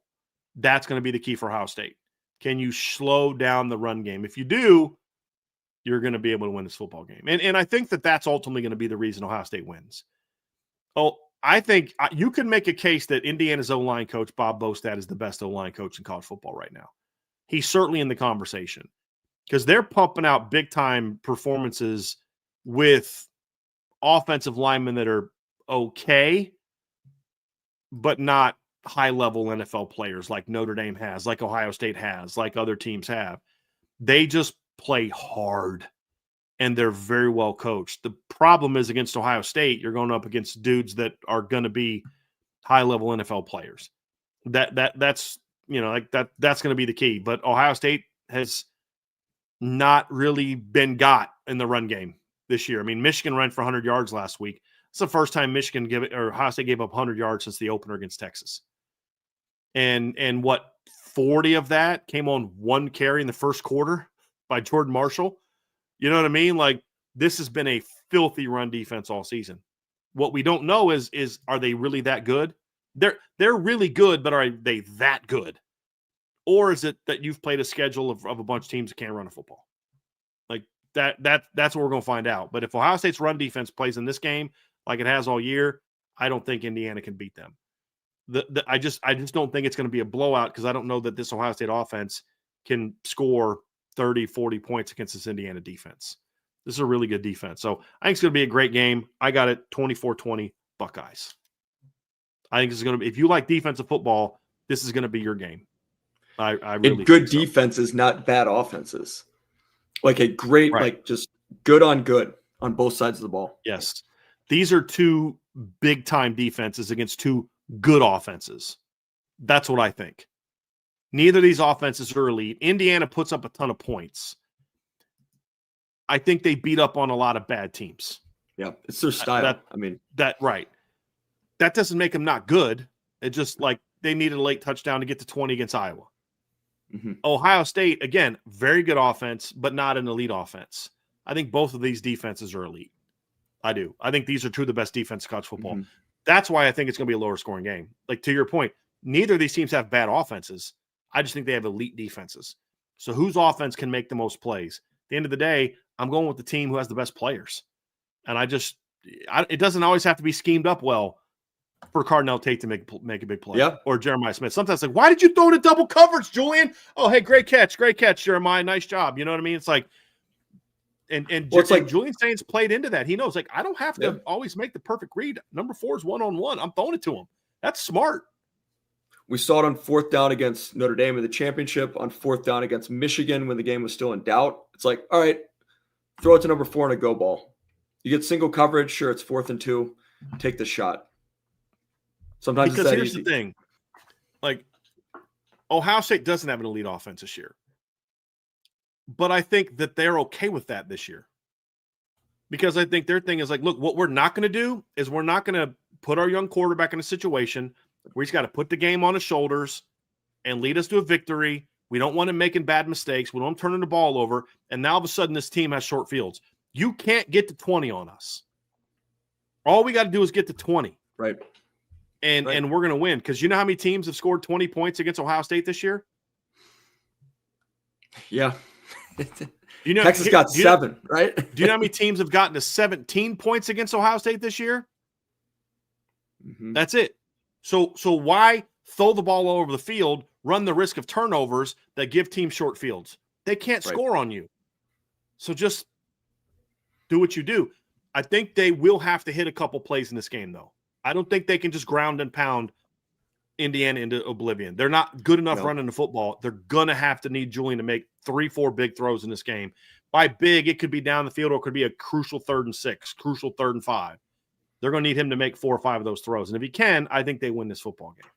That's going to be the key for Ohio State. Can you slow down the run game? If you do, you're going to be able to win this football game. And I think that's ultimately going to be the reason Ohio State wins. Oh, I think you can make a case that Indiana's O-line coach, Bob Bostad, is the best O-line coach in college football right now. He's certainly in the conversation because they're pumping out big-time performances with offensive linemen that are okay, but not high-level NFL players like Notre Dame has, like Ohio State has, like other teams have. They just play hard, and they're very well coached. The problem is against Ohio State, you're going up against dudes that are going to be high-level NFL players. That's going to be the key. But Ohio State has not really been got in the run game this year. I mean, Michigan ran for 100 yards last week. It's the first time Ohio State gave up 100 yards since the opener against Texas. And what, 40 of that came on one carry in the first quarter by Jordan Marshall? You know what I mean? Like, this has been a filthy run defense all season. What we don't know is are they really that good? They're really good, but are they that good? Or is it that you've played a schedule of a bunch of teams that can't run a football? Like that's what we're going to find out. But if Ohio State's run defense plays in this game like it has all year, I don't think Indiana can beat them. I just don't think it's going to be a blowout because I don't know that this Ohio State offense can score 30, 40 points against this Indiana defense. This is a really good defense. So I think it's going to be a great game. I got it 24-20 Buckeyes. I think this is going to be, if you like defensive football, this is going to be your game. I really and good think so. defenses, not bad offenses. Like a great, like just good on both sides of the ball. Yes. These are two big-time defenses against two good offenses. That's what I think. Neither of these offenses are elite. Indiana puts up a ton of points. I think they beat up on a lot of bad teams. Yeah, it's their style. Right. That doesn't make them not good. It just like they needed a late touchdown to get to 20 against Iowa. Mm-hmm. Ohio State, again, very good offense, but not an elite offense. I think both of these defenses are elite. I do. I think these are two of the best defenses in college football. Mm-hmm. That's why I think it's going to be a lower scoring game. Like, to your point, neither of these teams have bad offenses. I just think they have elite defenses. So whose offense can make the most plays? At the end of the day, I'm going with the team who has the best players. And it doesn't always have to be schemed up well for Cardinal Tate to make a big play. Yep. Or Jeremiah Smith. Sometimes like, why did you throw to double coverage, Julian? Oh, hey, great catch, Jeremiah. Nice job. You know what I mean? It's like, and Julian Saints played into that. He knows, like, I don't have to always make the perfect read. Number 4 is one-on-one. I'm throwing it to him. That's smart. We saw it on 4th down against Notre Dame in the championship, on 4th down against Michigan when the game was still in doubt. It's like, all right, throw it to number 4 in a go ball. You get single coverage. Sure, it's 4th and 2. Take the shot. Sometimes because it's that here's easy. The thing. Like, Ohio State doesn't have an elite offense this year. But I think that they're okay with that this year. Because I think their thing is like, look, what we're not going to do is we're not going to put our young quarterback in a situation where he's got to put the game on his shoulders and lead us to a victory We don't want him making bad mistakes. We don't want him turning the ball over. And now all of a sudden this team has short fields. You can't get to 20 on us. All we got to do is get to 20. Right. And we're going to win. Because you know how many teams have scored 20 points against Ohio State this year? Yeah. You know, Texas got 7, right? Do you know how many teams have gotten to 17 points against Ohio State this year? Mm-hmm. That's it. So why throw the ball all over the field, run the risk of turnovers that give teams short fields? They can't score on you. So just do what you do. I think they will have to hit a couple plays in this game, though. I don't think they can just ground and pound Indiana into oblivion. They're not good enough running the football. They're going to have to need Julian to make 3-4 big throws in this game. By big, it could be down the field or it could be a crucial 3rd and 6, crucial 3rd and 5. They're going to need him to make 4 or 5 of those throws. And if he can, I think they win this football game.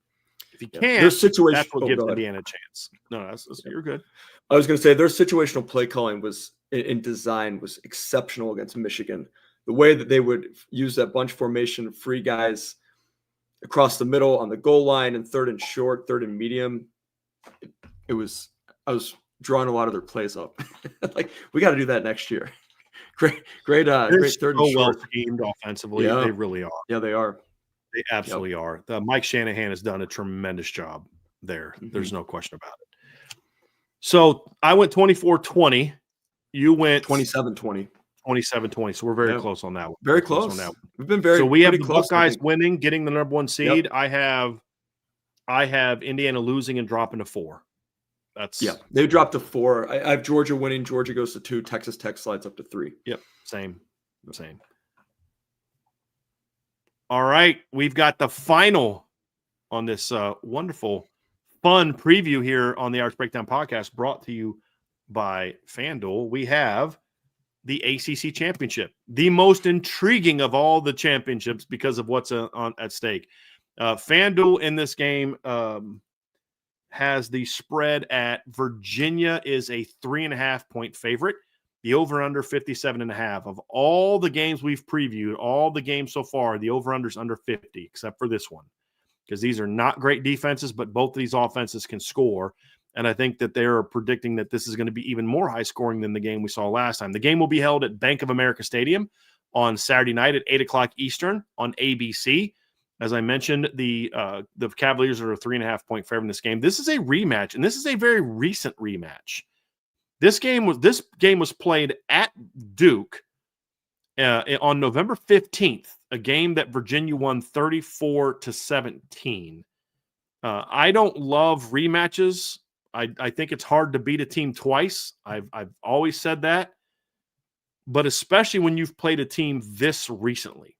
If he can't, that's what gives Indiana a chance. No, you're good. I was going to say their situational play calling was in design was exceptional against Michigan. The way that they would use that bunch formation, free guys across the middle on the goal line and 3rd and short, 3rd and medium. I was drawing a lot of their plays up. Like, we got to do that next year. Great 3rd and short. Well schemed offensively. Yeah. They really are. Yeah, they are. They absolutely are. Mike Shanahan has done a tremendous job there. Mm-hmm. There's no question about it. So I went 24-20. You went 27-20. 27-20. So we're very close on that one. Very close. On that one. We've been very. So we have the close, Buckeyes winning, getting the number 1 seed. Yep. I have Indiana losing and dropping to 4. They dropped to 4. I have Georgia winning. Georgia goes to 2. Texas Tech slides up to 3. Yep. Same. All right. We've got the final on this wonderful, fun preview here on the Irish Breakdown podcast brought to you by FanDuel. We have the ACC championship, the most intriguing of all the championships because of what's at stake. FanDuel in this game has the spread at Virginia is a 3.5-point favorite. The over-under 57.5. Of all the games we've previewed, all the games so far, the over-under's under 50, except for this one, because these are not great defenses, but both of these offenses can score. And I think that they're predicting that this is going to be even more high scoring than the game we saw last time. The game will be held at Bank of America Stadium on Saturday night at 8 o'clock Eastern on ABC. As I mentioned, the Cavaliers are a 3.5-point favorite in this game. This is a rematch, and this is a very recent rematch. This game was played at Duke on November 15th, a game that Virginia won 34-17. I don't love rematches. I think it's hard to beat a team twice. I've always said that, but especially when you've played a team this recently.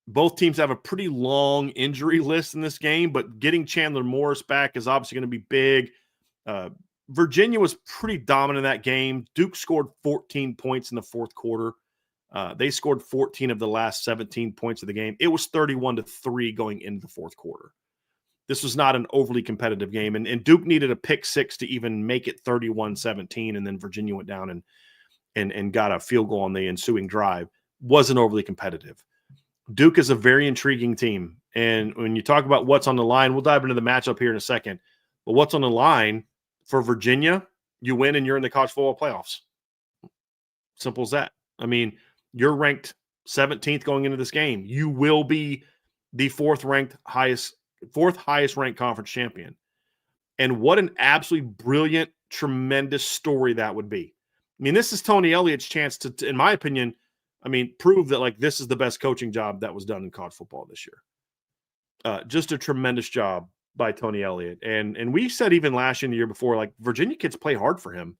Both teams have a pretty long injury list in this game, but getting Chandler Morris back is obviously going to be big. Virginia was pretty dominant in that game. Duke scored 14 points in the fourth quarter. They scored 14 of the last 17 points of the game. It was 31-3 going into the fourth quarter. This was not an overly competitive game, and Duke needed a pick 6 to even make it 31-17, and then Virginia went down and got a field goal on the ensuing drive. Wasn't overly competitive. Duke is a very intriguing team, and when you talk about what's on the line, we'll dive into the matchup here in a second, but what's on the line for Virginia, you win and you're in the college football playoffs. Simple as that. I mean, you're ranked 17th going into this game. You will be the fourth highest ranked conference champion. And what an absolutely brilliant, tremendous story that would be. I mean, this is Tony Elliott's chance to in my opinion, prove that like this is the best coaching job that was done in college football this year. Just a tremendous job by Tony Elliott. And we said even last year and the year before, like Virginia kids play hard for him.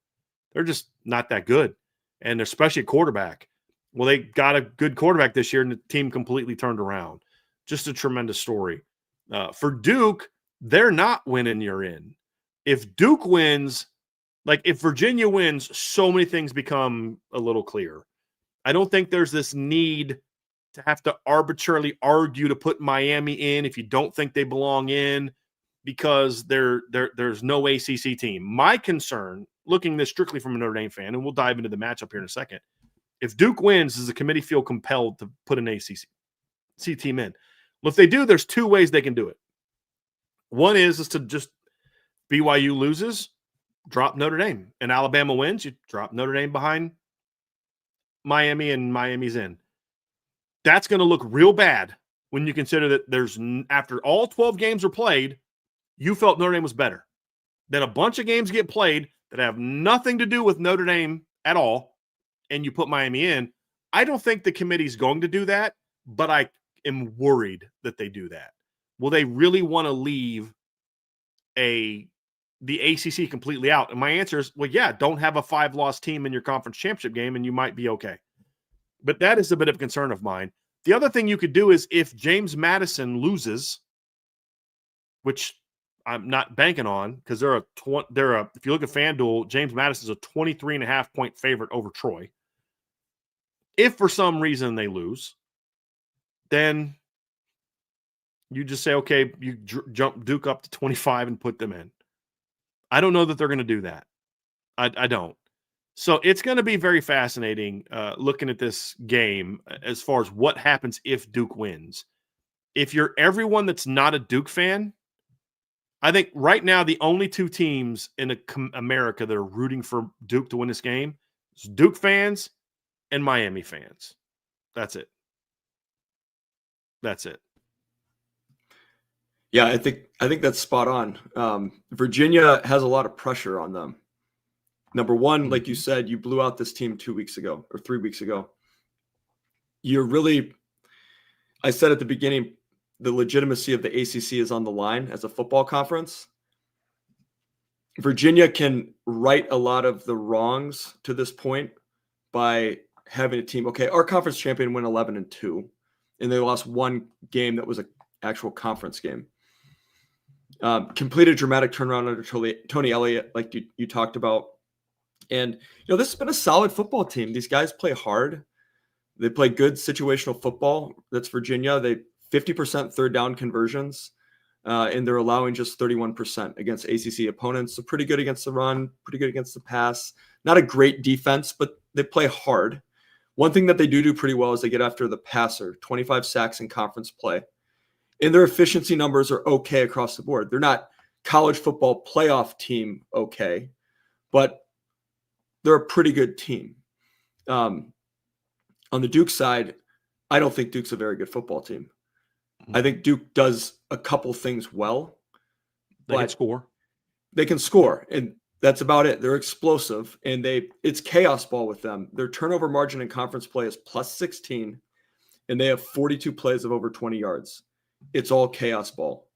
They're just not that good. And especially a quarterback. Well, they got a good quarterback this year and the team completely turned around. Just a tremendous story. For Duke, they're not winning, you're in. If Duke wins, like if Virginia wins, so many things become a little clearer. I don't think there's this need to have to arbitrarily argue to put Miami in if you don't think they belong in because there's no ACC team. My concern, looking this strictly from a Notre Dame fan, and we'll dive into the matchup here in a second, if Duke wins, does the committee feel compelled to put an ACC team in? Well, if they do, there's two ways they can do it. One is to just BYU loses, drop Notre Dame. And Alabama wins, you drop Notre Dame behind Miami, and Miami's in. That's going to look real bad when you consider that after all 12 games are played, you felt Notre Dame was better. Then a bunch of games get played that have nothing to do with Notre Dame at all, and you put Miami in. I don't think the committee's going to do that, but I am worried that they do that. Will they really want to leave the ACC completely out? And my answer is, well, yeah, don't have a 5-loss team in your conference championship game, and you might be okay. But that is a bit of a concern of mine. The other thing you could do is if James Madison loses, which I'm not banking on, because if you look at FanDuel, James Madison's a 23.5-point favorite over Troy. If for some reason they lose, then you just say, okay, you jump Duke up to 25 and put them in. I don't know that they're going to do that. I don't. So it's going to be very fascinating looking at this game as far as what happens if Duke wins. If you're everyone that's not a Duke fan, I think right now the only two teams in America that are rooting for Duke to win this game is Duke fans and Miami fans. That's it. That's it. Yeah, I think that's spot on. Virginia has a lot of pressure on them. Number one, like you said, you blew out this team 2 weeks ago or 3 weeks ago. I said at the beginning, the legitimacy of the ACC is on the line as a football conference. Virginia can right a lot of the wrongs to this point by having a team. Okay, our conference champion went 11-2, and they lost one game that was an actual conference game. Completed dramatic turnaround under Tony Elliott, like you talked about. And, this has been a solid football team. These guys play hard. They play good situational football. That's Virginia. They 50% third down conversions, and they're allowing just 31% against ACC opponents. So pretty good against the run, pretty good against the pass. Not a great defense, but they play hard. One thing that they do pretty well is they get after the passer, 25 sacks in conference play. And their efficiency numbers are okay across the board. They're not college football playoff team okay, but they're a pretty good team. On the Duke side, I don't think Duke's a very good football team. I think Duke does a couple things well. They can score. They can score, and that's about it. They're explosive, and it's chaos ball with them. Their turnover margin in conference play is plus 16, and they have 42 plays of over 20 yards. It's all chaos ball.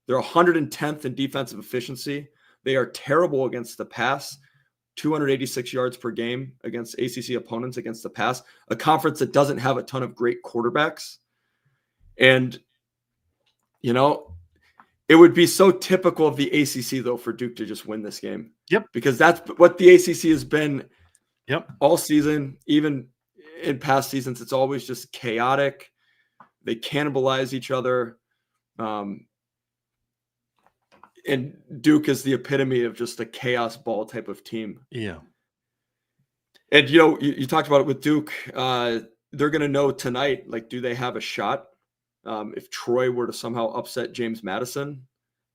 They're 110th in defensive efficiency. They are terrible against the pass, 286 yards per game against ACC opponents against the pass, a conference that doesn't have a ton of great quarterbacks. And, it would be so typical of the ACC, though, for Duke to just win this game. Yep. Because that's what the ACC has been all season, even in past seasons. It's always just chaotic. They cannibalize each other. And Duke is the epitome of just a chaos ball type of team. Yeah. And, you talked about it with Duke. They're going to know tonight, do they have a shot? If Troy were to somehow upset James Madison,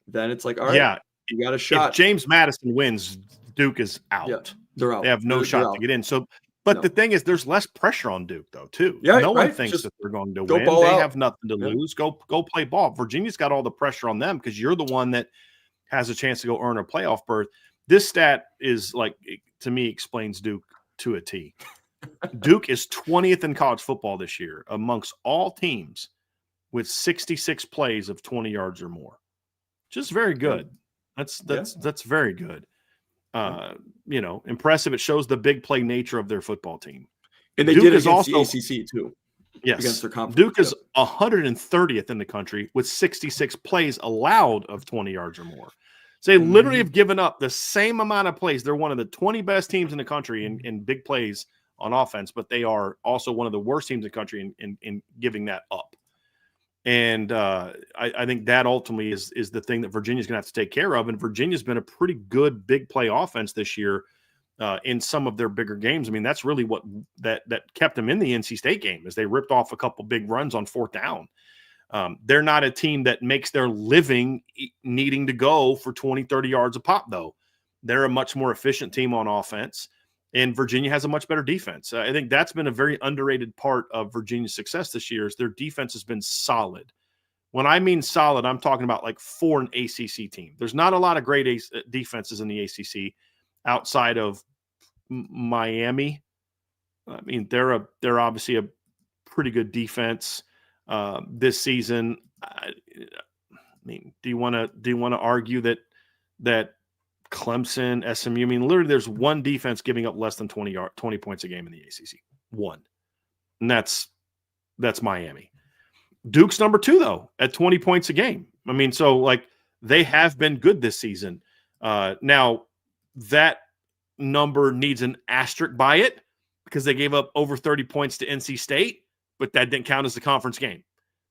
then it's all right, you got a shot. If James Madison wins, Duke is out. Yeah, they're out. They have no shot to get in. So, but the thing is, there's less pressure on Duke, though, too. Yeah, no one thinks that they're going to win. They have nothing to lose. Go play ball. Virginia's got all the pressure on them because you're the one that has a chance to go earn a playoff berth. This stat is to me, explains Duke to a T. Duke is 20th in college football this year amongst all teams with 66 plays of 20 yards or more. Just very good. That's very good. Impressive. It shows the big play nature of their football team. And they did it against the ACC too. Yes. Against their conference. Duke is 130th in the country with 66 plays allowed of 20 yards or more. So they literally have given up the same amount of plays. They're one of the 20 best teams in the country in big plays on offense, but they are also one of the worst teams in the country in giving that up. And I think that ultimately is the thing that Virginia's going to have to take care of. And Virginia's been a pretty good big play offense this year in some of their bigger games. I mean, that's really what that kept them in the NC State game, is they ripped off a couple big runs on fourth down. They're not a team that makes their living needing to go for 20, 30 yards a pop, though. They're a much more efficient team on offense, and Virginia has a much better defense. I think that's been a very underrated part of Virginia's success this year is their defense has been solid. When I mean solid, I'm talking about like for an ACC team. There's not a lot of great defenses in the ACC outside of Miami. I mean, they're obviously a pretty good defense this season. I mean, do you want to argue that Clemson, SMU? I mean, literally, there's one defense giving up less than 20 points a game in the ACC. One, and that's Miami. Duke's number 2 though at 20 points a game. I mean, so like they have been good this season. Now that number needs an asterisk by it because they gave up over 30 points to NC State, but that didn't count as the conference game,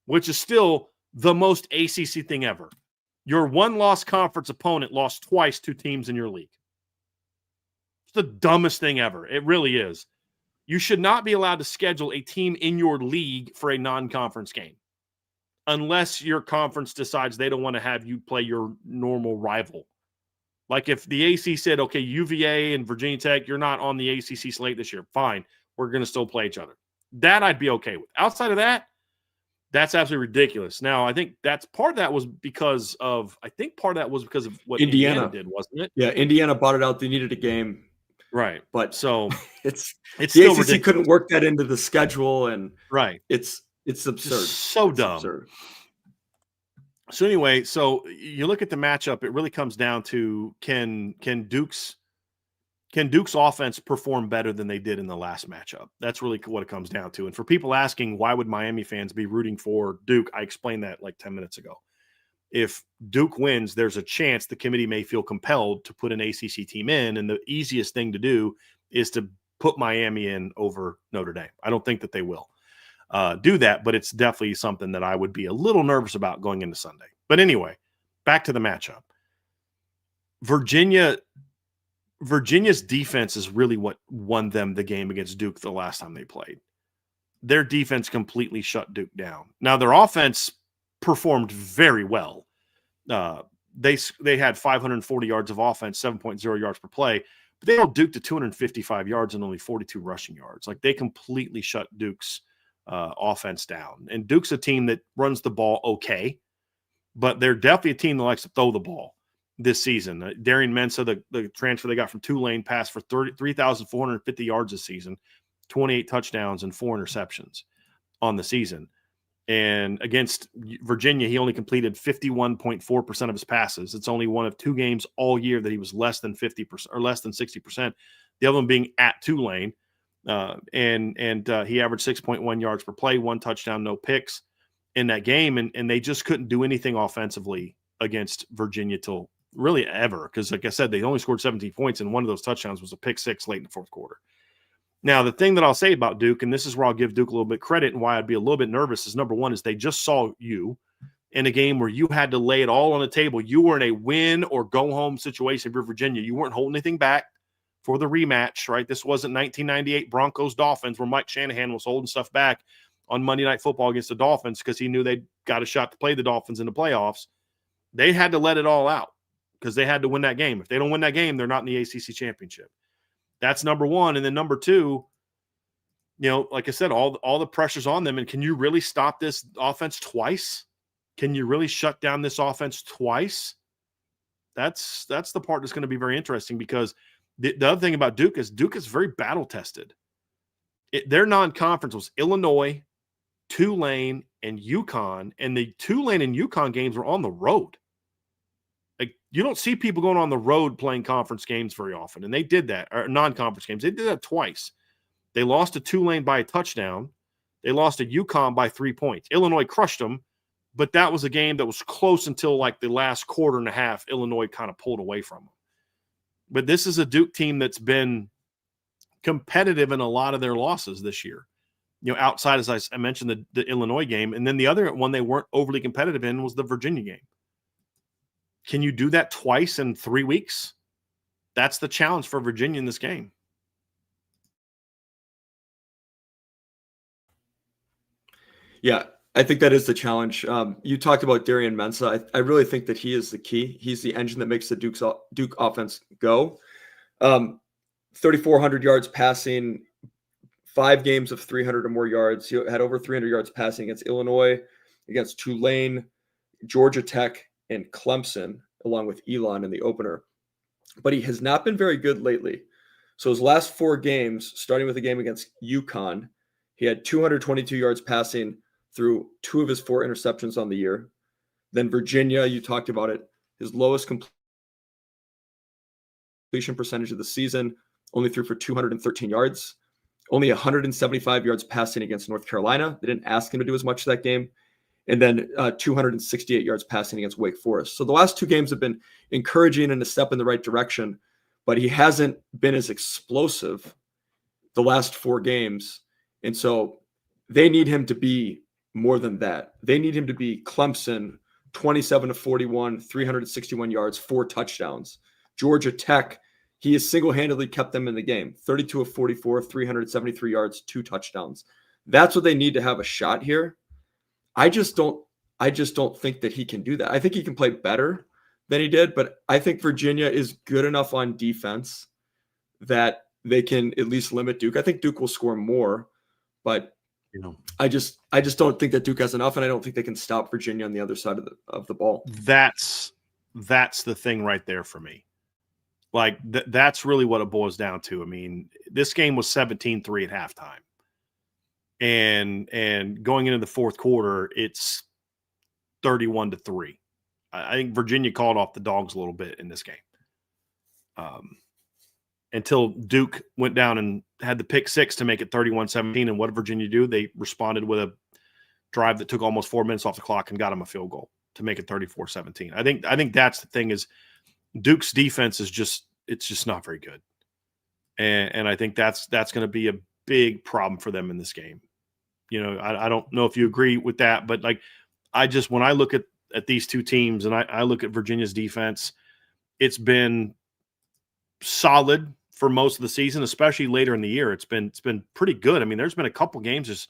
which is still the most ACC thing ever. Your one-loss conference opponent lost twice to teams in your league. It's the dumbest thing ever. It really is. You should not be allowed to schedule a team in your league for a non-conference game unless your conference decides they don't want to have you play your normal rival. Like if the AC said, okay, UVA and Virginia Tech, you're not on the ACC slate this year. Fine. We're going to still play each other. That I'd be okay with. Outside of that, that's absolutely ridiculous. Now, I think part of that was because of what Indiana did, wasn't it? Yeah, Indiana bought it out. They needed a game. Right. But so it's the still ACC ridiculous. Couldn't work that into the schedule, and right. It's absurd. It's dumb. Absurd. So anyway, so you look at the matchup, it really comes down to can Duke's offense perform better than they did in the last matchup? That's really what it comes down to. And for people asking why would Miami fans be rooting for Duke, I explained that like 10 minutes ago. If Duke wins, there's a chance the committee may feel compelled to put an ACC team in, and the easiest thing to do is to put Miami in over Notre Dame. I don't think that they will do that, but it's definitely something that I would be a little nervous about going into Sunday. But anyway, back to the matchup. Virginia's defense is really what won them the game against Duke the last time they played. Their defense completely shut Duke down. Now, their offense performed very well. They had 540 yards of offense, 7.0 yards per play, but they held Duke to 255 yards and only 42 rushing yards. Like they completely shut Duke's offense down. And Duke's a team that runs the ball okay, but they're definitely a team that likes to throw the ball this season. Darian Mensah, the transfer they got from Tulane, passed for 3,450 yards this season, 28 touchdowns and 4 interceptions on the season. And against Virginia, he only completed 51.4% of his passes. It's only one of 2 games all year that he was less than 50% or less than 60%. The other one being at Tulane. He averaged 6.1 yards per play, 1 touchdown, no picks in that game. And they just couldn't do anything offensively against Virginia till really ever. Because like I said, they only scored 17 points, and one of those touchdowns was a pick 6 late in the fourth quarter. Now, the thing that I'll say about Duke, and this is where I'll give Duke a little bit credit and why I'd be a little bit nervous, is number one is they just saw you in a game where you had to lay it all on the table. You were in a win or go home situation for Virginia. You weren't holding anything back for the rematch, right? This wasn't 1998 Broncos Dolphins where Mike Shanahan was holding stuff back on Monday Night Football against the Dolphins because he knew they'd got a shot to play the Dolphins in the playoffs. They had to let it all out because they had to win that game. If they don't win that game, they're not in the ACC championship. That's number one. And then number two, you know, like I said, all the pressure's on them. And can you really stop this offense twice? Can you really shut down this offense twice? That's the part that's going to be very interesting because the other thing about Duke is very battle tested. Their non-conference was Illinois, Tulane, and UConn. And the Tulane and UConn games were on the road. Like you don't see people going on the road playing conference games very often. And they did that, or non-conference games. They did that twice. They lost to Tulane by a touchdown. They lost to UConn by 3 points. Illinois crushed them, but that was a game that was close until like the last quarter and a half. Illinois kind of pulled away from them. But this is a Duke team that's been competitive in a lot of their losses this year. You know, outside, as I mentioned, the Illinois game. And then the other one they weren't overly competitive in was the Virginia game. Can you do that twice in 3 weeks? That's the challenge for Virginia in this game. Yeah, I think that is the challenge. You talked about Darian Mensah. I really think that he is the key. He's the engine that makes the Duke offense go. 3,400 yards passing, 5 games of 300 or more yards. He had over 300 yards passing against Illinois, against Tulane, Georgia Tech, and Clemson, along with Elon in the opener. But he has not been very good lately. So his last 4 games, starting with a game against UConn, he had 222 yards passing through 2 of his 4 interceptions on the year. Then Virginia, you talked about it, his lowest completion percentage of the season, only threw for 213 yards, only 175 yards passing against North Carolina. They didn't ask him to do as much that game. And then 268 yards passing against Wake Forest. So the last 2 games have been encouraging and a step in the right direction, but he hasn't been as explosive the last 4 games. And so they need him to be more than that. They need him to be Clemson, 27-41, 361 yards, 4 touchdowns. Georgia Tech, he has single-handedly kept them in the game, 32 of 44, 373 yards, 2 touchdowns. That's what they need to have a shot here. I just don't think that he can do that. I think he can play better than he did, but I think Virginia is good enough on defense that they can at least limit Duke. I think Duke will score more, but I just don't think that Duke has enough, and I don't think they can stop Virginia on the other side of the ball. That's the thing right there for me. Like that's really what it boils down to. I mean, this game was 17-3 at halftime. And going into the fourth quarter, it's 31-3. I think Virginia called off the dogs a little bit in this game. Until Duke went down and had the pick 6 to make it 31-17. And what did Virginia do? They responded with a drive that took almost 4 minutes off the clock and got them a field goal to make it 34-17. I think that's the thing is Duke's defense is just not very good. And I think that's going to be a big problem for them in this game. I don't know if you agree with that, but like when I look at these 2 teams and I look at Virginia's defense, it's been solid for most of the season, especially later in the year. It's been pretty good. I mean, there's been a couple games just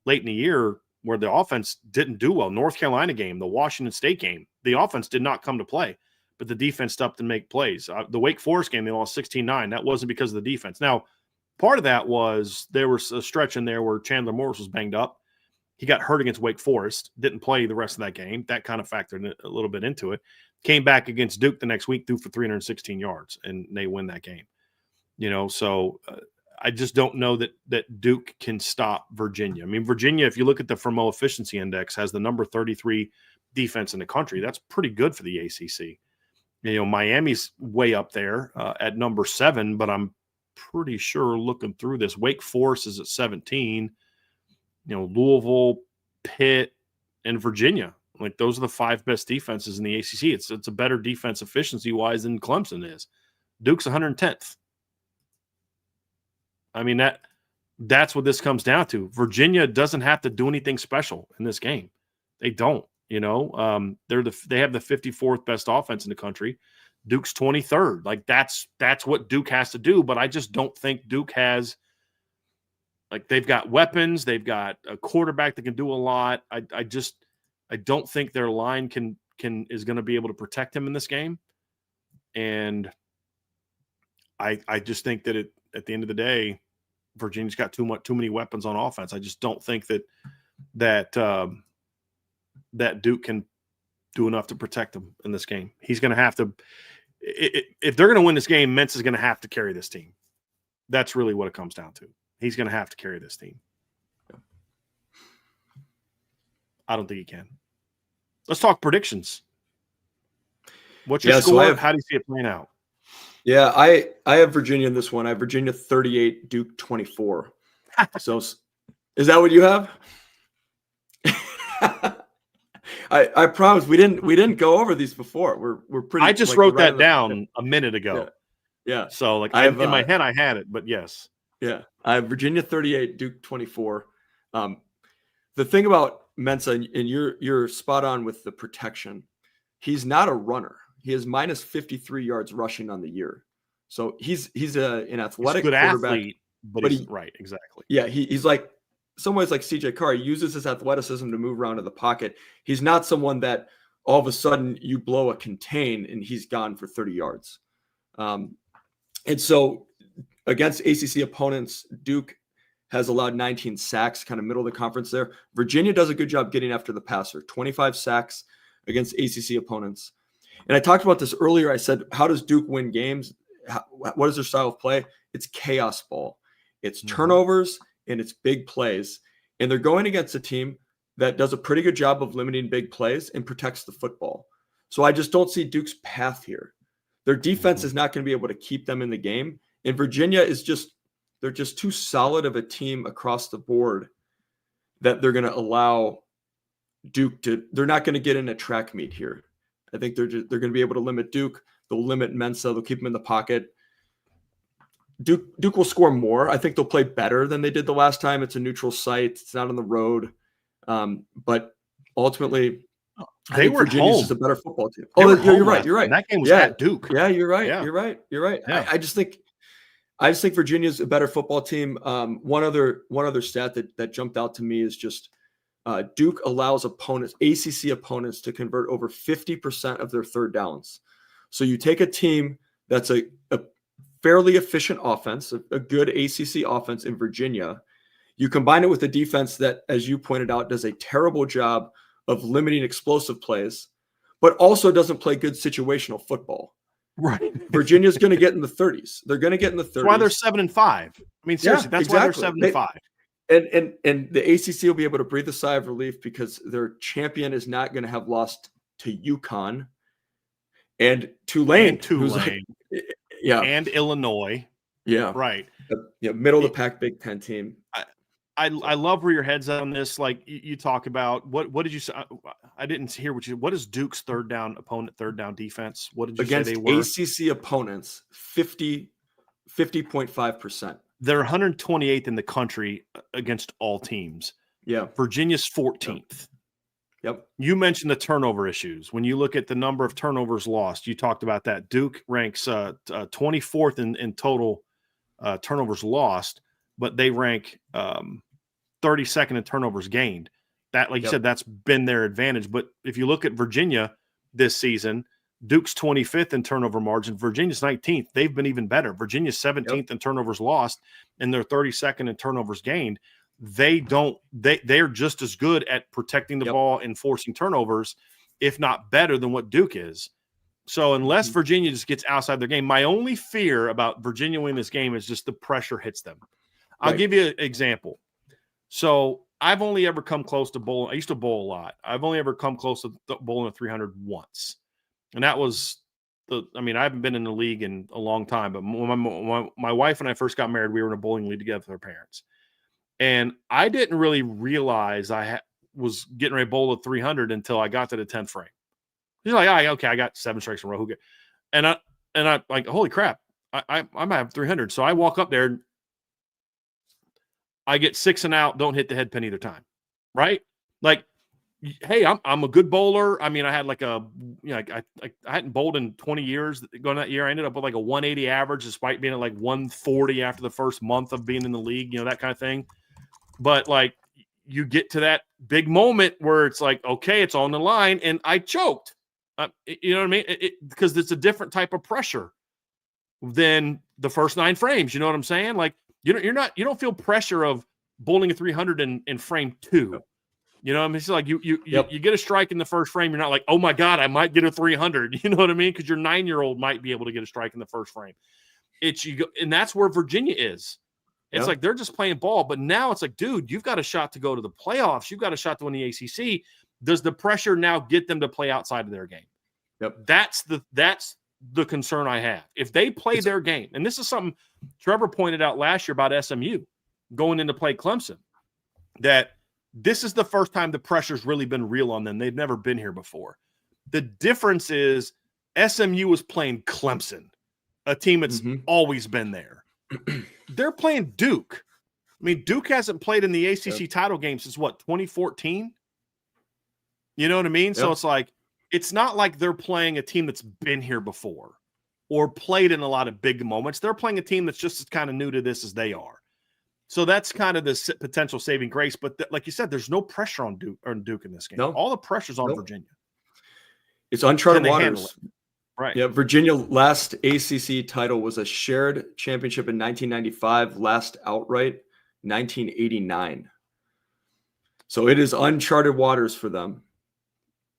late in the year where the offense didn't do well. North Carolina game, the Washington State game, the offense did not come to play, but the defense stepped and make plays. The Wake Forest game, they lost 16-9. That wasn't because of the defense. Now, part of that was there was a stretch in there where Chandler Morris was banged up. He got hurt against Wake Forest, didn't play the rest of that game. That kind of factored a little bit into it. Came back against Duke the next week, threw for 316 yards, and they win that game. So I just don't know that Duke can stop Virginia. I mean, Virginia, if you look at the Fermo Efficiency Index, has the number 33 defense in the country. That's pretty good for the ACC. Miami's way up there at number 7, but I'm pretty sure looking through this, Wake Forest is at 17. Louisville, Pitt, and Virginia. Like those are the 5 best defenses in the ACC. It's a better defense efficiency wise than Clemson is. Duke's 110th. I mean that's what this comes down to. Virginia doesn't have to do anything special in this game. They don't. They have the 54th best offense in the country. Duke's 23rd. Like that's what Duke has to do. But I just don't think Duke has. Like they've got weapons, they've got a quarterback that can do a lot. I don't think their line is going to be able to protect him in this game. And I just think that at the end of the day, Virginia's got too many weapons on offense. I just don't think that Duke can do enough to protect him in this game. He's going to have to. If they're going to win this game, Mentz is going to have to carry this team. That's really what it comes down to. He's going to have to carry this team. I don't think he can. Let's talk predictions. What's your score? How do you see it playing out? Yeah, I have Virginia in this one. I have Virginia 38, Duke 24. So is that what you have? I promise we didn't go over these before. We're pretty. I just wrote that down a minute ago. Yeah. So in my head I had it, but yes. Yeah, I have Virginia 38, Duke 24. The thing about Mensah, and you're spot on with the protection. He's not a runner. He has minus 53 yards rushing on the year. So he's an athletic good quarterback, athlete, but he's right, exactly. Yeah, he's like some ways like CJ Carr, he uses his athleticism to move around in the pocket. He's not someone that all of a sudden you blow a contain and he's gone for 30 yards. And so against ACC opponents, Duke has allowed 19 sacks, kind of middle of the conference there. Virginia does a good job getting after the passer, 25 sacks against ACC opponents. And I talked about this earlier. I said, how does Duke win games? What is their style of play? It's chaos ball. It's turnovers and it's big plays. And they're going against a team that does a pretty good job of limiting big plays and protects the football. So I just don't see Duke's path here. Their defense is not going to be able to keep them in the game. And Virginia is they're just too solid of a team across the board that they're going to allow Duke they're not going to get in a track meet here. I think they're going to be able to limit Duke. They'll limit Mensa. They'll keep him in the pocket. Duke will score more. I think they'll play better than they did the last time. It's a neutral site. It's not on the road. But ultimately, they were Virginia's home. Just a better football team. You're right. You're right. That game was at Duke. Yeah, you're right. Yeah. You're right. Yeah. I just think Virginia's a better football team. One other stat that jumped out to me is just Duke allows ACC opponents to convert over 50% of their third downs. So you take a team that's a fairly efficient offense, a good ACC offense in Virginia. You combine it with a defense that, as you pointed out, does a terrible job of limiting explosive plays, but also doesn't play good situational football. Right. Virginia's going to get in the 30s. They're going to get in the 30s. That's why they're 7-5. I mean, seriously, that's exactly. why they're 7-5. And the ACC will be able to breathe a sigh of relief because their champion is not going to have lost to UConn and Tulane. And Illinois. Yeah. Right. Middle of the pack Big Ten team. I love where your head's at on this. Like you talk about what did you say? I didn't hear what is Duke's third down defense? What did you against say they were? ACC opponents? 50.5%. They're 128th in the country against all teams. Yeah. Virginia's 14th. Yep. You mentioned the turnover issues. When you look at the number of turnovers lost, you talked about that. Duke ranks 24th in total turnovers lost, but they rank 32nd in turnovers gained. That, like you said, that's been their advantage. But if you look at Virginia this season, Duke's 25th in turnover margin. Virginia's 19th. They've been even better. Virginia's 17th in turnovers lost, and they're 32nd in turnovers gained. They're just as good at protecting the ball and forcing turnovers, if not better than what Duke is. So unless Virginia just gets outside their game, my only fear about Virginia winning this game is just the pressure hits them. I'll give you an example. So I've only ever come close to bowling. I used to bowl a lot. I've only ever come close to bowling a 300 once. And that was I haven't been in the league in a long time, but when my wife and I first got married, we were in a bowling league together with our parents. And I didn't really realize I was getting ready to bowl a 300 until I got to the 10th frame. He's like, okay, I got 7 strikes in a row. Who cares? And I like, holy crap, I might have 300. So I walk up there, I get 6 and out, don't hit the head pin either time, right? Like, hey, I'm a good bowler. I mean, I had I hadn't bowled in 20 years going that year. I ended up with like a 180 average, despite being at like 140 after the first month of being in the league, that kind of thing. But like, you get to that big moment where it's like, okay, it's on the line, and I choked. You know what I mean? Because it's a different type of pressure than the first 9 frames. You know what I'm saying? Like, you don't feel pressure of bowling a 300 in frame 2. You know what I mean? It's like you get a strike in the first frame. You're not like, oh my God, I might get a 300. You know what I mean? Because your 9-year-old might be able to get a strike in the first frame. And that's where Virginia is. It's like they're just playing ball, but now it's like, dude, you've got a shot to go to the playoffs. You've got a shot to win the ACC. Does the pressure now get them to play outside of their game? Yep. That's the concern I have. If they play their game, and this is something Trevor pointed out last year about SMU going into play Clemson, that this is the first time the pressure's really been real on them. They've never been here before. The difference is SMU was playing Clemson, a team that's always been there. They're playing Duke. I mean, Duke hasn't played in the ACC title game since 2014? You know what I mean? So it's like, it's not like they're playing a team that's been here before or played in a lot of big moments. They're playing a team that's just as kind of new to this as they are. So that's kind of the potential saving grace. But like you said, there's no pressure on Duke in this game. No. All the pressure's on Nope. Virginia. It's uncharted Can they handle waters. it? Right. Yeah, Virginia last ACC title was a shared championship in 1995, last outright 1989. So it is uncharted waters for them.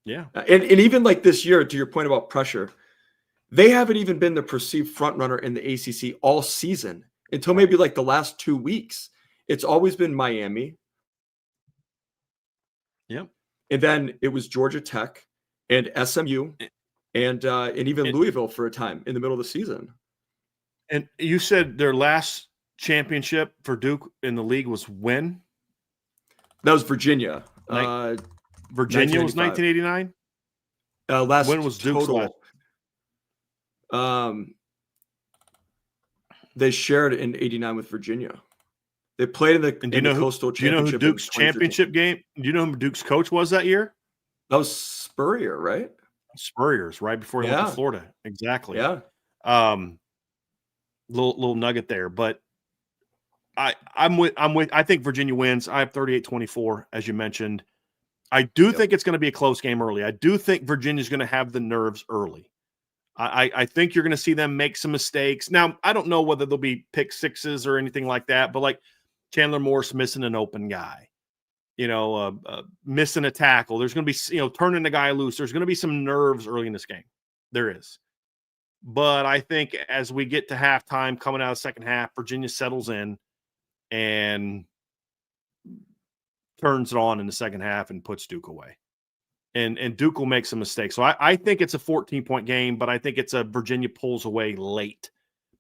Yeah. And even like this year, to your point about pressure, they haven't even been the perceived front runner in the ACC all season until maybe like the last 2 weeks. It's always been Miami. Yep. And then it was Georgia Tech and SMU and even Louisville for a time in the middle of the season. And you said their last championship for Duke in the league was when? That was Virginia. Virginia was 1989? When was Duke's total? They shared in 89 with Virginia. They played in the Coastal Championship. Do you know who Duke's championship game? Do you know who Duke's coach was that year? That was Spurrier, right? Spurrier's right before he went to Florida. Exactly. Yeah. Little nugget there, but I'm with. I think Virginia wins. I have 38-24, as you mentioned. I do think it's going to be a close game early. I do think Virginia's going to have the nerves early. I think you're going to see them make some mistakes. Now, I don't know whether they'll be pick sixes or anything like that, but like Chandler Morris missing an open guy, missing a tackle. There's going to be, turning the guy loose. There's going to be some nerves early in this game. There is. But I think as we get to halftime, coming out of the second half, Virginia settles in and turns it on in the second half and puts Duke away. And Duke will make some mistakes. So I think it's a 14-point game, but I think it's a Virginia pulls away late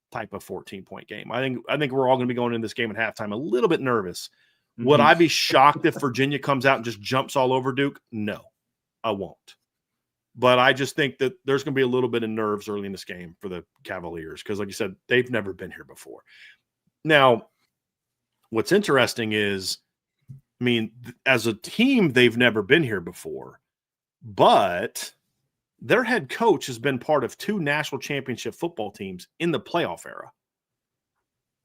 type of 14-point game. I think we're all going to be going into this game at halftime a little bit nervous. Mm-hmm. Would I be shocked if Virginia comes out and just jumps all over Duke? No, I won't. But I just think that there's going to be a little bit of nerves early in this game for the Cavaliers because, like you said, they've never been here before. Now, what's interesting is, as a team, they've never been here before. But their head coach has been part of 2 national championship football teams in the playoff era.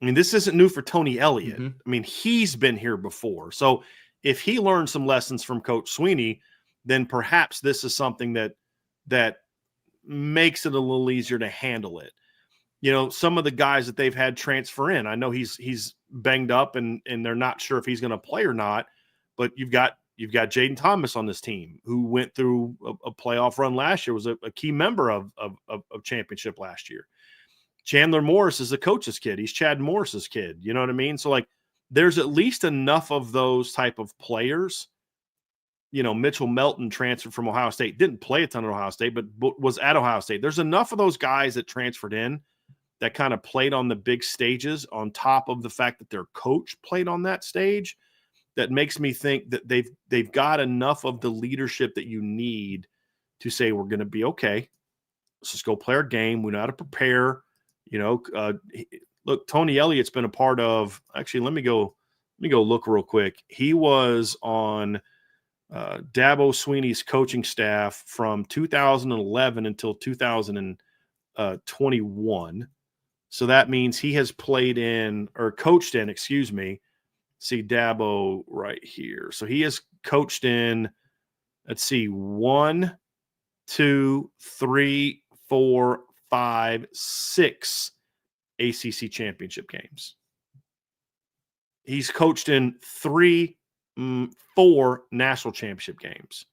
This isn't new for Tony Elliott. Mm-hmm. He's been here before. So if he learned some lessons from Coach Sweeney, then perhaps this is something that makes it a little easier to handle it. Some of the guys that they've had transfer in, I know he's banged up and they're not sure if he's going to play or not, but you've got Jaden Thomas on this team who went through a playoff run last year, was a key member of championship last year. Chandler Morris is the coach's kid. He's Chad Morris's kid. You know what I mean? So there's at least enough of those type of players. Mitchell Melton transferred from Ohio State, didn't play a ton at Ohio State, but was at Ohio State. There's enough of those guys that transferred in that kind of played on the big stages on top of the fact that their coach played on that stage. That makes me think that they've got enough of the leadership that you need to say we're going to be okay. Let's just go play our game. We know how to prepare. Look, Tony Elliott's been a part of. Actually, let me go look real quick. He was on Dabo Sweeney's coaching staff from 2011 until 2021. So that means he has played in or coached in. Excuse me. See Dabo right here. So he has coached in, let's see, 1, 2, 3, 4, 5, 6 ACC championship games. He's coached in 3, 4 national championship games.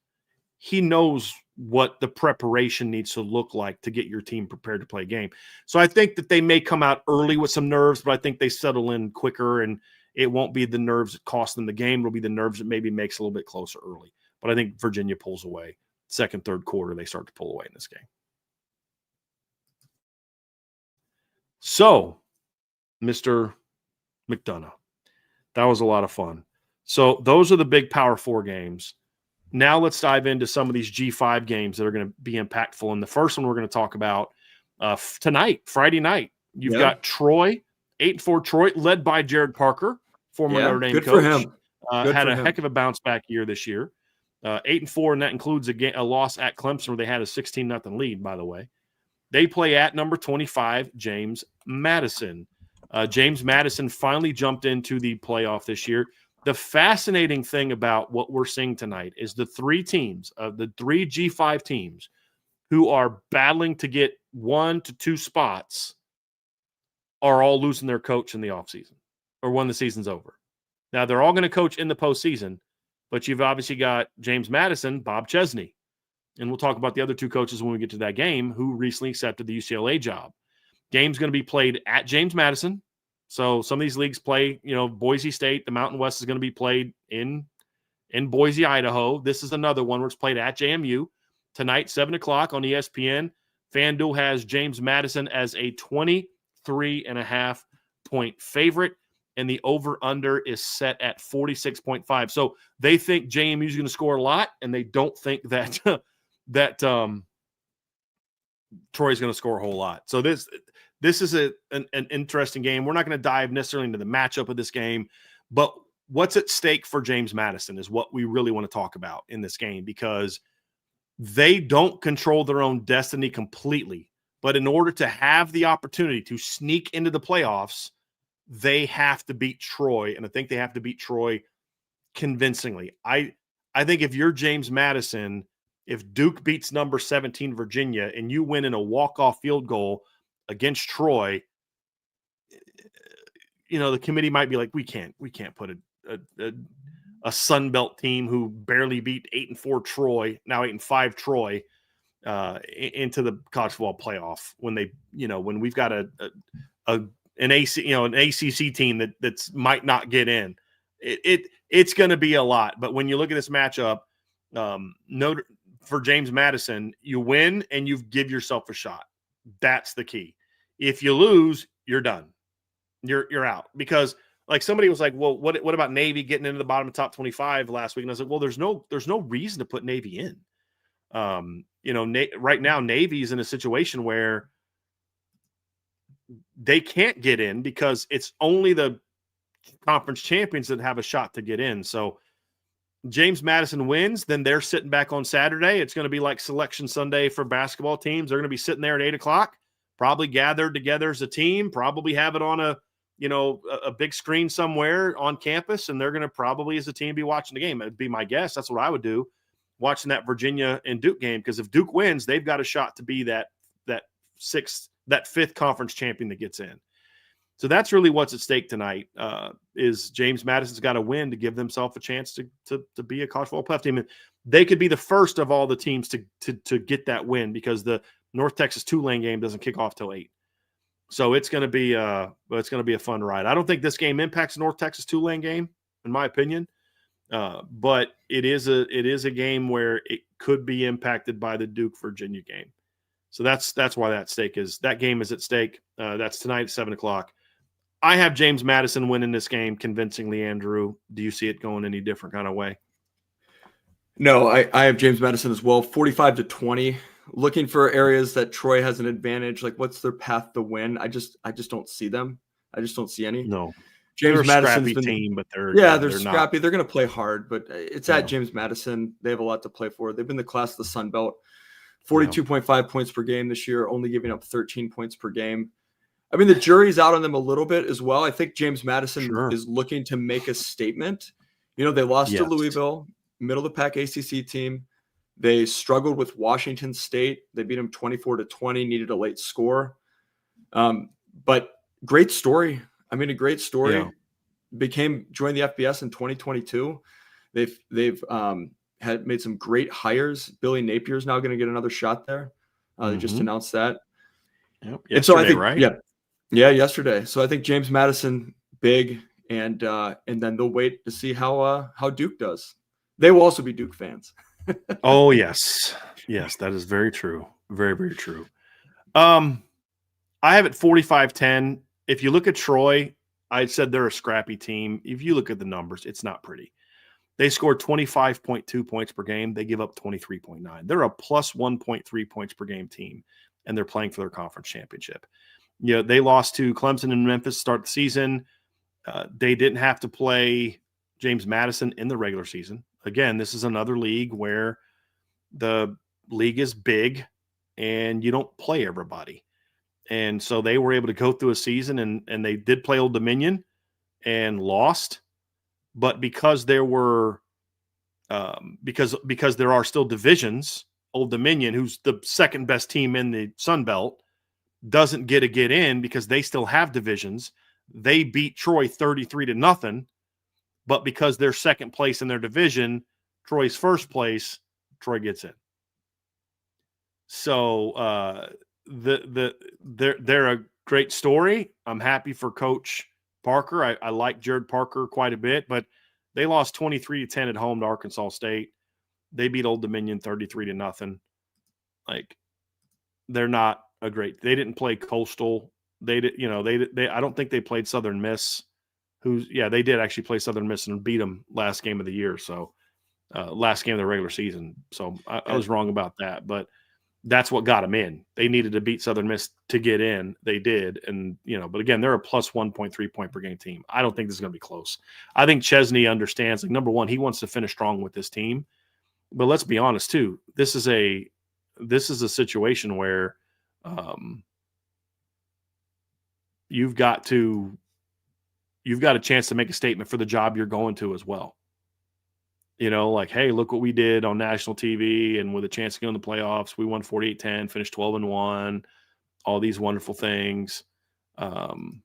He knows what the preparation needs to look like to get your team prepared to play a game. So I think that they may come out early with some nerves, but I think they settle in quicker and it won't be the nerves that cost them the game. It'll be the nerves that maybe makes it a little bit closer early. But I think Virginia pulls away. Second, third quarter, they start to pull away in this game. So, Mr. McDonough, that was a lot of fun. So those are the big Power 4 games. Now let's dive into some of these G5 games that are going to be impactful. And the first one we're going to talk about tonight, Friday night. You've got Troy, 8-4 Troy, led by Jared Parker, former Notre Dame coach. Good for him. Had a heck of a bounce back year this year. 8-4, and that includes a loss at Clemson where they had a 16-0 lead, by the way. They play at number 25, James Madison. James Madison finally jumped into the playoff this year. The fascinating thing about what we're seeing tonight is the three teams, the three G5 teams who are battling to get 1 to 2 spots are all losing their coach in the offseason or when the season's over. Now, they're all going to coach in the postseason, but you've obviously got James Madison, Bob Chesney, and we'll talk about the other two coaches when we get to that game, who recently accepted the UCLA job. Game's going to be played at James Madison. So some of these leagues play, Boise State. The Mountain West is going to be played in Boise, Idaho. This is another one where it's played at JMU. Tonight, 7 o'clock on ESPN. FanDuel has James Madison as a 23.5 point favorite, and the over-under is set at 46.5. So they think JMU is going to score a lot, and they don't think that Troy's going to score a whole lot. So this is an interesting game. We're not going to dive necessarily into the matchup of this game, but what's at stake for James Madison is what we really want to talk about in this game, because they don't control their own destiny completely. But in order to have the opportunity to sneak into the playoffs, they have to beat Troy, and I think they have to beat Troy convincingly. I think if you're James Madison, if Duke beats number 17 Virginia and you win in a walk-off field goal against Troy, the committee might be like, we can't put a Sun Belt team who barely beat 8-4 Troy, now 8-5 Troy, into the college football playoff when when we've got an ACC team that's might not get in. It's going to be a lot. But when you look at this matchup, for James Madison, you win and you give yourself a shot. That's the key. If you lose, you're done. You're out. Because like somebody was like, well, what about Navy getting into the bottom of top 25 last week? And I was like, well, there's no reason to put Navy in. Right now Navy's in a situation where they can't get in because it's only the conference champions that have a shot to get in. So James Madison wins, then they're sitting back on Saturday. It's going to be like Selection Sunday for basketball teams. They're going to be sitting there at 8 o'clock, probably gathered together as a team, probably have it on a big screen somewhere on campus, and they're going to probably as a team be watching the game. It'd be my guess. That's what I would do, watching that Virginia and Duke game, because if Duke wins, they've got a shot to be that fifth conference champion that gets in. So that's really what's at stake tonight. Is James Madison's got to win to give themselves a chance to be a college football playoff team. And they could be the first of all the teams to get that win, because the North Texas Tulane game doesn't kick off till 8. So it's going to be a fun ride. I don't think this game impacts the North Texas Tulane game, in my opinion, but it is a game where it could be impacted by the Duke Virginia game. So that's why that game is at stake. That's tonight at 7 o'clock. I have James Madison winning this game convincingly. Andrew, do you see it going any different kind of way? No, I have James Madison as well, 45-20. Looking for areas that Troy has an advantage. Like, what's their path to win? I just don't see them. I just don't see any. No, James Madison's scrappy team, but they're scrappy. They're going to play hard, but it's at James Madison. They have a lot to play for. They've been the class of the Sun Belt. 42.5 points per game this year, only giving up 13 points per game. I mean, the jury's out on them a little bit as well. I think James Madison is looking to make a statement. They lost to Louisville, middle of the pack ACC team. They struggled with Washington State. They beat them 24-20, needed a late score. But great story. I mean, a great story. Yeah. Joined the FBS in 2022. They've had made some great hires. Billy Napier is now going to get another shot there. They just announced that. Yep. And so I think, right? Yeah, yesterday. So I think James Madison, big, and then they'll wait to see how Duke does. They will also be Duke fans. Oh, yes. Yes, that is very true. Very, very true. I have it 45-10. If you look at Troy, I said they're a scrappy team. If you look at the numbers, it's not pretty. They scored 25.2 points per game. They give up 23.9. They're a plus 1.3 points per game team, and they're playing for their conference championship. They lost to Clemson and Memphis to start the season. They didn't have to play James Madison in the regular season. Again, this is another league where the league is big and you don't play everybody. And so they were able to go through a season, and they did play Old Dominion and lost. But because there were because there are still divisions, Old Dominion, who's the second best team in the Sun Belt, doesn't get in because they still have divisions. They beat Troy 33-0, but because they're second place in their division, Troy's first place, Troy gets in. So they're a great story. I'm happy for Coach Parker. I like Jared Parker quite a bit, but they lost 23-10 at home to Arkansas State. They beat Old Dominion 33-0. Like, they're not a great. They didn't play Coastal. They did. They. I don't think they played Southern Miss. They did actually play Southern Miss and beat them last game of the year. So last game of the regular season. So I was wrong about that, but that's what got them in. They needed to beat Southern Miss to get in. They did. And, but again, they're a plus 1.3 point per game team. I don't think this is going to be close. I think Chesney understands, like, number one, he wants to finish strong with this team. But let's be honest too. This is a situation where you've got a chance to make a statement for the job you're going to as well. Like, hey, look what we did on national TV, and with a chance to go in the playoffs, we won 48-10, finished 12-1, all these wonderful things. And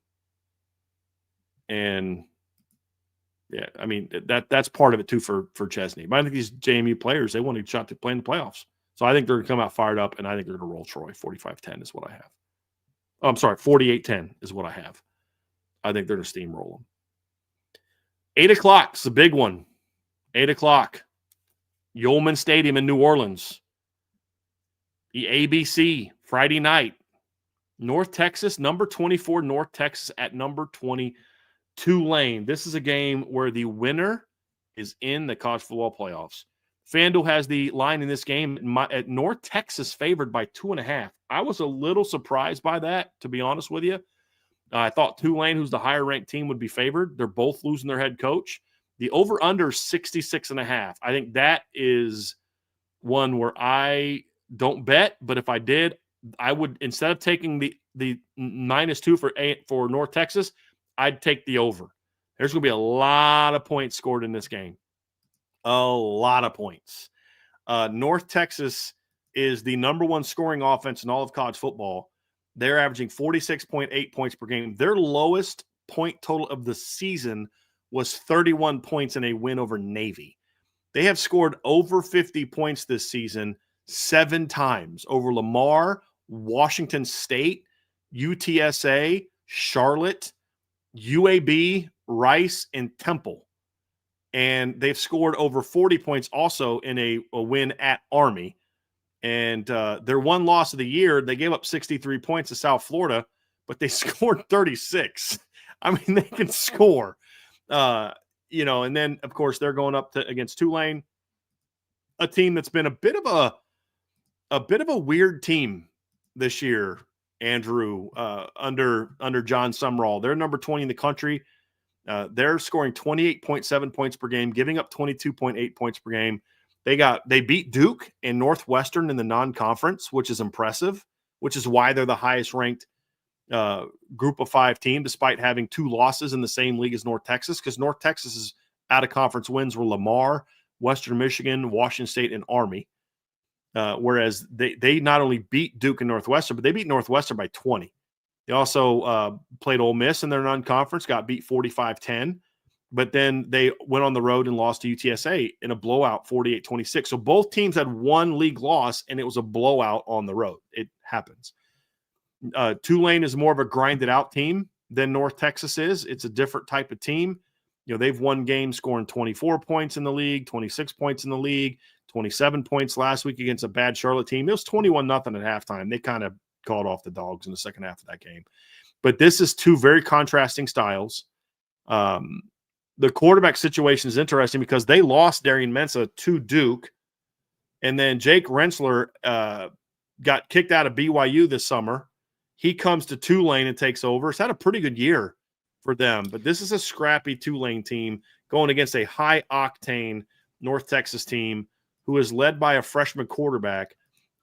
yeah, I mean, that's part of it too for Chesney. But I think these JMU players, they want a shot to play in the playoffs. So I think they're going to come out fired up, and I think they're going to roll Troy. 45-10 is what I have. Oh, I'm sorry, 48-10 is what I have. I think they're going to steamroll them. 8 o'clock is the big one. 8 o'clock, Yulman Stadium in New Orleans. The ABC, Friday night. North Texas, number 24, North Texas at number 20, Tulane. This is a game where the winner is in the college football playoffs. FanDuel has the line in this game at North Texas favored by 2.5. I was a little surprised by that, to be honest with you. I thought Tulane, who's the higher-ranked team, would be favored. They're both losing their head coach. The over-under is 66.5. I think that is one where I don't bet, but if I did, I would, instead of taking the -2 for North Texas, I'd take the over. There's going to be a lot of points scored in this game. A lot of points. North Texas is the number one scoring offense in all of college football. They're averaging 46.8 points per game. Their lowest point total of the season was 31 points in a win over Navy. They have scored over 50 points this season 7 times over Lamar, Washington State, UTSA, Charlotte, UAB, Rice, and Temple. And they've scored over 40 points also in a win at Army. And their one loss of the year, they gave up 63 points to South Florida, but they scored 36. I mean, they can score. And then of course they're going up against Tulane, a team that's been a bit of a weird team this year, Andrew, under John Sumrall. They're number 20 in the country. They're scoring 28.7 points per game, giving up 22.8 points per game. They beat Duke and Northwestern in the non-conference, which is impressive, which is why they're the highest ranked group of 5 team, despite having 2 losses in the same league as North Texas, because North Texas's out-of-conference wins were Lamar, Western Michigan, Washington State, and Army. Whereas they not only beat Duke and Northwestern, but they beat Northwestern by 20. They also played Ole Miss in their non-conference, got beat 45-10. But then they went on the road and lost to UTSA in a blowout, 48-26. So both teams had one league loss, and it was a blowout on the road. It happens. Tulane is more of a grinded-out team than North Texas is. It's a different type of team. They've won games scoring 24 points in the league, 26 points in the league, 27 points last week against a bad Charlotte team. It was 21-0 at halftime. They kind of called off the dogs in the second half of that game. But this is 2 very contrasting styles. The quarterback situation is interesting because they lost Darian Mensah to Duke, and then Jake Rensler got kicked out of BYU this summer. He comes to Tulane and takes over. It's had a pretty good year for them, but this is a scrappy Tulane team going against a high-octane North Texas team who is led by a freshman quarterback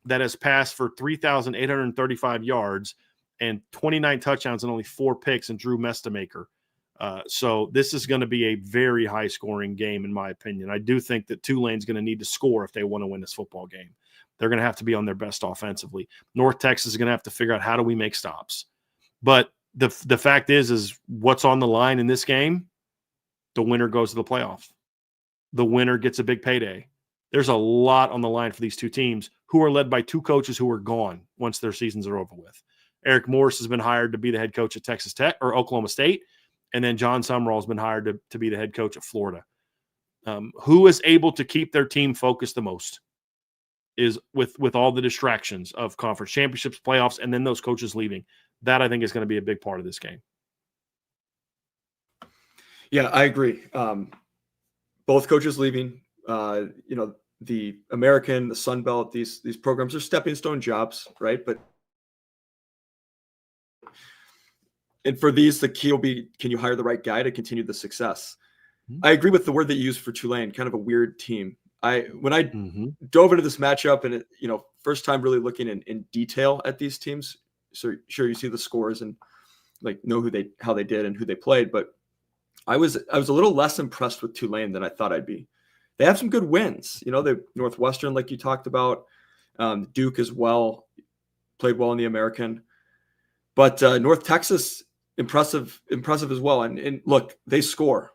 that has passed for 3,835 yards and 29 touchdowns and only 4 picks, and Drew Mestamaker. So this is going to be a very high-scoring game, in my opinion. I do think that Tulane's going to need to score if they want to win this football game. They're going to have to be on their best offensively. North Texas is going to have to figure out how do we make stops. But the fact is what's on the line in this game, the winner goes to the playoff. The winner gets a big payday. There's a lot on the line for these two teams who are led by 2 coaches who are gone once their seasons are over with. Eric Morris has been hired to be the head coach at Texas Tech or Oklahoma State, and then John Summerall has been hired to be the head coach at Florida. Who is able to keep their team focused the most is with all the distractions of conference championships, playoffs, and then those coaches leaving. That, I think, is going to be a big part of this game. Yeah, I agree. Both coaches leaving, the American, the Sun Belt, these programs are stepping stone jobs, right? And for these, the key will be, can you hire the right guy to continue the success? I agree with the word that you used for Tulane, kind of a weird team. When I dove into this matchup and, first time really looking in detail at these teams, so sure, you see the scores and know how they did and who they played, but I was a little less impressed with Tulane than I thought I'd be. They have some good wins. The Northwestern, like you talked about, Duke as well, played well in the American. But North Texas, impressive as well. And look, they score.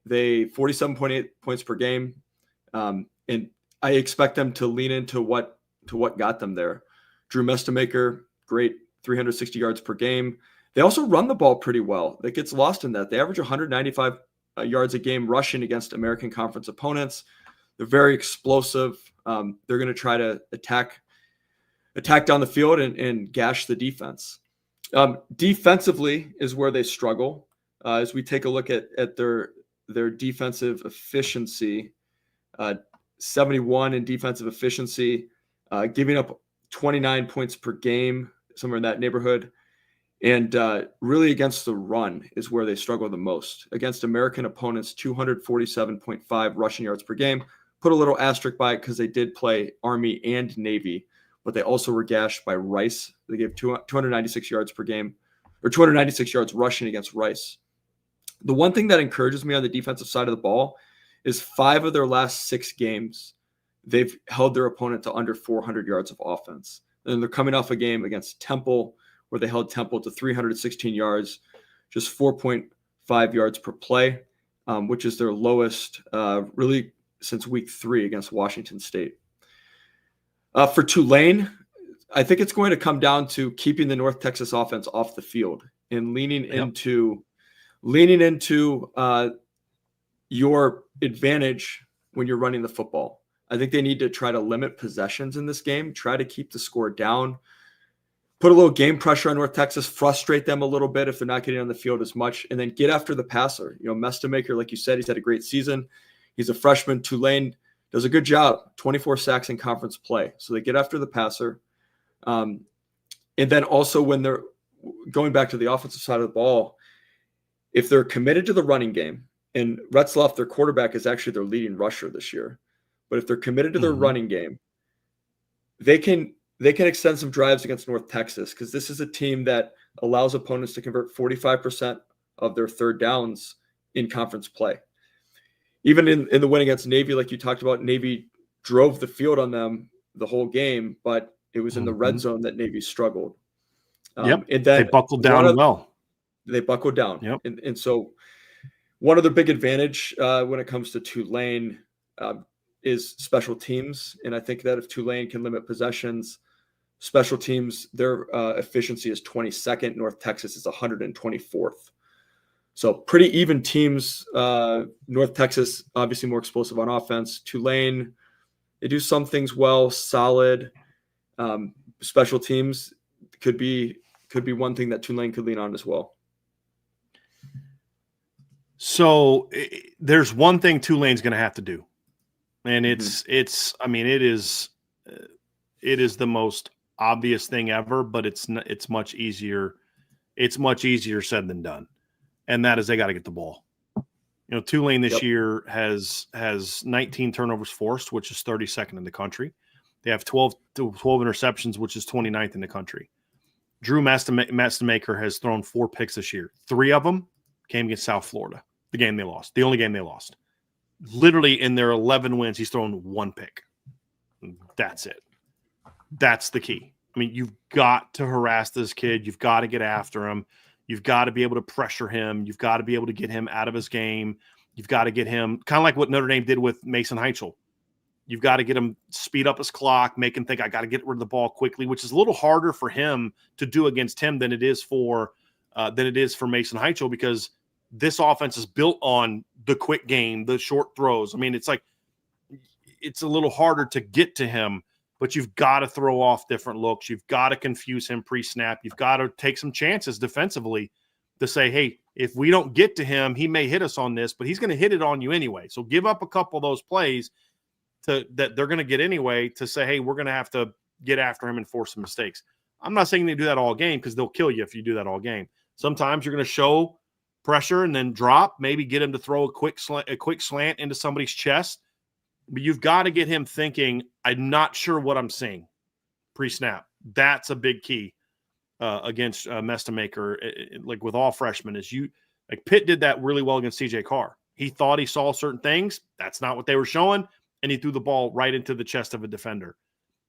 They 47.8 points per game. And I expect them to lean into what got them there. Drew Mestamaker, great 360 yards per game. They also run the ball pretty well. That gets lost in that. They average 195 yards a game rushing against American Conference opponents. They're very explosive. They're going to try to attack down the field and gash the defense. Defensively is where they struggle. As we take a look at their defensive efficiency, 71 in defensive efficiency, giving up 29 points per game, somewhere in that neighborhood. And really against the run is where they struggle the most. Against American opponents, 247.5 rushing yards per game. Put a little asterisk by it because they did play Army and Navy, but they also were gashed by Rice. They gave 296 yards per game, or 296 yards rushing against Rice. The one thing that encourages me on the defensive side of the ball is 5 of their last 6 games, they've held their opponent to under 400 yards of offense. And they're coming off a game against Temple, where they held Temple to 316 yards, just 4.5 yards per play, which is their lowest really since week 3 against Washington State. For Tulane, I think it's going to come down to keeping the North Texas offense off the field and leaning into your advantage when you're running the football. I think they need to try to limit possessions in this game, try to keep the score down, put a little game pressure on North Texas, frustrate them a little bit if they're not getting on the field as much, and then get after the passer. Mestamaker, like you said, he's had a great season. He's a freshman. Tulane does a good job, 24 sacks in conference play. So they get after the passer. And then also when they're going back to the offensive side of the ball, if they're committed to the running game, and Retzloff, their quarterback, is actually their leading rusher this year. But if they're committed to their running game, they can extend some drives against North Texas, because this is a team that allows opponents to convert 45% of their third downs in conference play. Even in the win against Navy, like you talked about, Navy drove the field on them the whole game, but it was in the red zone that Navy struggled. And then they buckled down well. They buckled down. Yep. And so one other big advantage when it comes to Tulane is special teams. And I think that if Tulane can limit possessions, special teams, their efficiency is 22nd. North Texas is 124th. So pretty even teams. North Texas, obviously more explosive on offense. Tulane, they do some things well, solid. Special teams could be one thing that Tulane could lean on as well. So there's one thing Tulane's going to have to do, and it is the most obvious thing ever, but it's much easier. It's much easier said than done. And that is they got to get the ball. Tulane this year has 19 turnovers forced, which is 32nd in the country. They have 12 interceptions, which is 29th in the country. Drew Mastamaker has thrown 4 picks this year. 3 of them came against South Florida, the game they lost, the only game they lost. Literally in their 11 wins, he's thrown 1 pick. That's it. That's the key. I mean, you've got to harass this kid. You've got to get after him. You've got to be able to pressure him. You've got to be able to get him out of his game. You've got to get him kind of like what Notre Dame did with Mason Heichel. You've got to get him, speed up his clock, make him think I got to get rid of the ball quickly, which is a little harder for him to do against him than it is for Mason Heichel, because this offense is built on the quick game, the short throws. I mean, it's like it's a little harder to get to him, but you've got to throw off different looks. You've got to confuse him pre-snap. You've got to take some chances defensively to say, hey, if we don't get to him, he may hit us on this, but he's going to hit it on you anyway. So give up a couple of those plays that they're going to get anyway to say, hey, we're going to have to get after him and force some mistakes. I'm not saying they do that all game, because they'll kill you if you do that all game. Sometimes you're going to show pressure and then drop, maybe get him to throw a quick slant into somebody's chest. But you've got to get him thinking, I'm not sure what I'm seeing pre-snap. That's a big key against Mestamaker, like with all freshmen. Like Pitt did that really well against CJ Carr. He thought he saw certain things. That's not what they were showing, and he threw the ball right into the chest of a defender.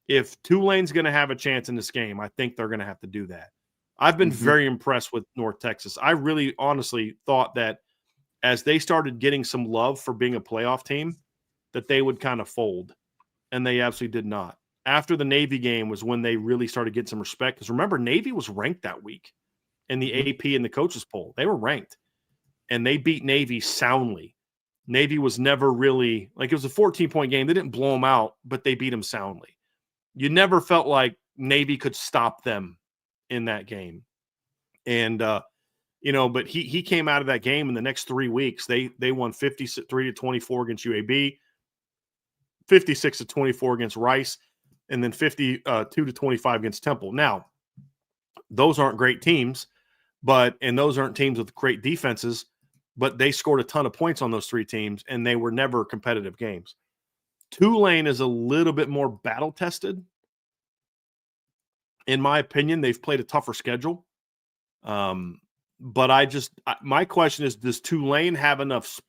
If Tulane's going to have a chance in this game, I think they're going to have to do that. I've been very impressed with North Texas. I really honestly thought that as they started getting some love for being a playoff team, that they would kind of fold, and they absolutely did not. After the Navy game was when they really started getting some respect, because remember, Navy was ranked that week in the AP and the coaches poll. They were ranked, and they beat Navy soundly. Navy was never really – like, it was a 14-point game. They didn't blow them out, but they beat them soundly. You never felt like Navy could stop them in that game. And, but he came out of that game in the next 3 weeks. They won 53-24 against UAB, 56-24 against Rice, and then 52-25 against Temple. Now, those aren't great teams, and those aren't teams with great defenses, but they scored a ton of points on those 3 teams, and they were never competitive games. Tulane is a little bit more battle-tested. In my opinion, they've played a tougher schedule. But my question is, does Tulane have enough?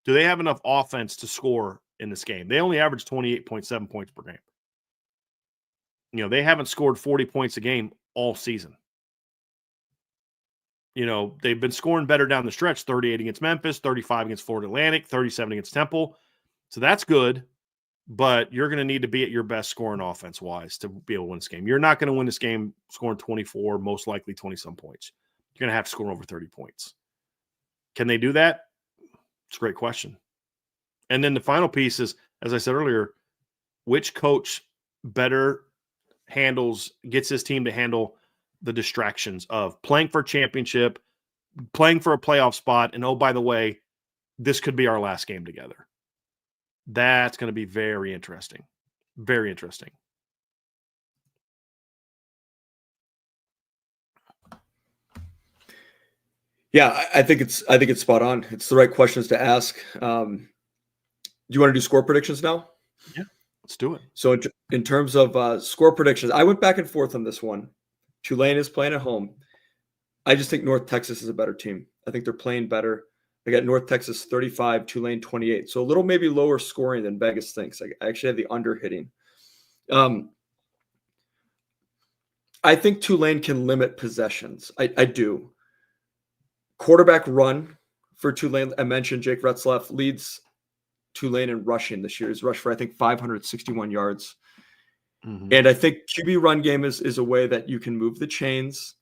Do they have enough offense to score in this game? They only average 28.7 points per game. They haven't scored 40 points a game all season. They've been scoring better down the stretch, 38 against Memphis, 35 against Florida Atlantic, 37 against Temple. So that's good, but you're going to need to be at your best scoring offense-wise to be able to win this game. You're not going to win this game scoring 24, most likely 20-some points. You're going to have to score over 30 points. Can they do that? It's a great question. And then the final piece is, as I said earlier, which coach better gets his team to handle the distractions of playing for a championship, playing for a playoff spot, and, oh, by the way, this could be our last game together. That's going to be very interesting. Very interesting. Yeah, I think it's spot on. It's the right questions to ask. Do you want to do score predictions now? Yeah, let's do it. So in terms of score predictions, I went back and forth on this one. Tulane is playing at home. I just think North Texas is a better team. I think they're playing better. I got North Texas 35, Tulane 28. So a little maybe lower scoring than Vegas thinks. I actually have the under hitting. I think Tulane can limit possessions. I do. Quarterback run for Tulane. I mentioned Jake Retzlaff leads Tulane in rushing this year. He's rushed for, I think, 561 yards. Mm-hmm. And I think QB run game is a way that you can move the chains.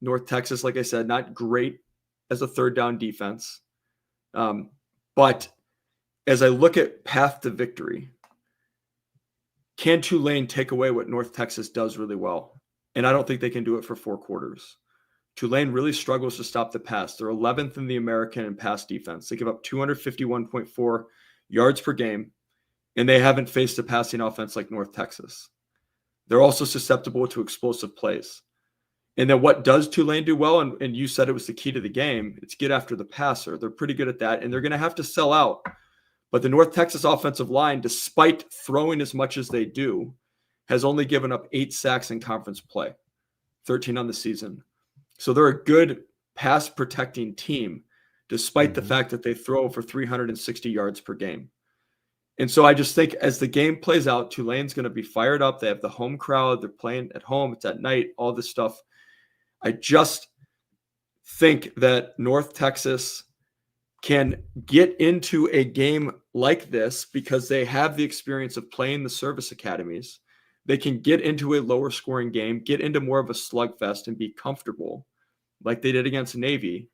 North Texas, like I said, not great as a third down defense. But as I look at path to victory, can Tulane take away what North Texas does really well? And I don't think they can do it for 4 quarters. Tulane really struggles to stop the pass. They're 11th in the American in pass defense. They give up 251.4 yards per game, and they haven't faced a passing offense like North Texas. They're also susceptible to explosive plays. And then what does Tulane do well? And you said it was the key to the game. It's get after the passer. They're pretty good at that, and they're going to have to sell out. But the North Texas offensive line, despite throwing as much as they do, has only given up 8 sacks in conference play. 13 on the season. So they're a good pass protecting team, despite the fact that they throw for 360 yards per game. And so I just think as the game plays out, Tulane's going to be fired up. They have the home crowd. They're playing at home. It's at night, all this stuff. I just think that North Texas can get into a game like this because they have the experience of playing the service academies. They can get into a lower scoring game, get into more of a slugfest and be comfortable like they did against Navy.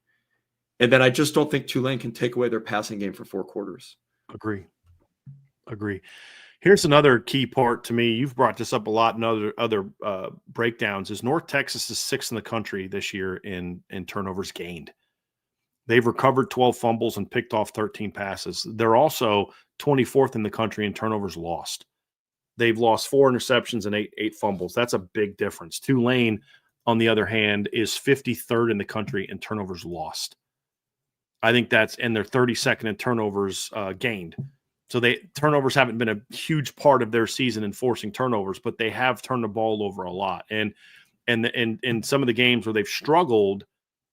And then I just don't think Tulane can take away their passing game for 4 quarters. Agree. Here's another key part to me. You've brought this up a lot in other breakdowns. Is North Texas is 6th in the country this year in turnovers gained. They've recovered 12 fumbles and picked off 13 passes. They're also 24th in the country in turnovers lost. They've lost 4 interceptions and eight fumbles. That's a big difference. Tulane, on the other hand, is 53rd in the country in turnovers lost. I think and they're 32nd in turnovers gained. So turnovers haven't been a huge part of their season in forcing turnovers, but they have turned the ball over a lot. And in some of the games where they've struggled,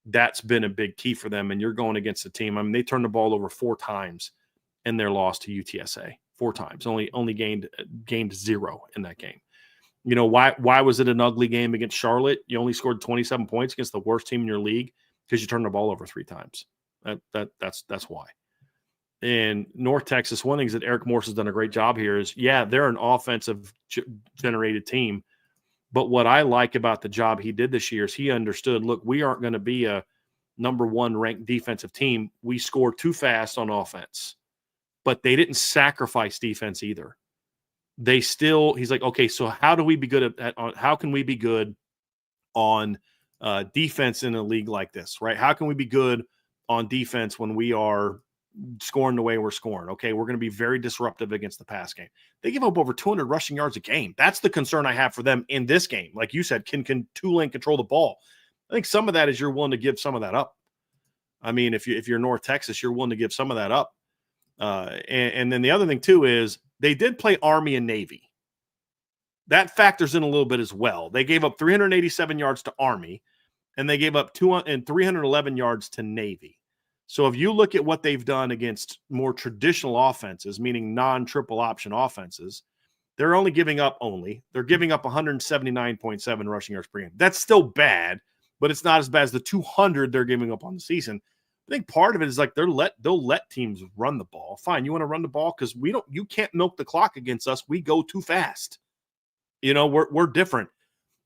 that's been a big key for them. And you're going against a team. I mean, they turned the ball over 4 times in their loss to UTSA. 4 times. Only gained 0 in that game. You know, why was it an ugly game against Charlotte? You only scored 27 points against the worst team in your league because you turned the ball over 3 times. That's why. And North Texas, one of the things that Eric Morse has done a great job here is, they're an offensive generated team. But what I like about the job he did this year is he understood, look, we aren't going to be a number 1 ranked defensive team. We score too fast on offense. But they didn't sacrifice defense either. He's like, okay, so how do we be good how can we be good on defense in a league like this, right? How can we be good on defense when we are scoring the way we're scoring? Okay, we're going to be very disruptive against the pass game. They give up over 200 rushing yards a game. That's the concern I have for them in this game. Like you said, can Tulane control the ball? I think some of that is you're willing to give some of that up. I mean, if you're North Texas, you're willing to give some of that up. And then the other thing too is they did play Army and Navy. That factors in a little bit as well. They gave up 387 yards to Army, and they gave up 311 yards to Navy. So if you look at what they've done against more traditional offenses, meaning non-triple option offenses, they're giving up 179.7 rushing yards per game. That's still bad, but it's not as bad as the 200 they're giving up on the season. I think part of it is like they'll let teams run the ball. Fine, you want to run the ball because you can't milk the clock against us. We go too fast. You know, we're different.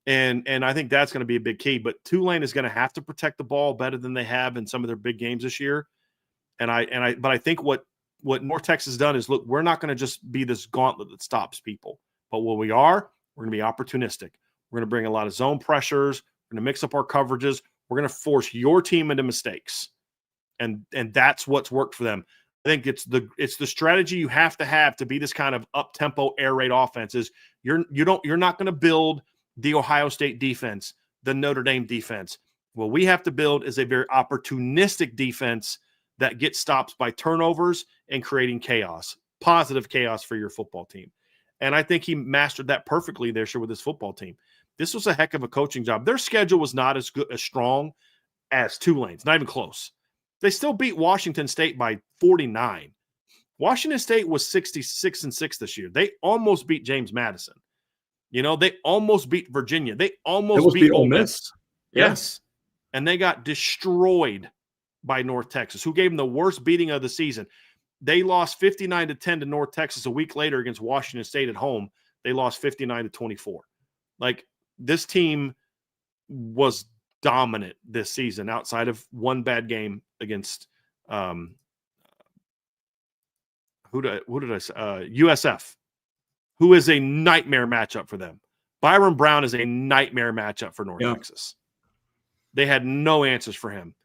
And I think that's going to be a big key. But Tulane is going to have to protect the ball better than they have in some of their big games this year. But I think what North Texas has done is, look, we're not going to just be this gauntlet that stops people. But what we're going to be opportunistic. We're going to bring a lot of zone pressures. We're going to mix up our coverages. We're going to force your team into mistakes. And that's what's worked for them. I think it's the strategy you have to be this kind of up-tempo air raid offense. Is you're not going to build the Ohio State defense, the Notre Dame defense. What we have to build is a very opportunistic defense that gets stops by turnovers and creating chaos, positive chaos for your football team. And I think he mastered that perfectly this year with his football team. This was a heck of a coaching job. Their schedule was not as strong as Tulane's, not even close. They still beat Washington State by 49. Washington State was 66-6 this year. They almost beat James Madison. You know, they almost beat Virginia. They almost beat Ole Miss. Yes. And they got destroyed by North Texas, who gave them the worst beating of the season. They lost 59-10 to North Texas a week later against Washington State at home. They lost 59-24. Like, this team was dominant this season outside of one bad game against USF, who is a nightmare matchup for them. Byron Brown is a nightmare matchup for North Texas. They had no answers for him.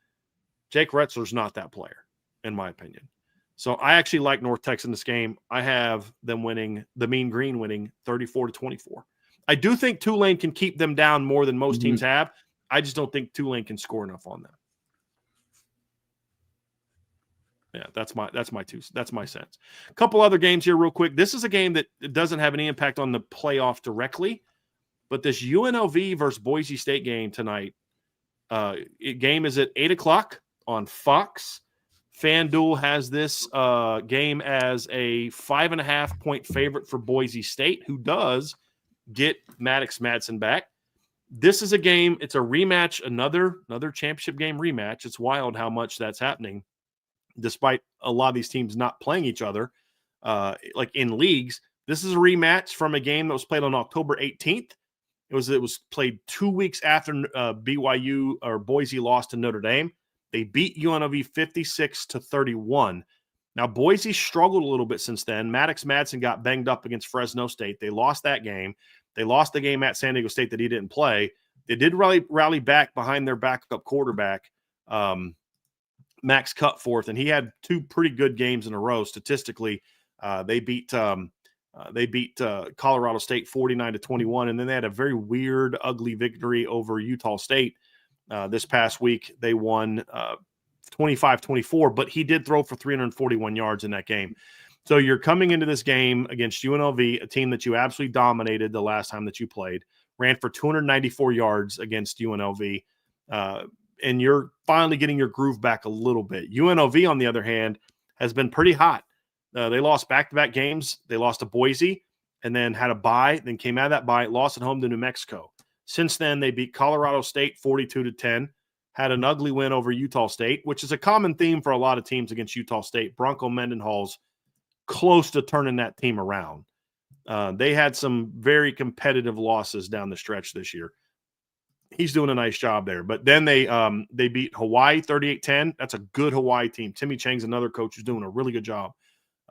Jake Retzler's not that player, in my opinion. So I actually like North Texas in this game. I have them winning, the Mean Green winning 34-24. I do think Tulane can keep them down more than most teams have. I just don't think Tulane can score enough on them. Yeah, that's my sense. A couple other games here real quick. This is a game that doesn't have any impact on the playoff directly, But this UNLV versus Boise State game tonight, game is at 8:00 on Fox. FanDuel has this game as a 5.5-point favorite for Boise State, who does get Maddox Madsen back. This is a game, it's a rematch, another championship game rematch. It's wild how much that's happening, despite a lot of these teams not playing each other, like in leagues. This is a rematch from a game that was played on October 18th. It was played 2 weeks after BYU or Boise lost to Notre Dame. They beat UNLV 56-31. Now, Boise struggled a little bit since then. Maddox Madsen got banged up against Fresno State. They lost that game. They lost the game at San Diego State that he didn't play. They did rally back behind their backup quarterback, Max Cutforth, and he had 2 pretty good games in a row. Statistically, they beat Colorado State 49-21, and then they had a very weird, ugly victory over Utah State this past week. They won 25-24, but he did throw for 341 yards in that game. So you're coming into this game against UNLV, a team that you absolutely dominated the last time that you played, ran for 294 yards against UNLV, and you're finally getting your groove back a little bit. UNLV, on the other hand, has been pretty hot. They lost back-to-back games. They lost to Boise and then had a bye, then came out of that bye, lost at home to New Mexico. Since then, they beat Colorado State 42-10, had an ugly win over Utah State, which is a common theme for a lot of teams against Utah State. Bronco Mendenhall's close to turning that team around. They had some very competitive losses down the stretch this year. He's doing a nice job there. But then they beat Hawaii 38-10. That's a good Hawaii team. Timmy Chang's another coach who's doing a really good job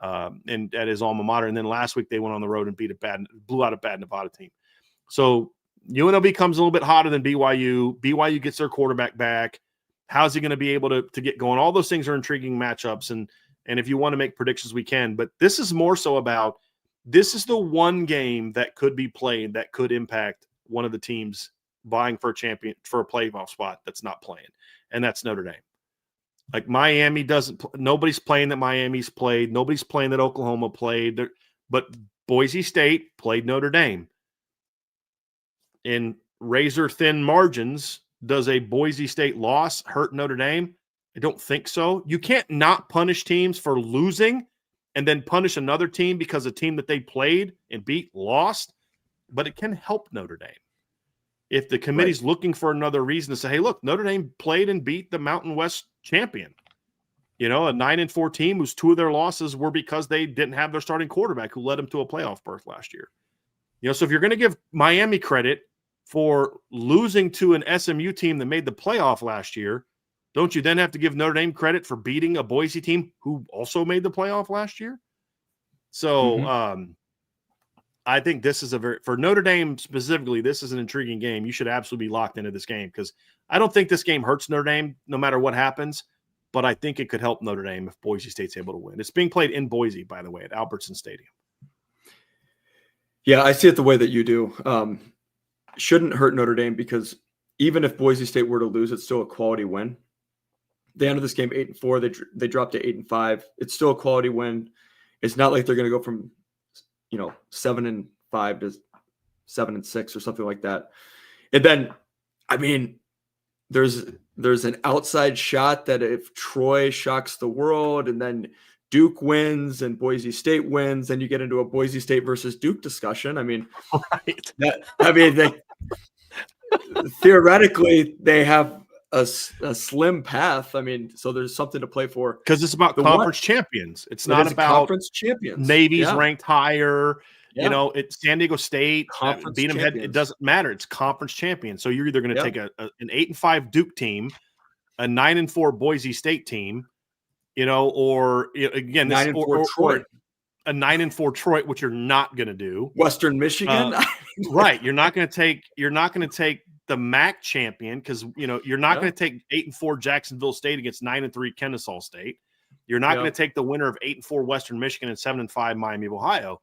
and at his alma mater. And then last week they went on the road and blew out a bad Nevada team. So UNLV comes a little bit hotter than BYU. BYU gets their quarterback back. How's he going to be able to get going? All those things are intriguing matchups. And if you want to make predictions, we can. But this is more so about this is the one game that could be played that could impact one of the teams vying for a playoff spot that's not playing, and that's Notre Dame. Like Miami nobody's playing that Miami's played. Nobody's playing that Oklahoma played. But Boise State played Notre Dame. In razor-thin margins, does a Boise State loss hurt Notre Dame? I don't think so. You can't not punish teams for losing and then punish another team because a team that they played and beat lost, but it can help Notre Dame. If the committee's looking for another reason to say, hey, look, Notre Dame played and beat the Mountain West champion, a 9-4 team whose 2 of their losses were because they didn't have their starting quarterback who led them to a playoff berth last year. So if you're going to give Miami credit for losing to an SMU team that made the playoff last year, don't you then have to give Notre Dame credit for beating a Boise team who also made the playoff last year? So I think this is for Notre Dame specifically, this is an intriguing game. You should absolutely be locked into this game because I don't think this game hurts Notre Dame no matter what happens, but I think it could help Notre Dame if Boise State's able to win. It's being played in Boise, by the way, at Albertson Stadium. Yeah, I see it the way that you do. Shouldn't hurt Notre Dame because even if Boise State were to lose, it's still a quality win. They ended this game 8-4. They dropped to 8-5. It's still a quality win. It's not like they're going to go from 7-5 to 7-6 or something like that. And then, I mean, there's an outside shot that if Troy shocks the world and then Duke wins and Boise State wins, then you get into a Boise State versus Duke discussion. I mean, theoretically they have a slim path. I mean, so there's something to play for because it's about conference champions. It's not about conference champions. Navy's ranked higher. Yeah. It's San Diego State beat them head. It doesn't matter. It's conference champions. So you're either going to take an 8-5 Duke team, a 9-4 Boise State team, or again, 9-4 Troy. A 9-4 Troy, which you're not going to do. Western Michigan, right? You're not going to take the MAC champion because you're not going to take 8-4 Jacksonville State against 9-3 Kennesaw State. You're not going to take the winner of 8-4 Western Michigan and 7-5 Miami of Ohio.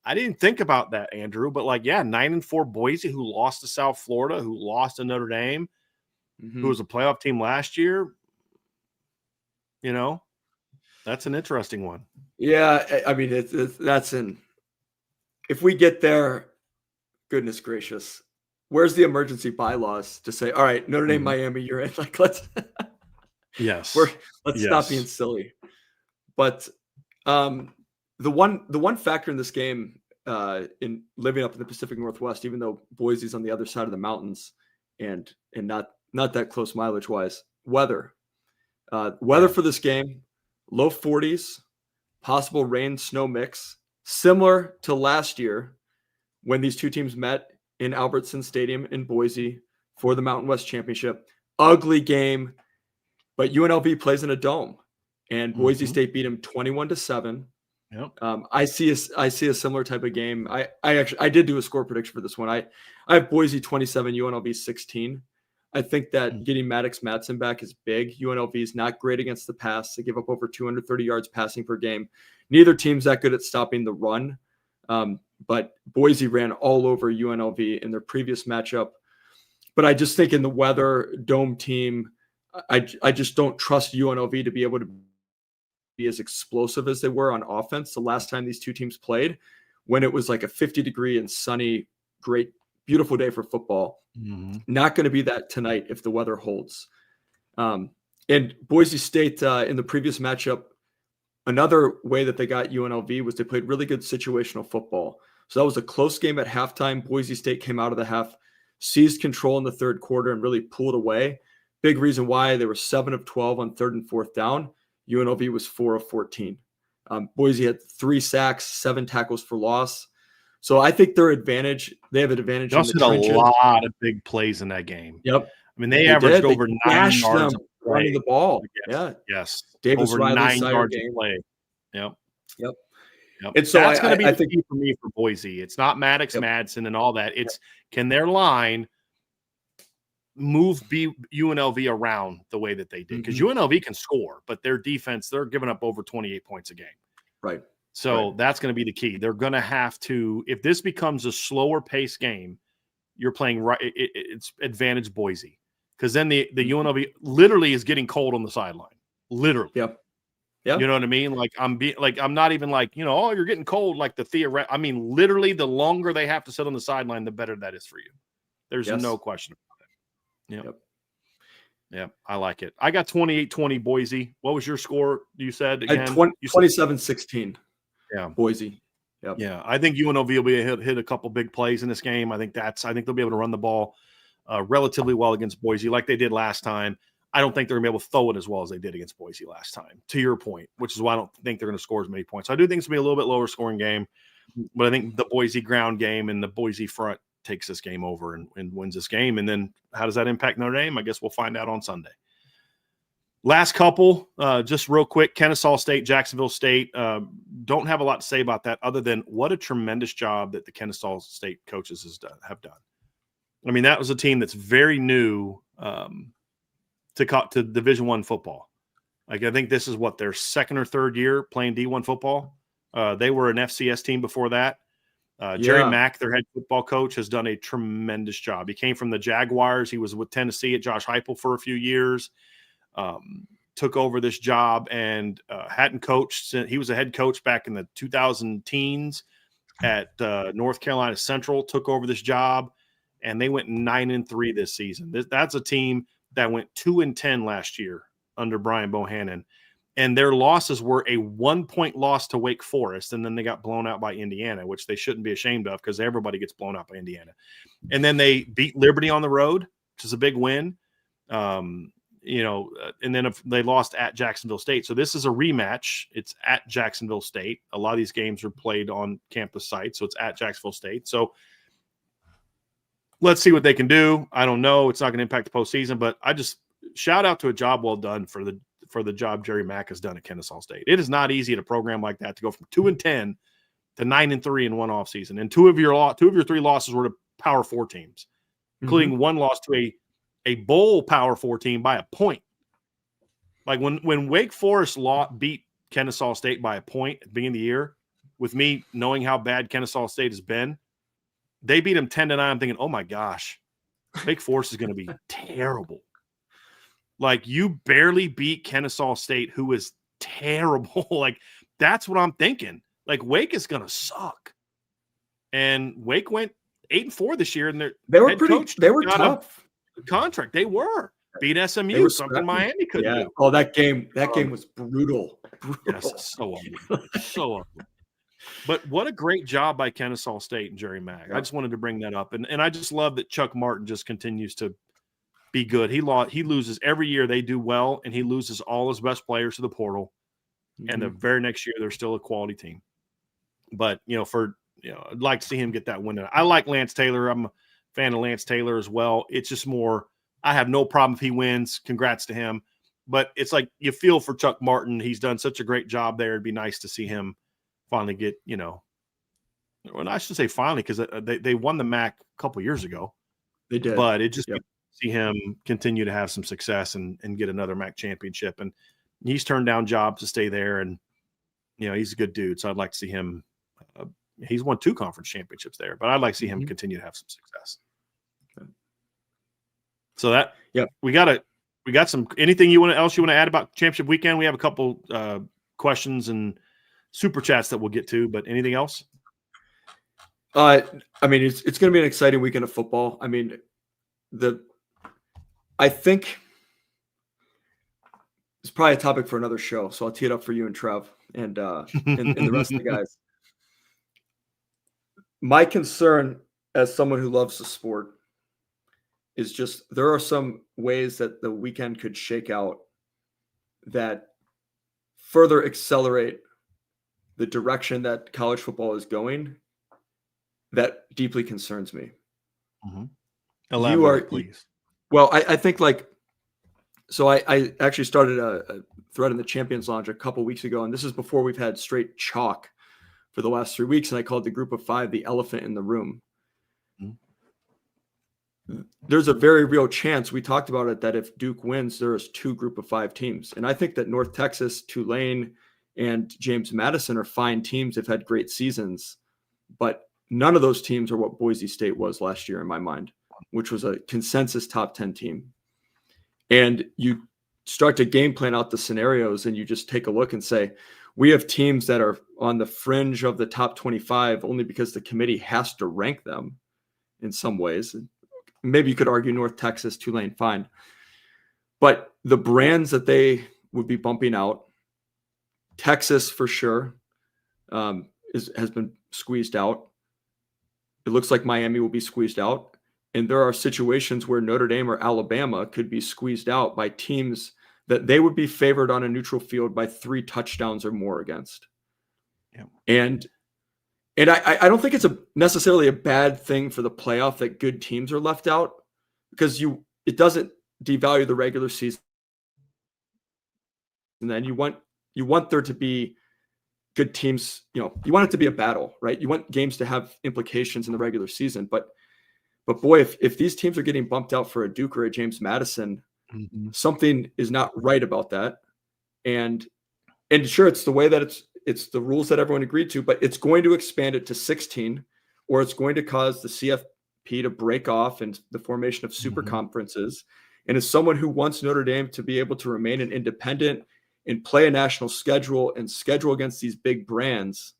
I didn't think about that, Andrew, but 9-4 Boise, who lost to South Florida, who lost to Notre Dame, who was a playoff team last year. That's an interesting one. Yeah, I mean, if we get there, goodness gracious, where's the emergency bylaws to say, all right, Notre Dame, Miami, you're in. Like, let's Yes. let's stop being silly. But the one factor in this game, in living up in the Pacific Northwest, even though Boise's on the other side of the mountains and not that close mileage wise, weather. Weather for this game, low 40s, possible rain snow mix, similar to last year when these two teams met in Albertson Stadium in Boise for the Mountain West Championship. Ugly game, but UNLV plays in a dome, and Boise State beat them 21-7. Yep. I see a similar type of game. I did do a score prediction for this one. I have Boise 27, UNLV 16. I think that getting Maddox Madsen back is big. UNLV is not great against the pass. They give up over 230 yards passing per game. Neither team's that good at stopping the run. But Boise ran all over UNLV in their previous matchup. But I just think in the weather dome team, I just don't trust UNLV to be able to be as explosive as they were on offense the last time these two teams played, when it was like a 50-degree and sunny, great, beautiful day for football. Not going to be that tonight if the weather holds. And Boise State in the previous matchup, another way that they got UNLV was they played really good situational football. So that was a close game at halftime. Boise State came out of the half, seized control in the third quarter, and really pulled away. Big reason why they were 7 of 12 on 3rd and 4th down. UNLV was 4 of 14. Boise had 3 sacks, 7 tackles for loss. So I think they have an advantage. They also had a lot of big plays in that game. Yep. I mean, they averaged over 9 yards running the ball. Yes. Davis over Riley 9 yards of play. Yep. And so that's going to be the think key for me for Boise. It's not Maddox Madsen and all that. It's can their line move UNLV around the way that they did? Because UNLV can score, but their defense, they're giving up over 28 points a game. Right. So that's going to be the key. They're going to have to, if this becomes a slower pace game, you're playing right. It's advantage Boise, because then the UNLV literally is getting cold on the sideline. Literally. Yep. You know what I mean? Like I'm not even like, oh, you're getting cold. Like the theoret. I mean, literally, the longer they have to sit on the sideline, the better that is for you. There's no question about it. Yep. I like it. I got 28-20 Boise. What was your score? You said again? 27-16. Yeah. Boise. Yep. Yeah. I think UNLV will be hit a couple big plays in this game. I think they'll be able to run the ball relatively well against Boise, like they did last time. I don't think they're going to be able to throw it as well as they did against Boise last time, to your point, which is why I don't think they're going to score as many points. I do think it's going to be a little bit lower scoring game, but I think the Boise ground game and the Boise front takes this game over and wins this game. And then how does that impact Notre Dame? I guess we'll find out on Sunday. Last couple, just real quick, Kennesaw State, Jacksonville State. Don't have a lot to say about that other than what a tremendous job that the Kennesaw State coaches have done. I mean, that was a team that's very new to Division I football. Like, I think this is their second or third year playing D1 football. They were an FCS team before that. Jerry Mack, their head football coach, has done a tremendous job. He came from the Jaguars. He was with Tennessee at Josh Heupel for a few years. Took over this job and hadn't coached. He was a head coach back in the 2000 teens at North Carolina Central. Took over this job, and they went 9-3 this season. That's a team that went 2-10 last year under Brian Bohannon, and their losses were a 1-point loss to Wake Forest, and then they got blown out by Indiana, which they shouldn't be ashamed of because everybody gets blown out by Indiana. And then they beat Liberty on the road, which is a big win. And then if they lost at Jacksonville State. So this is a rematch. It's at Jacksonville State. A lot of these games are played on campus sites, so it's at Jacksonville State. So let's see what they can do. I don't know. It's not going to impact the postseason, but I just shout out to a job well done for the job Jerry Mack has done at Kennesaw State. It is not easy at a program like that to go from 2-10 to 9-3 in one offseason. And two of your 3 losses were to Power 4 teams, including one loss to a bowl Power 4 team by a point. Like when Wake Forest beat Kennesaw State by a point at the beginning of the year, with me knowing how bad Kennesaw State has been, they beat them 10-9. I'm thinking, oh my gosh, Wake Forest is going to be terrible. Like, you barely beat Kennesaw State, who is terrible. Like, that's what I'm thinking. Like, Wake is going to suck. And Wake went 8-4 this year, and their They were head coach They were got tough. a contract. They were beat They SMU, were something scrappy. Miami couldn't do. Oh, that game was brutal. Yes, so ugly. So ugly. But what a great job by Kennesaw State and Jerry Mack. I just wanted to bring that up. And I just love that Chuck Martin just continues to be good. He loses every year. They do well, and he loses all his best players to the portal. And the very next year, they're still a quality team. But, I'd like to see him get that win. I like Lance Taylor. I'm a fan of Lance Taylor as well. It's just more, I have no problem if he wins. Congrats to him. But it's like you feel for Chuck Martin. He's done such a great job there. It'd be nice to see him finally get, well, I should say finally, because they won the MAC a couple years ago. They did. But it just see him continue to have some success and get another MAC championship. And he's turned down jobs to stay there. And, he's a good dude. So I'd like to see him. He's won 2 conference championships there, but I'd like to see him continue to have some success. Okay. So that, we got some, anything else you want to add about championship weekend? We have a couple questions and super chats that we'll get to, but anything else? I mean, it's going to be an exciting weekend of football. I mean, I think it's probably a topic for another show, so I'll tee it up for you and Trev and the rest of the guys. My concern as someone who loves the sport is just there are some ways that the weekend could shake out that further accelerate the direction that college football is going that deeply concerns me. Mm-hmm. Elaborate, please. Well, I think so I actually started a thread in the Champions Lounge a couple weeks ago, and this is before we've had straight chalk for the last 3 weeks, and I called the group of 5 the elephant in the room. Mm-hmm. There's a very real chance, we talked about it, that if Duke wins, there's 2 group of 5 teams. And I think that North Texas, Tulane, and James Madison are fine teams, have had great seasons, but none of those teams are what Boise State was last year in my mind, which was a consensus top 10 team. And you start to game plan out the scenarios and you just take a look and say, we have teams that are on the fringe of the top 25 only because the committee has to rank them in some ways. Maybe you could argue North Texas, Tulane, fine. But the brands that they would be bumping out, Texas for sure has been squeezed out. It looks like Miami will be squeezed out. And there are situations where Notre Dame or Alabama could be squeezed out by teams that they would be favored on a neutral field by 3 touchdowns or more against. Yeah. And I don't think it's necessarily a bad thing for the playoff that good teams are left out, because it doesn't devalue the regular season. And then you want there to be good teams, you want it to be a battle, right? You want games to have implications in the regular season, but boy, if these teams are getting bumped out for a Duke or a James Madison, something is not right about that. And sure, it's the way that it's the rules that everyone agreed to, but it's going to expand it to 16, or it's going to cause the CFP to break off and the formation of super conferences. And as someone who wants Notre Dame to be able to remain an independent and play a national schedule and schedule against these big brands,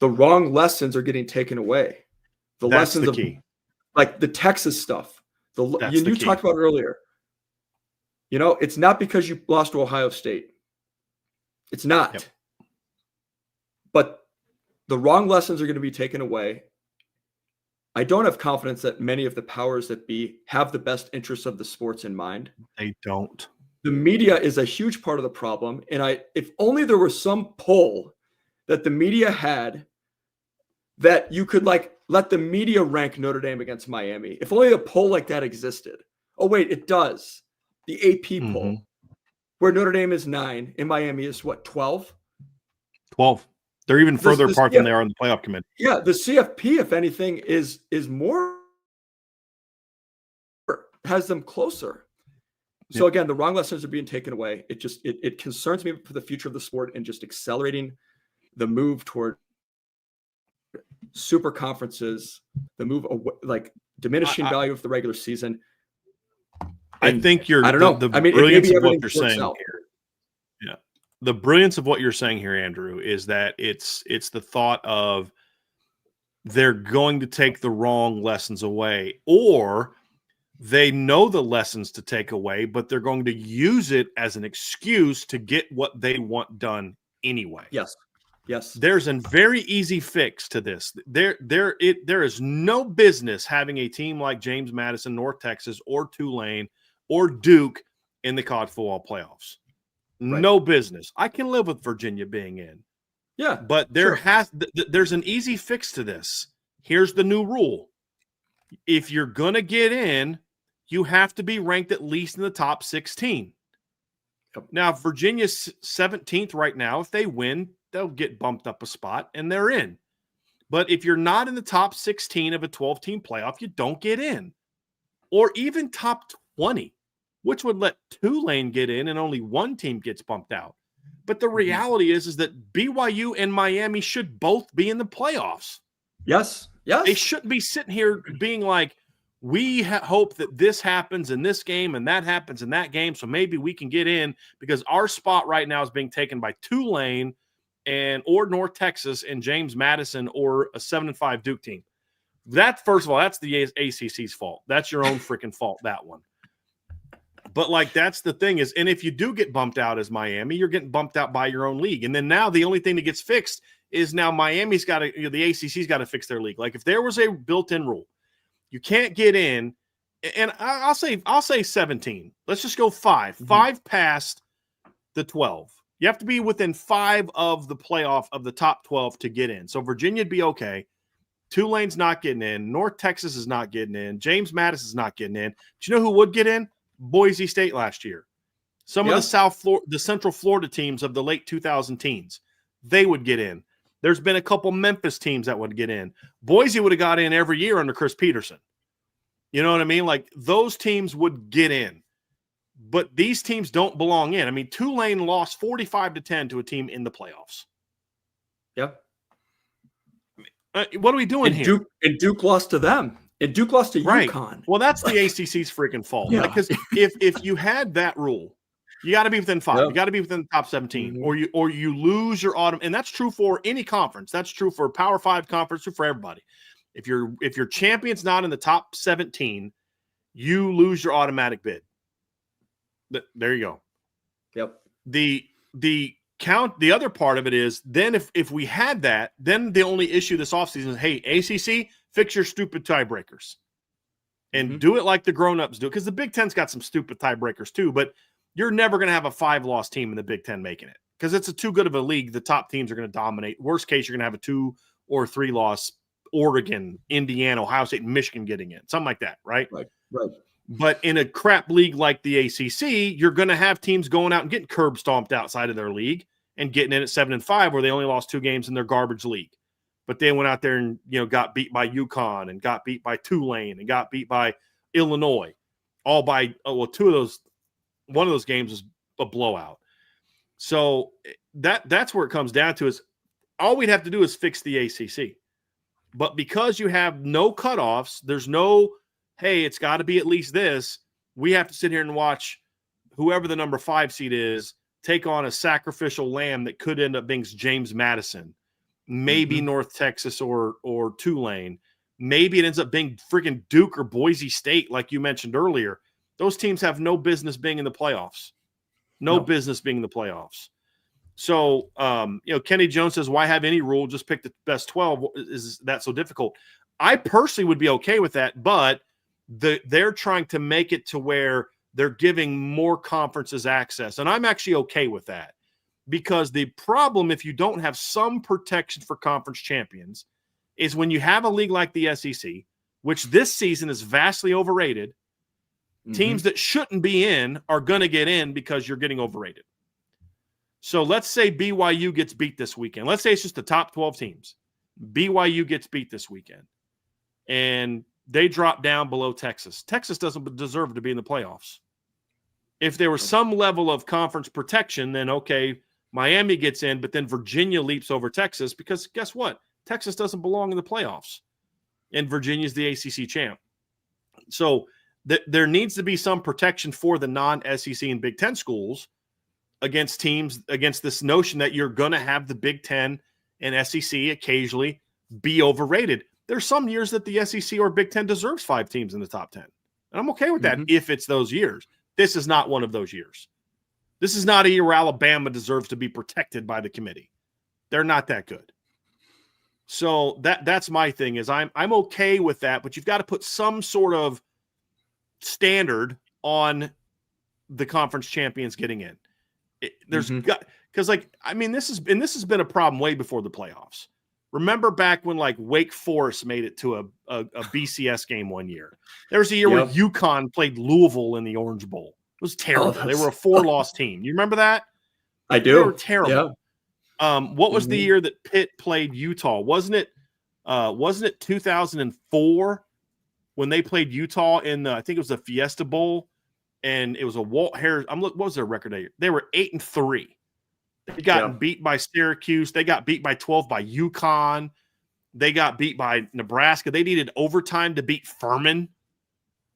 the wrong lessons are getting taken away. That's lessons the key. Like the Texas stuff, you talked about earlier. It's not because you lost to Ohio State. It's not. Yep. But the wrong lessons are going to be taken away. I don't have confidence that many of the powers that be have the best interests of the sports in mind. They don't. The media is a huge part of the problem. And if only there was some poll that the media had that you could let the media rank Notre Dame against Miami. If only a poll like that existed. Oh, wait, it does. The AP poll, where Notre Dame is 9 and Miami is what, 12? 12. They're even further apart than they are in the playoff committee. Yeah, the CFP, if anything, is more, has them closer. So again, the wrong lessons are being taken away. It concerns me for the future of the sport and just accelerating the move toward super conferences, the move away, diminishing value of the regular season. I think I don't know. The brilliance of what you're saying here. Yeah. The brilliance of what you're saying here, Andrew, is that it's the thought of they're going to take the wrong lessons away, or they know the lessons to take away, but they're going to use it as an excuse to get what they want done anyway. Yes. There's a very easy fix to this. There is no business having a team like James Madison, North Texas, or Tulane, or Duke in the college football playoffs. Right. No business. I can live with Virginia being in. Yeah, but there's an easy fix to this. Here's the new rule. If you're going to get in, you have to be ranked at least in the top 16. Yep. Now, if Virginia's 17th right now, if they win, they'll get bumped up a spot and they're in. But if you're not in the top 16 of a 12-team playoff, you don't get in. Or even top 20, which would let Tulane get in and only one team gets bumped out. But the reality is that BYU and Miami should both be in the playoffs. Yes. They shouldn't be sitting here being like, we hope that this happens in this game and that happens in that game, so maybe we can get in, because our spot right now is being taken by Tulane or North Texas and James Madison or a 7-5 Duke team. That, first of all, that's the ACC's fault. That's your own freaking fault, that one. But, like, that's the thing is, and if you do get bumped out as Miami, you're getting bumped out by your own league. And then now the only thing that gets fixed is now Miami's got to, the ACC's got to fix their league. Like, if there was a built-in rule, you can't get in, and I'll say 17. Let's just go 5. 5 past the 12. You have to be within 5 of the playoff of the top 12 to get in. So Virginia'd be okay. Tulane's not getting in. North Texas is not getting in. James Madison is not getting in. Do you know who would get in? Boise State last year. Some of the Central Florida teams of the late 2000 teens, they would get in. There's been a couple Memphis teams that would get in. Boise would have got in every year under Chris Peterson. You know what I mean? Like, those teams would get in. But these teams don't belong in. I mean, Tulane lost 45-10 to a team in the playoffs. Yep. What are we doing here? Duke lost to them. And Duke lost to right. UConn. Well, that's the ACC's freaking fault. Because if you had that rule, you got to be within 5. Yep. You got to be within the top 17, or you lose your autumn. And that's true for any conference. That's true for Power 5 conference, true for everybody. If your champion's not in the top 17, you lose your automatic bid. There you go. Yep. The other part of it is, then if we had that, then the only issue this offseason is, hey, ACC, fix your stupid tiebreakers and do it like the grown-ups do. Because the Big Ten's got some stupid tiebreakers too, but you're never going to have a 5-loss team in the Big Ten making it, because it's too good of a league. The top teams are going to dominate. Worst case, you're going to have a 2 or 3-loss Oregon, Indiana, Ohio State, and Michigan getting in. Something like that, right? Right. But in a crap league like the ACC, you're going to have teams going out and getting curb stomped outside of their league and getting in at 7-5, where they only lost 2 games in their garbage league. But they went out there and, got beat by UConn and got beat by Tulane and got beat by Illinois, all by 2 of those. One of those games was a blowout. So that's where it comes down to, is all we'd have to do is fix the ACC. But because you have no cutoffs, there's no, hey, it's got to be at least this. We have to sit here and watch whoever the number 5 seed is take on a sacrificial lamb that could end up being James Madison, maybe North Texas or Tulane. Maybe it ends up being freaking Duke or Boise State, like you mentioned earlier. Those teams have no business being in the playoffs. No business being in the playoffs. So, Kenny Jones says, why have any rule? Just pick the best 12. Is that so difficult? I personally would be okay with that, but they're trying to make it to where they're giving more conferences access. And I'm actually okay with that, because the problem, if you don't have some protection for conference champions, is when you have a league like the SEC, which this season is vastly overrated, teams that shouldn't be in are going to get in because you're getting overrated. So let's say BYU gets beat this weekend. Let's say it's just the top 12 teams. BYU gets beat this weekend, and they drop down below Texas. Texas doesn't deserve to be in the playoffs. If there was some level of conference protection, then okay, Miami gets in, but then Virginia leaps over Texas, because guess what? Texas doesn't belong in the playoffs, and Virginia's the ACC champ. So there needs to be some protection for the non-SEC and Big Ten schools against teams, against this notion that you're going to have the Big Ten and SEC occasionally be overrated. there's some years that the SEC or Big Ten deserves 5 teams in the top 10. And I'm okay with that if it's those years. This is not one of those years. This is not a year where Alabama deserves to be protected by the committee. They're not that good. So that's my thing is I'm okay with that, but you've got to put some sort of standard on the conference champions getting in. There's got because this has been a problem way before the playoffs. Remember back when Wake Forest made it to a BCS game one year. There was a year where UConn played Louisville in the Orange Bowl. It was terrible. They were a 4-loss team. You remember that? I do. They were terrible. Yeah. What was the year that Pitt played Utah? Wasn't it 2004 when they played Utah in I think it was the Fiesta Bowl, and it was a Walt Harris. What was their record? They were 8-3. They got beat by Syracuse. They got beat by 12 by UConn. They got beat by Nebraska. They needed overtime to beat Furman.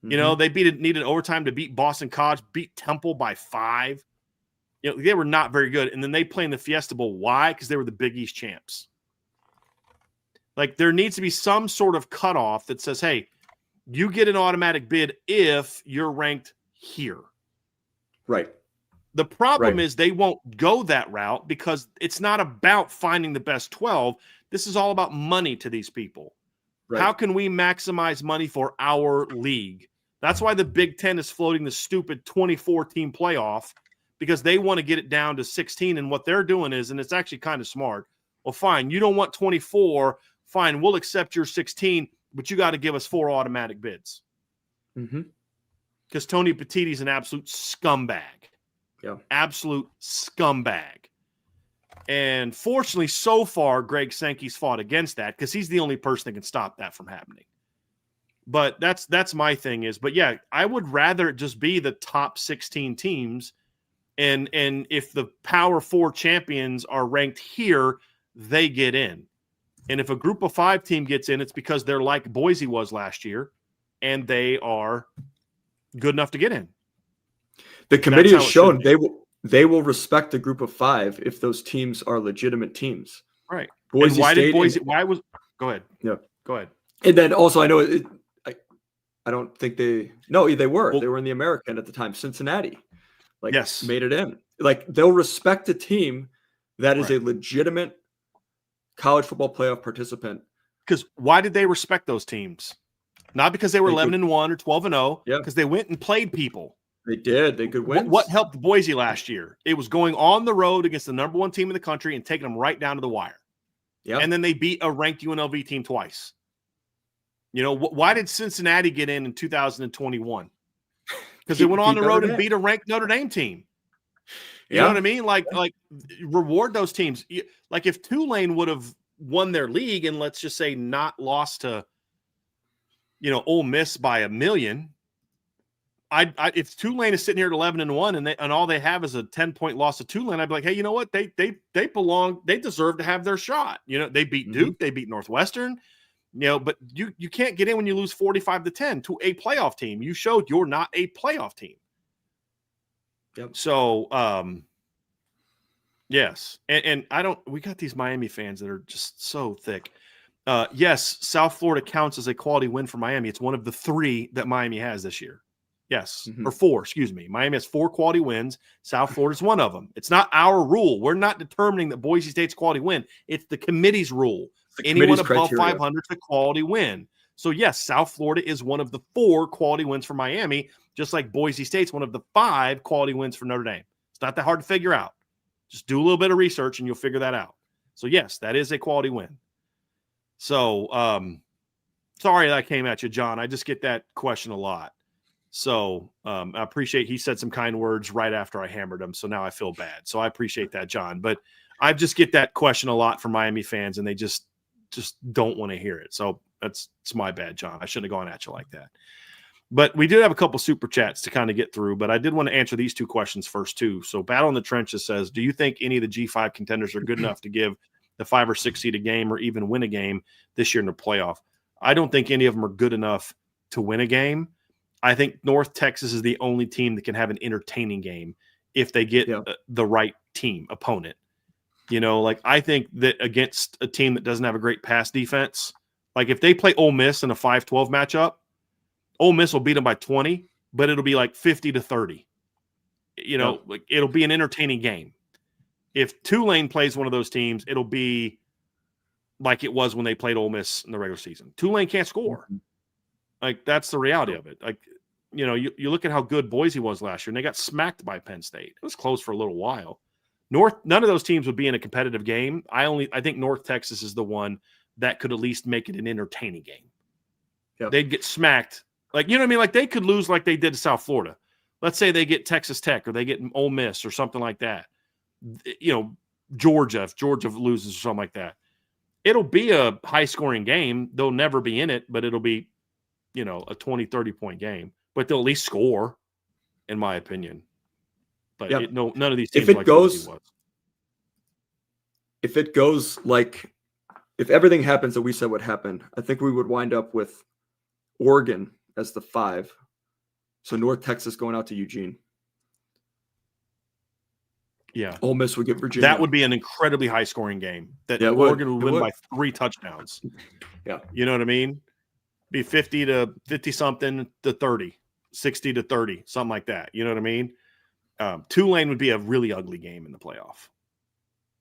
You know, they needed overtime to beat Boston College, beat Temple by 5. You know, they were not very good. And then they play in the Fiesta Bowl. Why? Because they were the Big East champs. There needs to be some sort of cutoff that says, hey, you get an automatic bid if you're ranked here. Right. The problem is they won't go that route because it's not about finding the best 12. This is all about money to these people. Right. How can we maximize money for our league? That's why the Big Ten is floating the stupid 24-team playoff, because they want to get it down to 16. And what they're doing is, and it's actually kind of smart, well, fine, you don't want 24. Fine, we'll accept your 16, but you got to give us 4 automatic bids. Because Tony Petitti's an absolute scumbag. Yeah. Absolute scumbag. And fortunately, so far, Greg Sankey's fought against that because he's the only person that can stop that from happening. But that's my thing is, but yeah, I would rather it just be the top 16 teams. And if the Power 4 champions are ranked here, they get in. And if a group of 5 team gets in, it's because they're like Boise was last year, and they are good enough to get in. The committee has shown they will respect the group of 5 if those teams are legitimate teams. Right. Boise and why State did Boise? Why was? Go ahead. Yeah. Go ahead. And then also, I know I don't think they were. They were in the American at the time. Cincinnati, made it in. They'll respect a team that is a legitimate college football playoff participant. Because why did they respect those teams? Not because they were 11-1 or 12-0. Yeah. Because they went and played people. They did. They could win. What helped Boise last year? It was going on the road against the number 1 team in the country and taking them right down to the wire. Yeah. And then they beat a ranked UNLV team twice. You know, why did Cincinnati get in 2021? Because they went on the road and beat a ranked Notre Dame team. You know what I mean? Like reward those teams. Like if Tulane would have won their league and let's just say not lost to, Ole Miss by 1 million. If Tulane is sitting here at 11-1 and all they have is a 10-point loss to Tulane, I'd be like, hey, you know what? They belong. They deserve to have their shot. They beat Duke, they beat Northwestern. But you can't get in when you lose 45-10 to a playoff team. You showed you're not a playoff team. Yep. So, yes. And we got these Miami fans that are just so thick. Yes, South Florida counts as a quality win for Miami. It's one of the 3 that Miami has this year. Yes, or 4, excuse me. Miami has 4 quality wins. South Florida is one of them. It's not our rule. We're not determining that Boise State's quality win. It's the committee's rule. Anyone above 500 is a quality win. So, yes, South Florida is one of the 4 quality wins for Miami, just like Boise State's one of the 5 quality wins for Notre Dame. It's not that hard to figure out. Just do a little bit of research and you'll figure that out. So, yes, that is a quality win. So, sorry that I came at you, John. I just get that question a lot. So I appreciate he said some kind words right after I hammered him. So now I feel bad. So I appreciate that, John. But I just get that question a lot from Miami fans, and they just don't want to hear it. So it's my bad, John. I shouldn't have gone at you like that. But we did have a couple super chats to kind of get through, but I did want to answer these 2 questions first too. So Battle in the Trenches says, do you think any of the G5 contenders are good enough to give the 5 or 6 seed a game or even win a game this year in the playoff? I don't think any of them are good enough to win a game. I think North Texas is the only team that can have an entertaining game if they get the right team opponent. I think that against a team that doesn't have a great pass defense, Like if they play Ole Miss in a 5-12 matchup, Ole Miss will beat them by 20, but it'll be like 50-30. Like it'll be an entertaining game. If Tulane plays one of those teams, it'll be like it was when they played Ole Miss in the regular season. Tulane can't score. Like that's the reality of it. Like, you look at how good Boise was last year, and they got smacked by Penn State. It was close for a little while. None of those teams would be in a competitive game. I think North Texas is the one that could at least make it an entertaining game. Yep. They'd get smacked. Like, you know what I mean? Like they could lose like they did to South Florida. Let's say they get Texas Tech or they get Ole Miss or something like that. Georgia, if Georgia loses or something like that. It'll be a high-scoring game. They'll never be in it, but it'll be, a 20, 30-point game. But they'll at least score, in my opinion. But none of these teams if it goes like if everything happens that we said would happen, I think we would wind up with Oregon as the 5. So North Texas going out to Eugene. Yeah. Ole Miss would get Virginia. That would be an incredibly high-scoring game. Oregon would win by 3 touchdowns. Yeah. You know what I mean? Be 50-something to 30, 60-30, something like that. You know what I mean? Tulane would be a really ugly game in the playoff.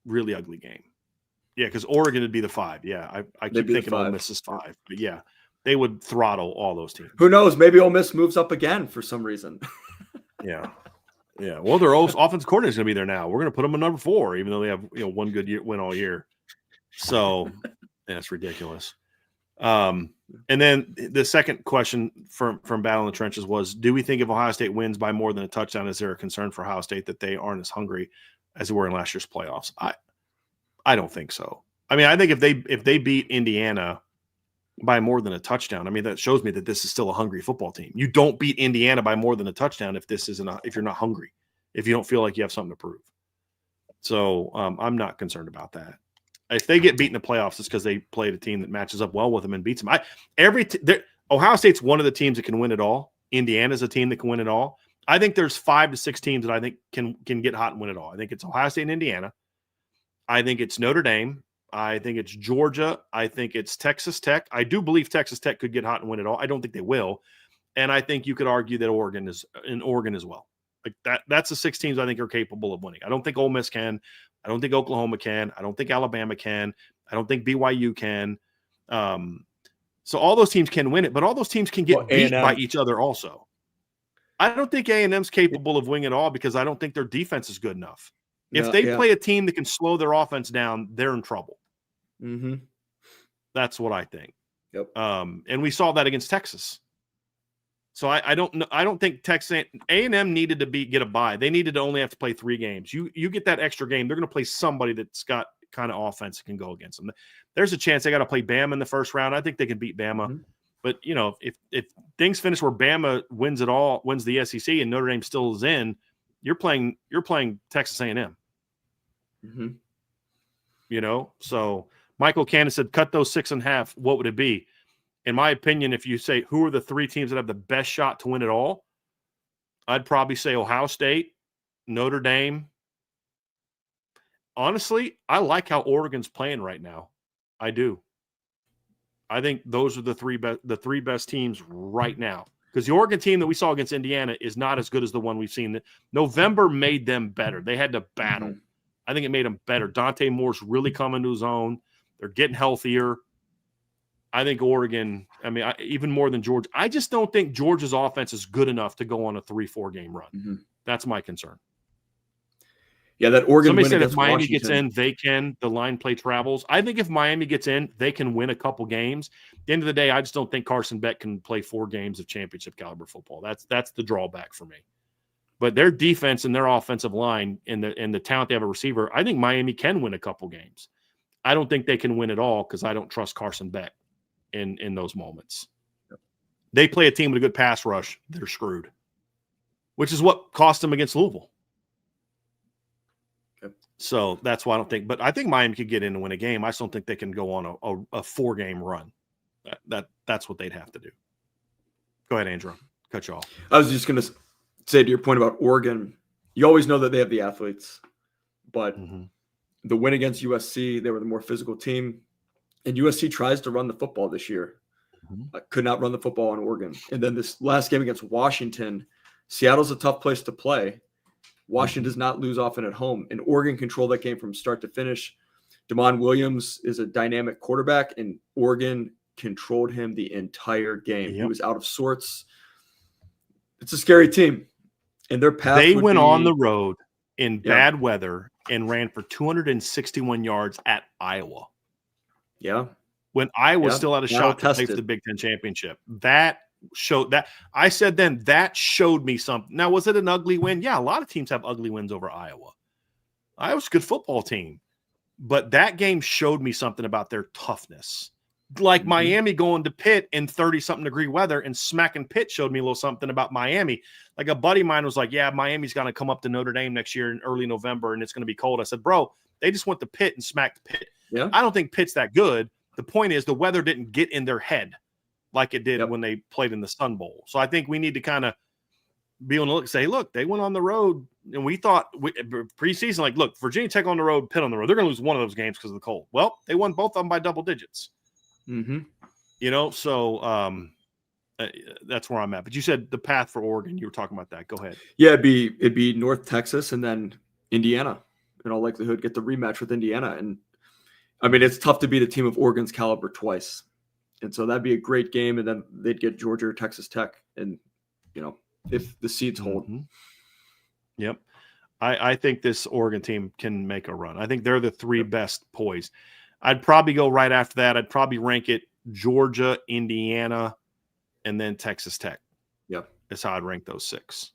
Really ugly game. Yeah, because Oregon would be the 5. Yeah, I keep thinking Ole Miss is 5. But yeah, they would throttle all those teams. Who knows? Maybe Ole Miss moves up again for some reason. Yeah. Yeah. Well, their offensive coordinator is going to be there now. We're going to put them in number 4, even though they have one good win all year. So that's ridiculous. And then the second question from Battle in the Trenches was, do we think if Ohio State wins by more than a touchdown, is there a concern for Ohio State that they aren't as hungry as they were in last year's playoffs? I don't think so. I mean, I think if they beat Indiana by more than a touchdown, I mean, that shows me that this is still a hungry football team. You don't beat Indiana by more than a touchdown if you're not hungry, if you don't feel like you have something to prove. So I'm not concerned about that. If they get beat in the playoffs, it's because they played a team that matches up well with them and beats them. Ohio State's one of the teams that can win it all. Indiana's a team that can win it all. I think there's 5 to 6 teams that I think can get hot and win it all. I think it's Ohio State and Indiana. I think it's Notre Dame. I think it's Georgia. I think it's Texas Tech. I do believe Texas Tech could get hot and win it all. I don't think they will. And I think you could argue that Oregon is in Oregon as well. Like that's the 6 teams I think are capable of winning. I don't think Ole Miss can. I don't think Oklahoma can. I don't think Alabama can. I don't think BYU can. So all those teams can win it, but all those teams can get beat by each other also. I don't think A&M's capable of winning it all because I don't think their defense is good enough. If they play a team that can slow their offense down, they're in trouble. Mm-hmm. That's what I think. Yep. And we saw that against Texas. So I don't know. I don't think Texas A&M needed to get a bye. They needed to only have to play 3 games. You get that extra game, they're going to play somebody that's got kind of offense that can go against them. There's a chance they got to play Bama in the first round. I think they can beat Bama. Mm-hmm. But if things finish where Bama wins the SEC, and Notre Dame still is in, you're playing Texas A&M. Mm-hmm. So Michael Cannon said, cut those 6.5. What would it be? In my opinion, if you say who are the 3 teams that have the best shot to win it all, I'd probably say Ohio State, Notre Dame. Honestly, I like how Oregon's playing right now. I do. I think those are the 3 best teams right now. Because the Oregon team that we saw against Indiana is not as good as the one we've seen. November made them better. They had to battle. Mm-hmm. I think it made them better. Dante Moore's really coming to his own. They're getting healthier. I think Oregon, even more than Georgia. I just don't think Georgia's offense is good enough to go on a 3-4 game run. Mm-hmm. That's my concern. Yeah, that Oregon. Somebody said if Miami gets in, they can. The line play travels. I think if Miami gets in, they can win a couple games. At the end of the day, I just don't think Carson Beck can play 4 games of championship caliber football. That's the drawback for me. But their defense and their offensive line and the talent they have a receiver, I think Miami can win a couple games. I don't think they can win it all because I don't trust Carson Beck in those moments. Yep. They play a team with a good pass rush, they're screwed, which is what cost them against Louisville. Yep. So that's why I don't think – but I think Miami could get in and win a game. I just don't think they can go on a 4-game run. That's what they'd have to do. Go ahead, Andrew. Cut you off. I was just going to say to your point about Oregon, you always know that they have the athletes, but the win against USC, they were the more physical team. And USC tries to run the football this year. Could not run the football on Oregon. And then this last game against Washington, Seattle's a tough place to play. Washington does not lose often at home, and Oregon controlled that game from start to finish. Damon Williams is a dynamic quarterback, and Oregon controlled him the entire game. Yep. He was out of sorts. It's a scary team, and their path. They went on the road in bad weather and ran for 261 yards at Iowa. Yeah. When Iowa still had a shot to play for the Big Ten championship. That showed that. I said then that showed me something. Now, was it an ugly win? Yeah, a lot of teams have ugly wins over Iowa. Iowa's a good football team. But that game showed me something about their toughness. Like Miami going to Pitt in 30-something degree weather and smacking Pitt showed me a little something about Miami. Like a buddy of mine was like, yeah, Miami's going to come up to Notre Dame next year in early November and it's going to be cold. I said, bro, they just went to Pitt and smacked Pitt. Yeah. I don't think Pitt's that good. The point is the weather didn't get in their head like it did when they played in the Sun Bowl. So I think we need to kind of be on the look, say, look, they went on the road, and we thought preseason, like, look, Virginia Tech on the road, Pitt on the road. They're going to lose one of those games because of the cold. Well, they won both of them by double digits. You know, so that's where I'm at. But you said the path for Oregon. You were talking about that. Go ahead. Yeah, it'd be North Texas and then Indiana. In all likelihood, get the rematch with Indiana. And I mean, it's tough to beat a team of Oregon's caliber twice. And so that'd be a great game. And then they'd get Georgia or Texas Tech. And, you know, if the seeds hold. Yep. I think this Oregon team can make a run. I think they're the three best poised. I'd probably go right after that. I'd probably rank it Georgia, Indiana, and then Texas Tech. Yep. That's how I'd rank those six.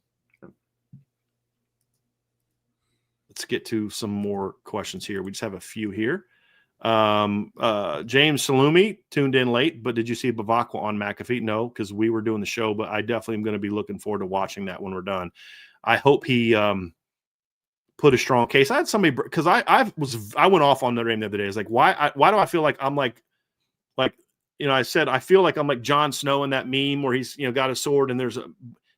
Let's get to some more questions here. We just have a few here. James Salumi tuned in late, but did you see Bavakwa on McAfee? No, because we were doing the show, but I definitely am going to be looking forward to watching that when we're done. I hope he put a strong case. I had somebody, because I went off on Notre Dame the other day. I was like, why do I feel like I'm like, you know, I said, I feel like I'm like Jon Snow in that meme where he's, you know, got a sword and there's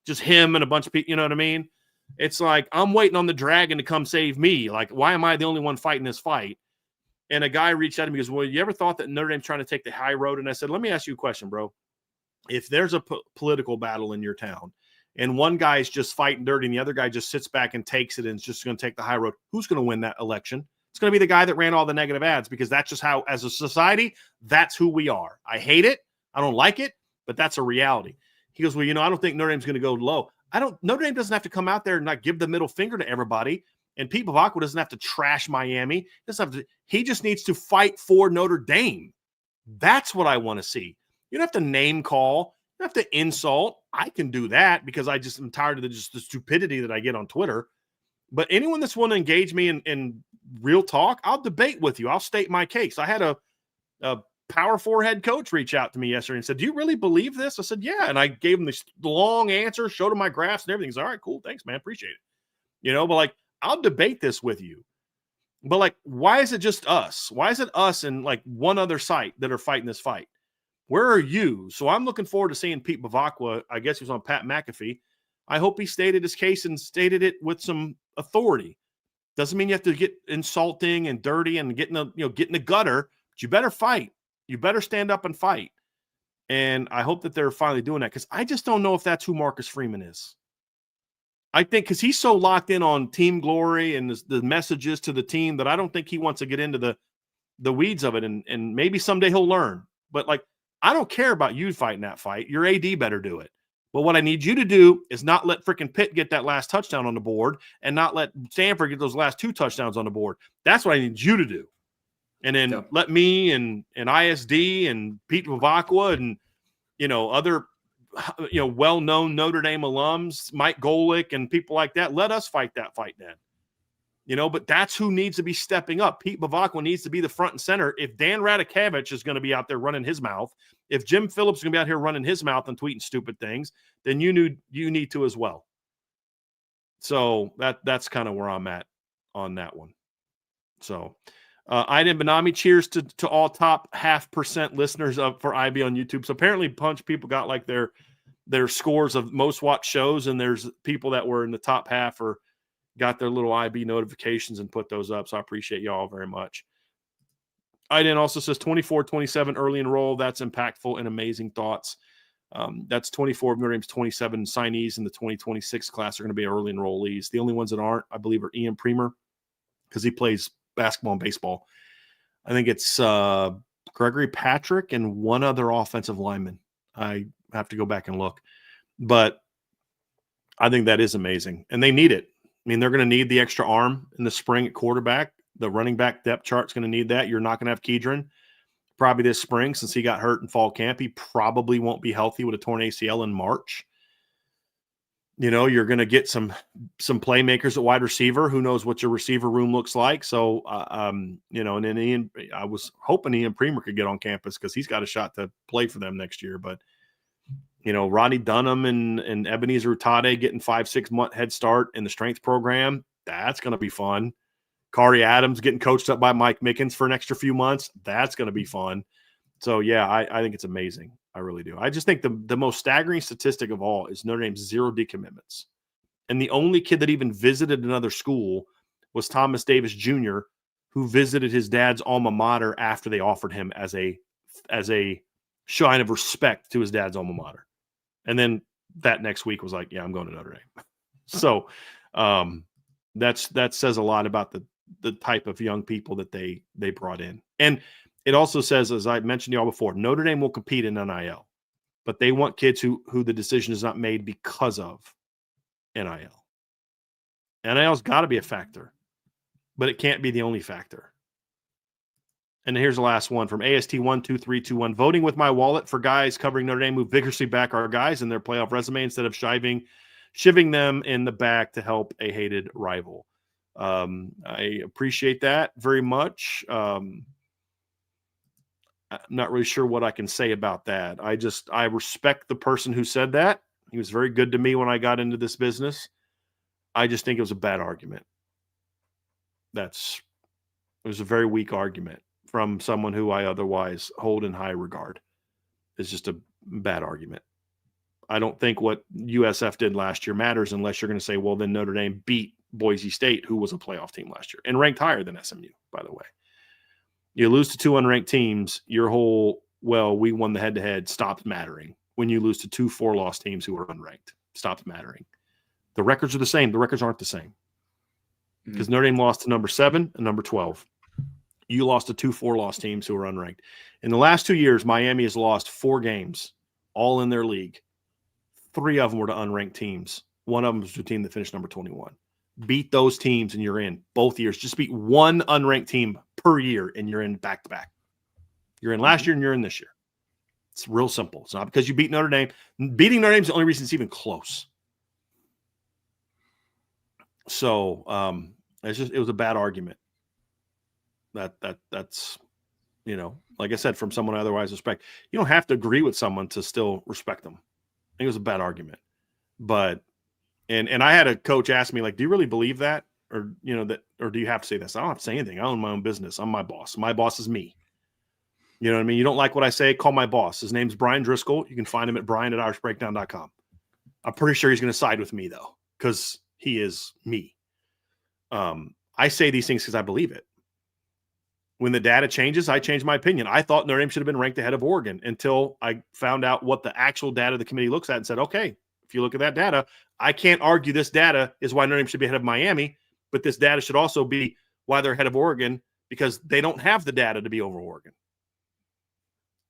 just him and a bunch of people, you know what I mean? It's like, I'm waiting on the dragon to come save me. Like, why am I the only one fighting this fight? And a guy reached out to me and goes, well, you ever thought that Notre Dame's trying to take the high road? And I said, let me ask you a question, bro. If there's a political battle in your town and one guy's just fighting dirty and the other guy just sits back and takes it and is just going to take the high road, who's going to win that election? It's going to be the guy that ran all the negative ads, because that's just how, as a society, that's who we are. I hate it. I don't like it, but that's a reality. He goes, well, you know, I don't think Notre Dame's going to go low. Notre Dame doesn't have to come out there and not give the middle finger to everybody. And Pete Bavakwa doesn't have to trash Miami. He just needs to fight for Notre Dame. That's what I want to see. You don't have to name call. You don't have to insult. I can do that because I just am tired of the stupidity that I get on Twitter. But anyone that's willing to engage me in real talk, I'll debate with you. I'll state my case. I had a Power 4 head coach reach out to me yesterday and said, do you really believe this? I said, yeah. And I gave him this long answer, showed him my graphs and everything. He's all right, cool. Thanks, man. Appreciate it. You know, but like, I'll debate this with you. But like, why is it just us? Why is it us and like one other site that are fighting this fight? Where are you? So I'm looking forward to seeing Pete Bavakwa. I guess he was on Pat McAfee. I hope he stated his case and stated it with some authority. Doesn't mean you have to get insulting and dirty and get in the gutter, but you better fight. You better stand up and fight. And I hope that they're finally doing that, because I just don't know if that's who Marcus Freeman is. I think because he's so locked in on team glory and the messages to the team that I don't think he wants to get into the weeds of it. And maybe someday he'll learn. But like, I don't care about you fighting that fight. Your AD better do it. But what I need you to do is not let freaking Pitt get that last touchdown on the board and not let Stanford get those last 2 touchdowns on the board. That's what I need you to do. And then let me and ISD and Pete Bavakwa and, you know, other, you know, well-known Notre Dame alums, Mike Golick and people like that, let us fight that fight then. You know, but that's who needs to be stepping up. Pete Bavakwa needs to be the front and center. If Dan Radikevich is going to be out there running his mouth, if Jim Phillips is going to be out here running his mouth and tweeting stupid things, then you need to as well. So that's kind of where I'm at on that one. So Aiden Benami, cheers to all top 0.5% listeners for IB on YouTube. So apparently Punch people got like their scores of most watched shows, and there's people that were in the top half or got their little IB notifications and put those up. So I appreciate y'all very much. IDN also says 24-27 early enroll. That's impactful and amazing thoughts. That's 24 of Notre Dame's 27 signees in the 2026 class are going to be early enrollees. The only ones that aren't, I believe, are Ian Premer because he plays basketball and baseball. I think it's Gregory Patrick and one other offensive lineman. I have to go back and look. But I think that is amazing. And they need it. I mean, they're going to need the extra arm in the spring at quarterback. The running back depth chart's going to need that. You're not going to have Kedron probably this spring since he got hurt in fall camp. He probably won't be healthy with a torn ACL in March. You know, you're going to get some playmakers at wide receiver. Who knows what your receiver room looks like? So, you know, and then Ian, I was hoping Ian Premer could get on campus because he's got a shot to play for them next year. But, you know, Rodney Dunham and Ebenezer Utade getting 5-6 month head start in the strength program. That's going to be fun. Kari Adams getting coached up by Mike Mickens for an extra few months. That's going to be fun. So, yeah, I think it's amazing. I really do. I just think the most staggering statistic of all is Notre Dame's 0 decommitments. And the only kid that even visited another school was Thomas Davis Jr., who visited his dad's alma mater after they offered him as a sign of respect to his dad's alma mater. And then that next week was like, yeah, I'm going to Notre Dame. So that says a lot about the type of young people that they brought in. And it also says, as I mentioned to y'all before, Notre Dame will compete in NIL, but they want kids who the decision is not made because of NIL. NIL's got to be a factor, but it can't be the only factor. And here's the last one from AST12321. Voting with my wallet for guys covering Notre Dame who vigorously back our guys in their playoff resume instead of shiving them in the back to help a hated rival. I appreciate that very much. I'm not really sure what I can say about that. I respect the person who said that. He was very good to me when I got into this business. I just think it was a bad argument. It was a very weak argument from someone who I otherwise hold in high regard. It's just a bad argument. I don't think what USF did last year matters unless you're going to say, well, then Notre Dame beat Boise State, who was a playoff team last year and ranked higher than SMU, by the way. You lose to 2 unranked teams, your whole, well, we won the head-to-head stops mattering. When you lose to 2 4-loss teams who are unranked, stops mattering. The records are the same. The records aren't the same. Because Notre Dame lost to number 7 and number 12. You lost to 2 4-loss teams who are unranked. In the last 2 years, Miami has lost 4 games, all in their league. 3 of them were to unranked teams. One of them was to a team that finished number 21. Beat those teams and you're in both years. Just beat one unranked team per year and you're in back-to-back. You're in last year and you're in this year. It's real simple. It's not because you beat Notre Dame. Beating Notre Dame is the only reason it's even close. So it was a bad argument. That's, you know, like I said, from someone I otherwise respect. You don't have to agree with someone to still respect them. I think it was a bad argument. But and I had a coach ask me, like, do you really believe that? Or, you know, that, or do you have to say this? I don't have to say anything. I own my own business. I'm my boss. My boss is me. You know what I mean? You don't like what I say, call my boss. His name's Brian Driscoll. You can find him at brian@irishbreakdown.com. I'm pretty sure he's going to side with me, though, because he is me. I say these things because I believe it. When the data changes, I change my opinion. I thought Notre Dame should have been ranked ahead of Oregon until I found out what the actual data the committee looks at and said, okay, if you look at that data, I can't argue this data is why Notre Dame should be ahead of Miami, but this data should also be why they're ahead of Oregon because they don't have the data to be over Oregon.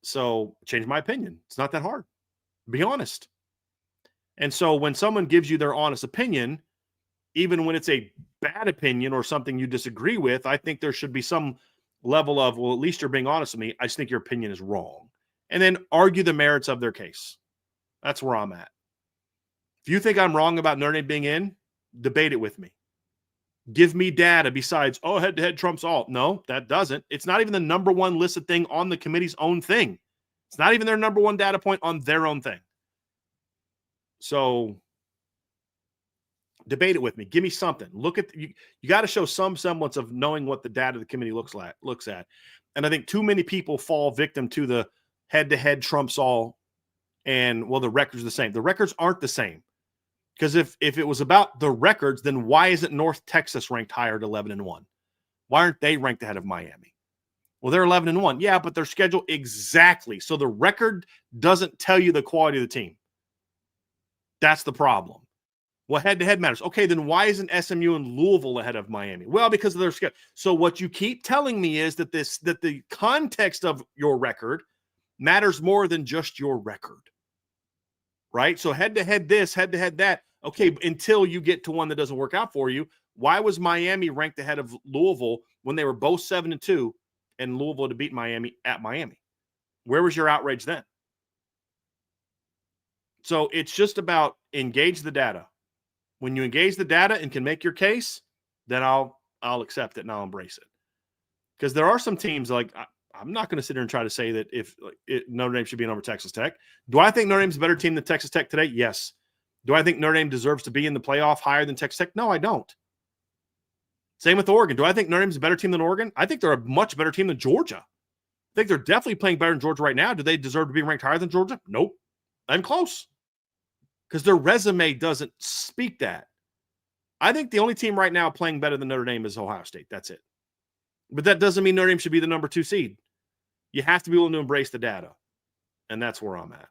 So change my opinion. It's not that hard. Be honest. And so when someone gives you their honest opinion, even when it's a bad opinion or something you disagree with, I think there should be some level of, well, at least you're being honest with me. I just think your opinion is wrong. And then argue the merits of their case. That's where I'm at. If you think I'm wrong about Notre Dame being in, debate it with me. Give me data besides, oh, head-to-head trumps all. No, that doesn't. It's not even the number one listed thing on the committee's own thing. It's not even their number one data point on their own thing. So debate it with me. Give me something. Look at you got to show some semblance of knowing what the data the committee looks at. And I think too many people fall victim to the head-to-head trumps all and, well, the records are the same. The records aren't the same. Because if it was about the records, then why isn't North Texas ranked higher at 11-1? Why aren't they ranked ahead of Miami? Well, they're 11-1. Yeah, but their schedule exactly. So the record doesn't tell you the quality of the team. That's the problem. Well, head-to-head matters. Okay, then why isn't SMU and Louisville ahead of Miami? Well, because of their schedule. So what you keep telling me is that the context of your record matters more than just your record. Right? So head-to-head this, head-to-head that. Okay, until you get to one that doesn't work out for you. Why was Miami ranked ahead of Louisville when they were both 7-2 and Louisville to beat Miami at Miami? Where was your outrage then? So it's just about engage the data. When you engage the data and can make your case, then I'll accept it and I'll embrace it. Because there are some teams like I'm not going to sit here and try to say that if Notre Dame should be in over Texas Tech. Do I think Notre Dame's a better team than Texas Tech today? Yes. Do I think Notre Dame deserves to be in the playoff higher than Texas Tech? No, I don't. Same with Oregon. Do I think Notre Dame's a better team than Oregon? I think they're a much better team than Georgia. I think they're definitely playing better than Georgia right now. Do they deserve to be ranked higher than Georgia? Nope. I'm close. Because their resume doesn't speak that. I think the only team right now playing better than Notre Dame is Ohio State. That's it. But that doesn't mean Notre Dame should be the number 2 seed. You have to be willing to embrace the data. And that's where I'm at.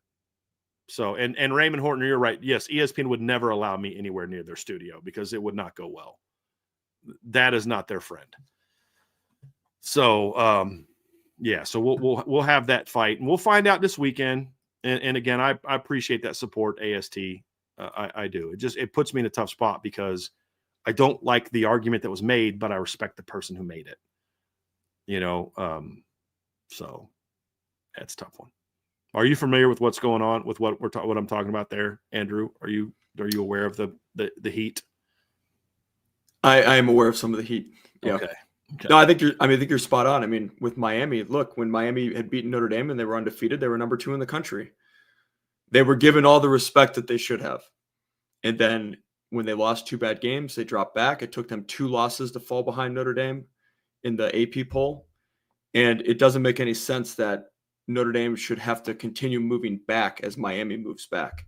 So, and Raymond Horton, you're right. Yes, ESPN would never allow me anywhere near their studio because it would not go well. That is not their friend. So, yeah, so we'll have that fight. And we'll find out this weekend. And again, I appreciate that support, AST. I do. It puts me in a tough spot because I don't like the argument that was made, but I respect the person who made it. So that's a tough one. Are you familiar with what's going on with what I'm talking about there, Andrew? Are you aware of the heat? I am aware of some of the heat. Yeah. Okay. No, I think you're spot on. I mean, with Miami, look, when Miami had beaten Notre Dame and they were undefeated, they were number 2 in the country. They were given all the respect that they should have. And then when they lost 2 bad games, they dropped back. It took them 2 losses to fall behind Notre Dame in the AP poll. And it doesn't make any sense that Notre Dame should have to continue moving back as Miami moves back,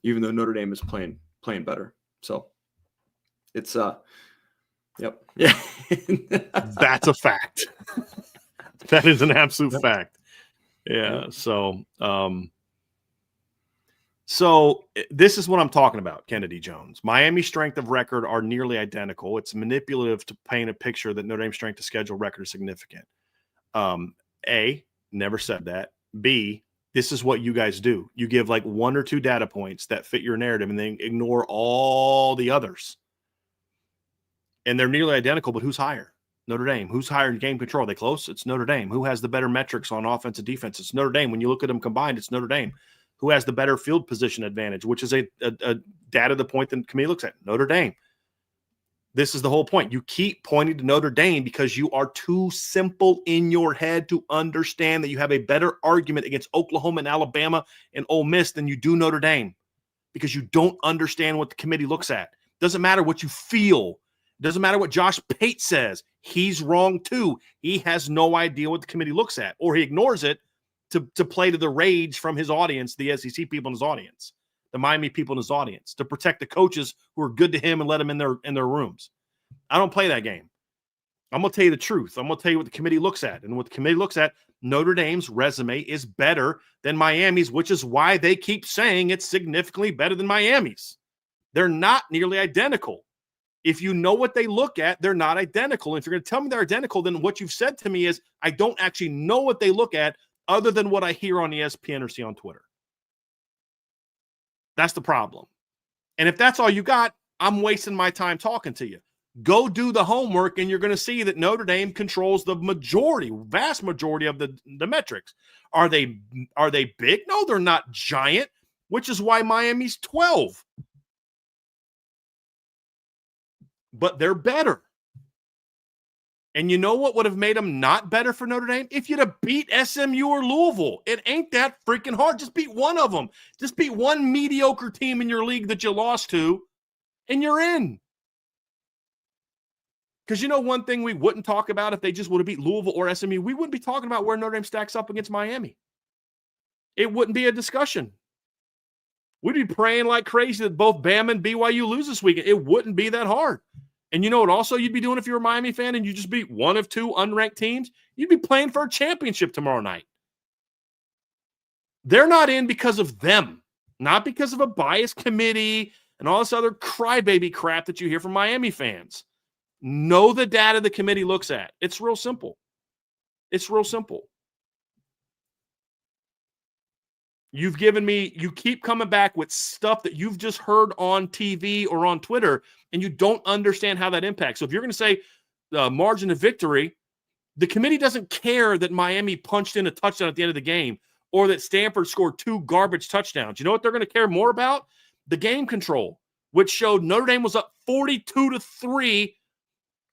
even though Notre Dame is playing better. So it's yep. Yeah. That's a fact. That is an absolute fact. Yeah. So this is what I'm talking about, Kennedy Jones. Miami's strength of record are nearly identical. It's manipulative to paint a picture that Notre Dame's strength of schedule record is significant. A, never said that. B, this is what you guys do. You give like 1 or 2 data points that fit your narrative and then ignore all the others. And they're nearly identical, but who's higher? Notre Dame. Who's higher in game control? Are they close? It's Notre Dame. Who has the better metrics on offense and defense? It's Notre Dame. When you look at them combined, it's Notre Dame. Who has the better field position advantage, which is a data the point that the committee looks at? Notre Dame. This is the whole point. You keep pointing to Notre Dame because you are too simple in your head to understand that you have a better argument against Oklahoma and Alabama and Ole Miss than you do Notre Dame because you don't understand what the committee looks at. Doesn't matter what you feel. Doesn't matter what Josh Pate says. He's wrong too. He has no idea what the committee looks at, or he ignores it to play to the rage from his audience, the SEC people in his audience, the Miami people in his audience, to protect the coaches who are good to him and let them in their rooms. I don't play that game. I'm going to tell you the truth. I'm going to tell you what the committee looks at. And what the committee looks at, Notre Dame's resume is better than Miami's, which is why they keep saying it's significantly better than Miami's. They're not nearly identical. If you know what they look at, they're not identical. If you're going to tell me they're identical, then what you've said to me is I don't actually know what they look at other than what I hear on ESPN or see on Twitter. That's the problem. And if that's all you got, I'm wasting my time talking to you. Go do the homework, and you're going to see that Notre Dame controls the vast majority of the metrics. Are they big? No, they're not giant, which is why Miami's 12. But they're better. And you know what would have made them not better for Notre Dame? If you'd have beat SMU or Louisville. It ain't that freaking hard. Just beat one of them. Just beat one mediocre team in your league that you lost to, and you're in. Because you know one thing we wouldn't talk about if they just would have beat Louisville or SMU? We wouldn't be talking about where Notre Dame stacks up against Miami. It wouldn't be a discussion. We'd be praying like crazy that both Bama and BYU lose this weekend. It wouldn't be that hard. And you know what also you'd be doing if you were a Miami fan and you just beat one of two unranked teams? You'd be playing for a championship tomorrow night. They're not in because of them, not because of a biased committee and all this other crybaby crap that you hear from Miami fans. Know the data the committee looks at. It's real simple. It's real simple. You keep coming back with stuff that you've just heard on TV or on Twitter, and you don't understand how that impacts. So if you're going to say margin of victory, the committee doesn't care that Miami punched in a touchdown at the end of the game or that Stanford scored 2 garbage touchdowns. You know what they're going to care more about? The game control, which showed Notre Dame was up 42-3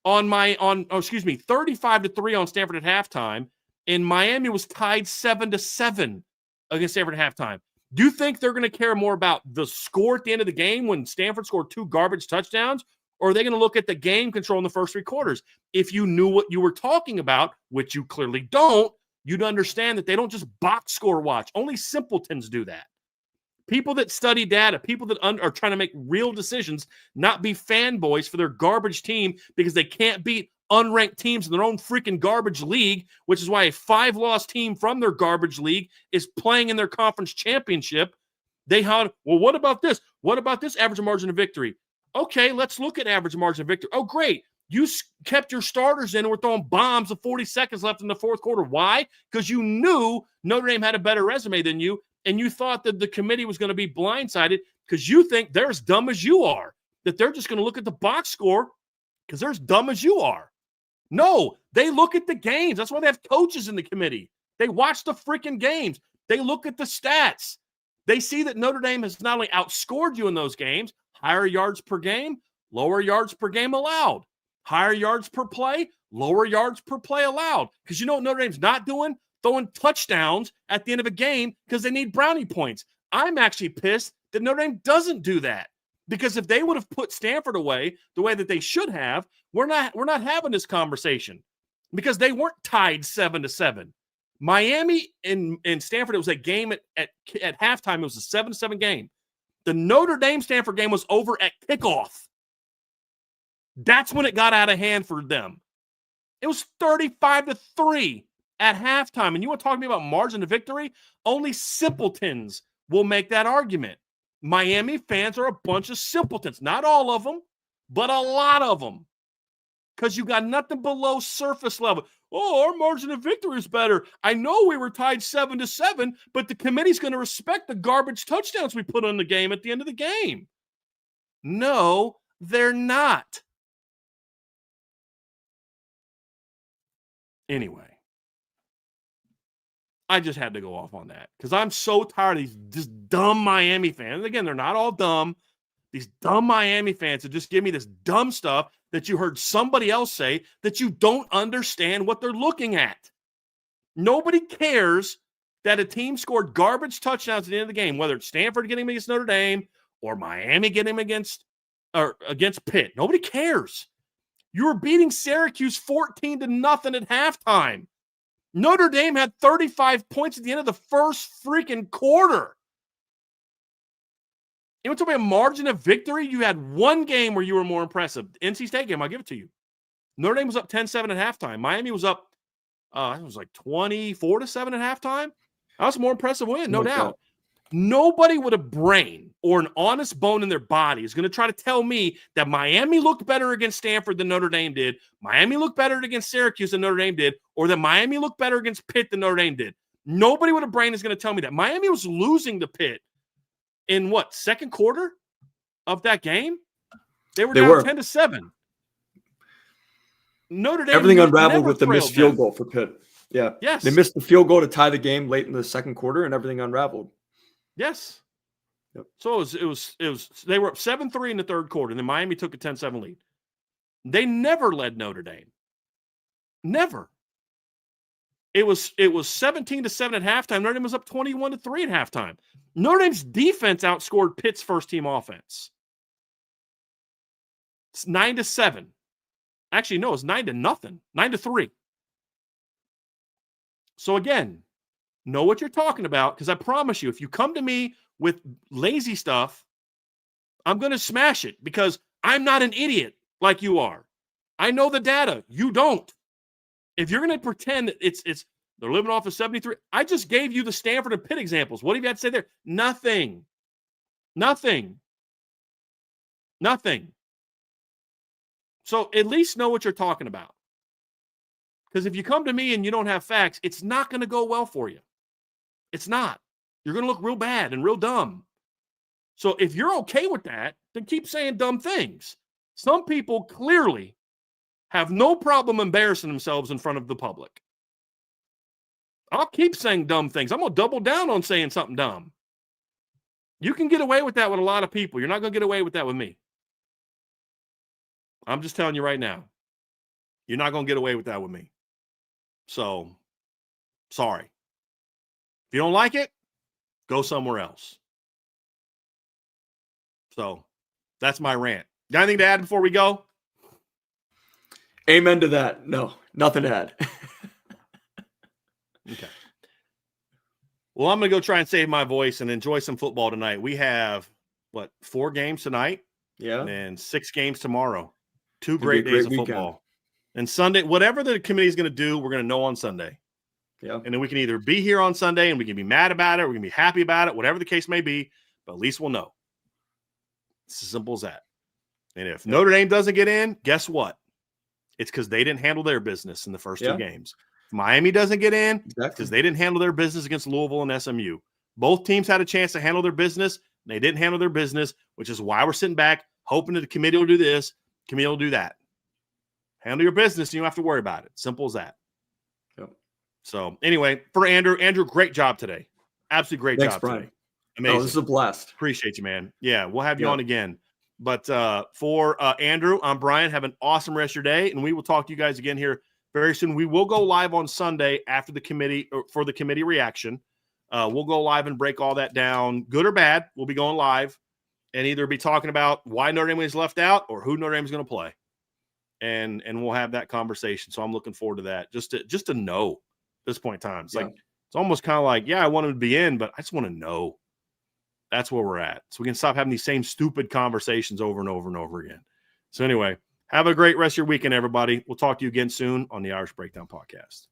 35-3 on Stanford at halftime, and Miami was tied 7-7 against Stanford at halftime. Do you think they're going to care more about the score at the end of the game when Stanford scored 2 garbage touchdowns, or are they going to look at the game control in the first 3 quarters? If you knew what you were talking about, which you clearly don't, you'd understand that they don't just box score watch. Only simpletons do that. People that study data, people that are trying to make real decisions, not be fanboys for their garbage team because they can't beat unranked teams in their own freaking garbage league, which is why a 5-loss team from their garbage league is playing in their conference championship. What about this? What about this average margin of victory? Okay, let's look at average margin of victory. Oh, great. You kept your starters in and were throwing bombs with 40 seconds left in the fourth quarter. Why? Because you knew Notre Dame had a better resume than you, and you thought that the committee was going to be blindsided because you think they're as dumb as you are, that they're just going to look at the box score because they're as dumb as you are. No, they look at the games. That's why they have coaches in the committee. They watch the freaking games. They look at the stats. They see that Notre Dame has not only outscored you in those games, higher yards per game, lower yards per game allowed. Higher yards per play, lower yards per play allowed. Because you know what Notre Dame's not doing? Throwing touchdowns at the end of a game because they need brownie points. I'm actually pissed that Notre Dame doesn't do that. Because if they would have put Stanford away the way that they should have, we're not having this conversation. Because they weren't tied 7-7. Miami and Stanford, it was a game at halftime. It was a 7-7 game. The Notre Dame-Stanford game was over at kickoff. That's when it got out of hand for them. It was 35-3 at halftime. And you want to talk to me about margin of victory? Only simpletons will make that argument. Miami fans are a bunch of simpletons. Not all of them, but a lot of them. Because you got nothing below surface level. Oh, our margin of victory is better. I know we were tied 7-7, but the committee's going to respect the garbage touchdowns we put on the game at the end of the game. No, they're not. Anyway, I just had to go off on that because I'm so tired of these just dumb Miami fans. Again, they're not all dumb. These dumb Miami fans that just give me this dumb stuff that you heard somebody else say that you don't understand what they're looking at. Nobody cares that a team scored garbage touchdowns at the end of the game, whether it's Stanford getting them against Notre Dame or Miami getting them against Pitt. Nobody cares. You were beating Syracuse 14-0 at halftime. Notre Dame had 35 points at the end of the first freaking quarter. You want to talk about a margin of victory? You had one game where you were more impressive. The NC State game, I'll give it to you. Notre Dame was up 10-7 at halftime. Miami was up, it was like 24-7 at halftime. That was a more impressive win, no doubt. Nobody with a brain or an honest bone in their body is going to try to tell me that Miami looked better against Stanford than Notre Dame did, Miami looked better against Syracuse than Notre Dame did, or that Miami looked better against Pitt than Notre Dame did. Nobody with a brain is going to tell me that. Miami was losing to Pitt in what, second quarter of that game? They were down 10-7. Notre Dame everything unraveled with the missed field goal for Pitt. Yeah. Yes. They missed the field goal to tie the game late in the second quarter, and everything unraveled. Yes. Yep. So it was they were up 7-3 in the third quarter, and then Miami took a 10-7 lead. They never led Notre Dame. Never. It was 17-7 at halftime. Notre Dame was up 21-3 at halftime. Notre Dame's defense outscored Pitt's first team offense. It's 9-7. Actually, no, it's 9-0. 9-3. So again, know what you're talking about, because I promise you, if you come to me with lazy stuff, I'm going to smash it because I'm not an idiot. like you are. I know the data. You don't. If you're going to pretend that it's they're living off of 73, I just gave you the Stanford and Pitt examples. What have you had to say there? Nothing. So at least know what you're talking about. Because if you come to me and you don't have facts, it's not going to go well for you. It's not. You're going to look real bad and real dumb. So if you're okay with that, then keep saying dumb things. Some people clearly have no problem embarrassing themselves in front of the public. I'll keep saying dumb things. I'm going to double down on saying something dumb. You can get away with that with a lot of people. You're not going to get away with that with me. I'm just telling you right now. You're not going to get away with that with me. So, sorry. If you don't like it, go somewhere else. So, that's my rant. Got anything to add before we go? Amen to that. No, nothing to add. Okay. Well, I'm going to go try and save my voice and enjoy some football tonight. We have, 4 games tonight? Yeah. And 6 games tomorrow. 2 great days of football. And Sunday, whatever the committee is going to do, we're going to know on Sunday. Yeah. And then we can either be here on Sunday and we can be mad about it, or we can be happy about it, whatever the case may be, but at least we'll know. It's as simple as that. And if Notre Dame doesn't get in, guess what? It's because they didn't handle their business in the first 2 games. If Miami doesn't get in, because they didn't handle their business against Louisville and SMU. Both teams had a chance to handle their business, and they didn't handle their business, which is why we're sitting back hoping that the committee will do this, committee will do that. Handle your business, and you don't have to worry about it. Simple as that. Yep. So, anyway, for Andrew, great job today. Absolutely great Thanks, job Brian. today. Amazing. Oh, this is a blast. Appreciate you, man. Yeah, we'll have you on again. But for Andrew, I'm Brian. Have an awesome rest of your day, and we will talk to you guys again here very soon. We will go live on Sunday after the committee, or for the committee reaction. We'll go live and break all that down, good or bad. We'll be going live and either be talking about why Notre Dame was left out or who Notre Dame is going to play. And we'll have that conversation. So I'm looking forward to that. Just to know at this point in time. It's like, it's almost kind of like, I want him to be in, but I just want to know. That's where we're at. So we can stop having these same stupid conversations over and over and over again. So anyway, have a great rest of your weekend, everybody. We'll talk to you again soon on the Irish Breakdown Podcast.